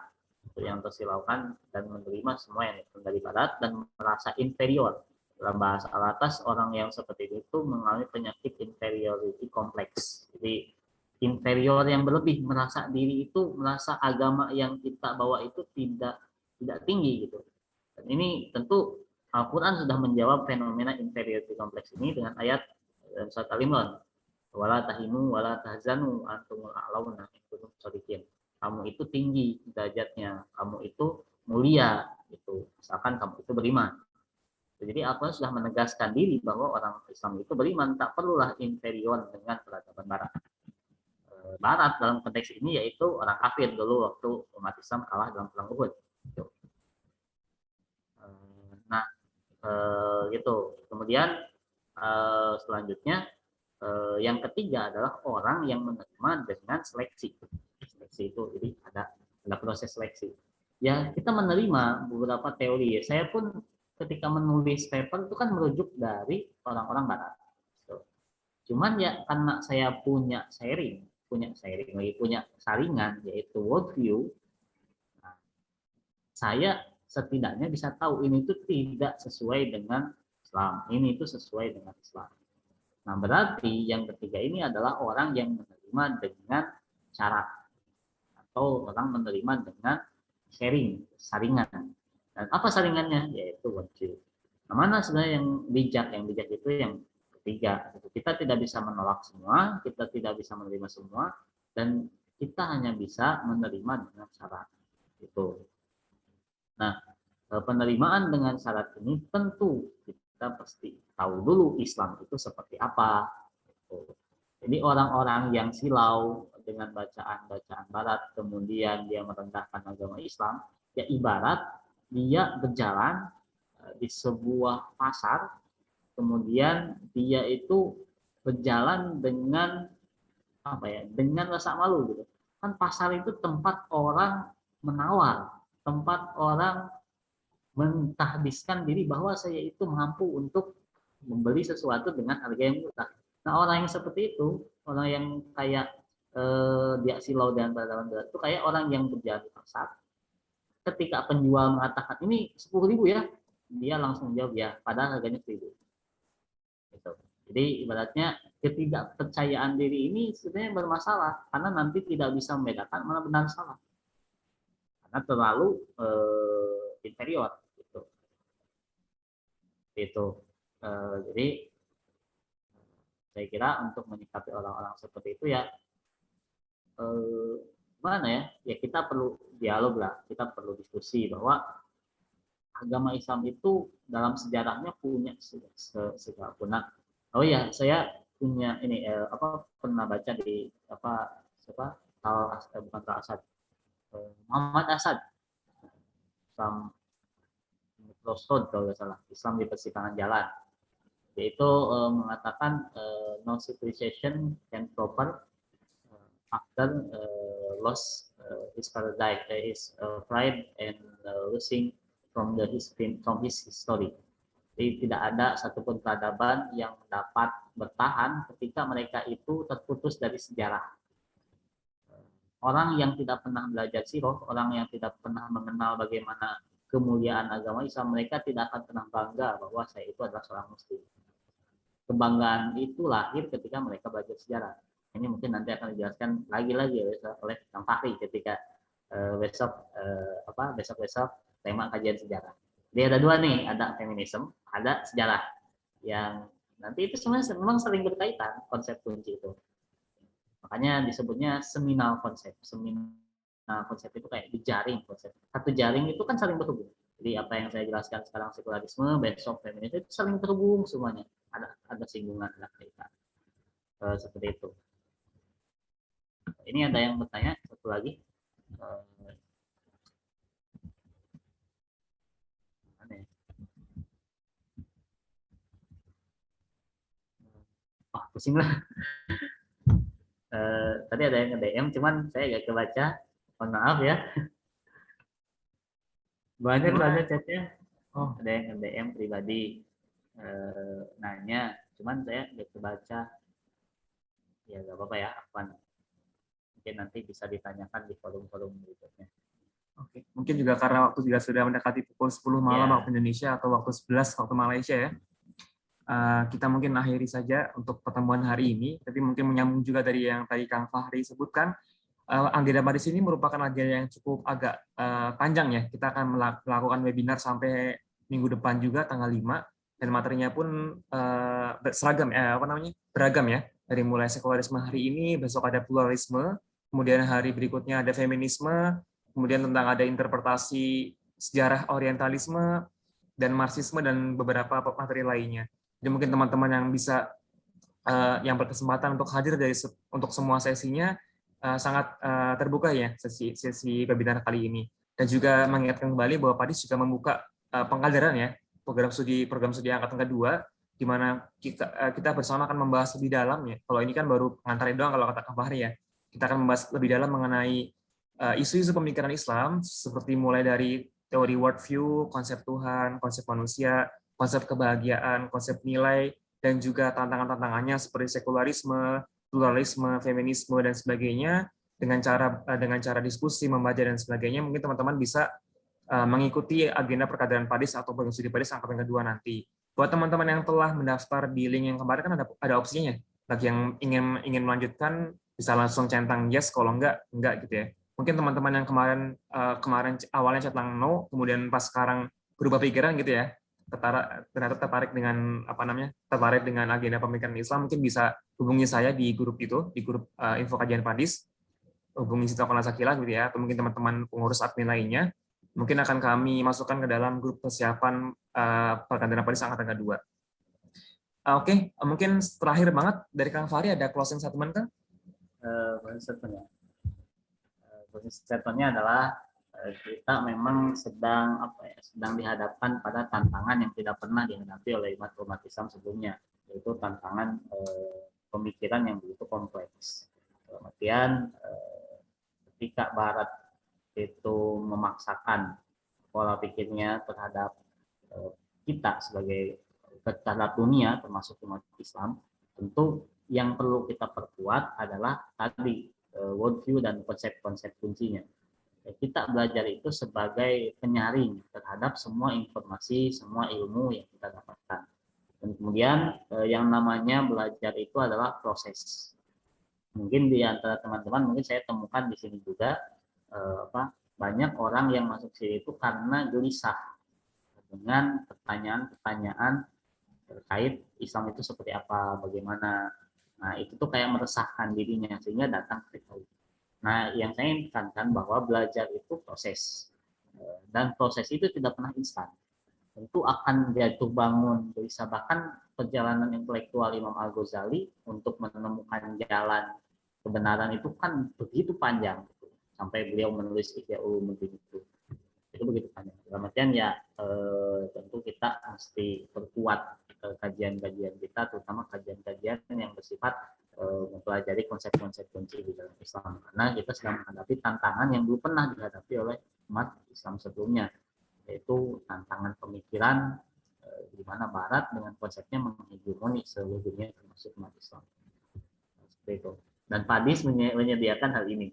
dan menerima semua yang datang dari barat dan merasa inferior. Dalam bahasa Alatas, orang yang seperti itu mengalami penyakit inferiority complex. Jadi inferior yang berlebih, merasa diri itu, merasa agama yang kita bawa itu tidak tinggi gitu. Dan ini tentu Al-Quran sudah menjawab fenomena inferiority complex ini dengan ayat dalam surat Al-Imran, wala tahinu wala tahzanu antumul a'launa in kuntum shadiqin. Kamu itu tinggi derajatnya, kamu itu mulia itu, misalkan kamu itu beriman. Jadi Al-Quran sudah menegaskan diri bahwa orang Islam itu beriman, tak perlulah inferior dengan peradaban barat. Barat dalam konteks ini yaitu orang kafir dulu waktu umat Islam kalah dalam perang Uhud. Nah, gitu. Kemudian selanjutnya yang ketiga adalah orang yang menerima dengan seleksi. Seleksi itu jadi ada proses seleksi. Ya kita menerima beberapa teori. Saya pun ketika menulis paper itu kan merujuk dari orang-orang barat. Cuman ya karena saya punya saringan yaitu worldview, nah, saya setidaknya bisa tahu ini itu tidak sesuai dengan Islam, ini itu sesuai dengan Islam. Nah berarti yang ketiga ini adalah orang yang menerima dengan syarat atau orang menerima dengan saringan. Dan apa saringannya? Yaitu worldview. Nah, mana sebenarnya yang bijak? Yang bijak itu yang ketiga. Kita tidak bisa menolak semua, kita tidak bisa menerima semua, dan kita hanya bisa menerima dengan syarat. Itu. Nah, penerimaan dengan syarat ini tentu kita pasti tahu dulu Islam itu seperti apa. Jadi orang-orang yang silau dengan bacaan-bacaan barat, kemudian dia merendahkan agama Islam, ya ibarat dia berjalan di sebuah pasar, kemudian dia itu berjalan dengan dengan rasa malu gitu. Kan pasar itu tempat orang menawar, tempat orang mentahbiskan diri bahwa saya itu mampu untuk membeli sesuatu dengan harga yang murah. Nah orang yang seperti itu, orang yang kayak dia silau dan peradaban berat itu kayak orang yang berjalan di pasar. Ketika penjual mengatakan ini 10.000 ya, dia langsung jawab ya, padahal harganya 1.000. Gitu. Jadi ibaratnya ketidakpercayaan diri ini sebenarnya bermasalah karena nanti tidak bisa membedakan mana benar salah karena terlalu inferior gitu. Jadi saya kira untuk menyikapi orang-orang seperti itu ya ya kita perlu dialog lah, kita perlu diskusi bahwa agama Islam itu dalam sejarahnya punya segala punah. Oh ya, saya punya ini pernah baca di Muhammad Asad, Islam Crossroad kalau nggak salah, Islam di persimpangan jalan, yaitu mengatakan no civilization can proper after lost his paradise, his pride and losing from his history. Jadi tidak ada satupun peradaban yang dapat bertahan ketika mereka itu terputus dari sejarah. Orang yang tidak pernah belajar sirah, orang yang tidak pernah mengenal bagaimana kemuliaan agama Islam, mereka tidak akan pernah bangga bahwa saya itu adalah seorang muslim. Kebanggaan itu lahir ketika mereka belajar sejarah. Ini mungkin nanti akan dijelaskan lagi-lagi oleh Kang Fahri ketika besok tema kajian sejarah. Jadi ada dua nih, ada feminisme, ada sejarah. Yang nanti itu sebenarnya memang sering berkaitan konsep kunci itu. Makanya disebutnya seminal konsep. Seminal konsep itu kayak jejaring konsep. Satu jaring itu kan saling berhubung. Jadi apa yang saya jelaskan sekarang sekularisme, besok feminisme itu saling terhubung semuanya. Ada singgungan, ada kaitan. seperti itu. Ini ada yang bertanya satu lagi. Mana ya? Pusing lah. Tadi ada yang nge-DM, cuman saya nggak kebaca. Mohon maaf ya. Banyak chatnya. Oh, ada yang nge-DM pribadi nanya, cuman saya nggak kebaca. Ya nggak apa-apa ya, Afwan. Mungkin nanti bisa ditanyakan di forum-forum berikutnya. Oke, mungkin juga karena waktu juga sudah mendekati pukul 10 malam waktu Indonesia atau waktu 11 waktu Malaysia ya. Kita mungkin akhiri saja untuk pertemuan hari ini, tapi mungkin menyambung juga dari yang tadi Kang Fahri sebutkan, agenda Padis ini merupakan agenda yang cukup agak panjang ya. Kita akan melakukan webinar sampai minggu depan juga tanggal 5, dan materinya pun seragam beragam ya. Dari mulai sekularisme hari ini, besok ada pluralisme, kemudian hari berikutnya ada feminisme, kemudian tentang ada interpretasi sejarah orientalisme dan marxisme dan beberapa materi lainnya. Jadi mungkin teman-teman yang bisa yang berkesempatan untuk hadir untuk semua sesinya sangat terbuka ya sesi webinar kali ini. Dan juga mengingatkan kembali bahwa Padis juga membuka pengkaderan ya program studi angkatan kedua, di mana kita bersama akan membahas lebih dalam ya. Kalau ini kan baru pengantar doang kalau kata Kang Fahri ya. Kita akan membahas lebih dalam mengenai isu-isu pemikiran Islam seperti mulai dari teori worldview, konsep Tuhan, konsep manusia, konsep kebahagiaan, konsep nilai, dan juga tantangan-tantangannya seperti sekularisme, pluralisme, feminisme, dan sebagainya, dengan cara diskusi, membaca, dan sebagainya. Mungkin teman-teman bisa mengikuti agenda perkaderan Padis atau program studi Padis angkatan kedua nanti. Buat teman-teman yang telah mendaftar di link yang kemarin kan ada opsinya. Bagi yang ingin melanjutkan bisa langsung centang yes, kalau enggak gitu ya. Mungkin teman-teman yang kemarin awalnya centang no, kemudian pas sekarang berubah pikiran gitu ya, tertarik dengan tertarik dengan agenda pemikiran Islam, mungkin bisa hubungi saya di grup itu, di grup info kajian Padis, hubungi Sito Sakila gitu ya, atau mungkin teman-teman pengurus admin lainnya, mungkin akan kami masukkan ke dalam grup persiapan perkaderan Padis angkatan kedua. Oke, mungkin terakhir banget dari Kang Fahri ada closing statement kan? Closing statement-nya adalah kita memang sedang dihadapkan pada tantangan yang tidak pernah dihadapi oleh umat Islam sebelumnya, yaitu tantangan pemikiran yang begitu kompleks. Kemudian ketika Barat itu memaksakan pola pikirnya terhadap kita sebagai terhadap dunia termasuk umat Islam, tentu yang perlu kita perkuat adalah tadi worldview dan konsep-konsep kuncinya. Kita belajar itu sebagai penyaring terhadap semua informasi, semua ilmu yang kita dapatkan. Dan kemudian yang namanya belajar itu adalah proses. Mungkin di antara teman-teman mungkin saya temukan di sini juga banyak orang yang masuk sini itu karena gelisah dengan pertanyaan-pertanyaan terkait Islam itu seperti apa, bagaimana. Nah, itu tuh kayak meresahkan dirinya sehingga datang ke TKI. Nah, yang saya inginkan bahwa belajar itu proses. Dan proses itu tidak pernah instan. Tentu akan jatuh bangun gelisah, bahkan perjalanan intelektual Imam Al-Ghazali untuk menemukan jalan kebenaran itu kan begitu panjang sampai beliau menulis Ihya Ulumuddin itu begitu panjang. Dalam artian ya tentu kita mesti perkuat kajian-kajian kita, terutama kajian-kajian yang bersifat mempelajari konsep-konsep kunci di dalam Islam, karena kita sedang menghadapi tantangan yang belum pernah dihadapi oleh umat Islam sebelumnya, yaitu tantangan pemikiran di mana Barat dengan konsepnya menghegemoni seluruh dunia termasuk umat Islam. Seperti itu. Dan Padis menyediakan hal ini.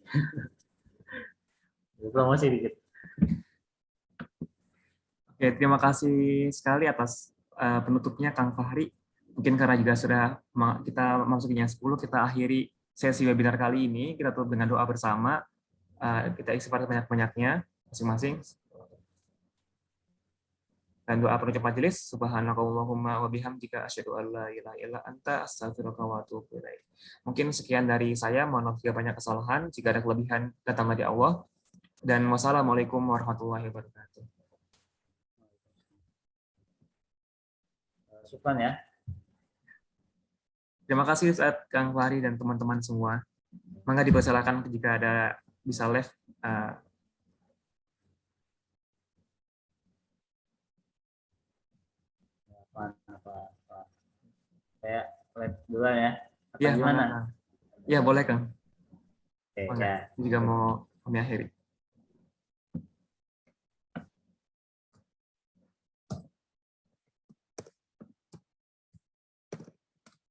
Promosi dikit. Oke, terima kasih sekali atas penutupnya Kang Fahri. Mungkin karena juga sudah kita masukin yang 10, kita akhiri sesi webinar kali ini. Kita tutup dengan doa bersama. Kita istighfar banyak-banyaknya masing-masing. Dan doa penutup majelis, subhanakallahumma wa bihamdika asyhadu an la ilaha illa anta astaghfiruka wa atubu ilaik. Mungkin sekian dari saya, mohon maaf jika banyak kesalahan, jika ada kelebihan datang dari Allah. Dan wassalamualaikum warahmatullahi wabarakatuh. Syukran ya. Terima kasih Ustaz, Kang Fahri dan teman-teman semua. Mangga dipersilakan jika ada bisa live. Apa. Saya live dulu ya. Atau Ya, gimana? Kang. Ya, boleh Kang. Oke, Mangga, ya. jika mau mengakhiri.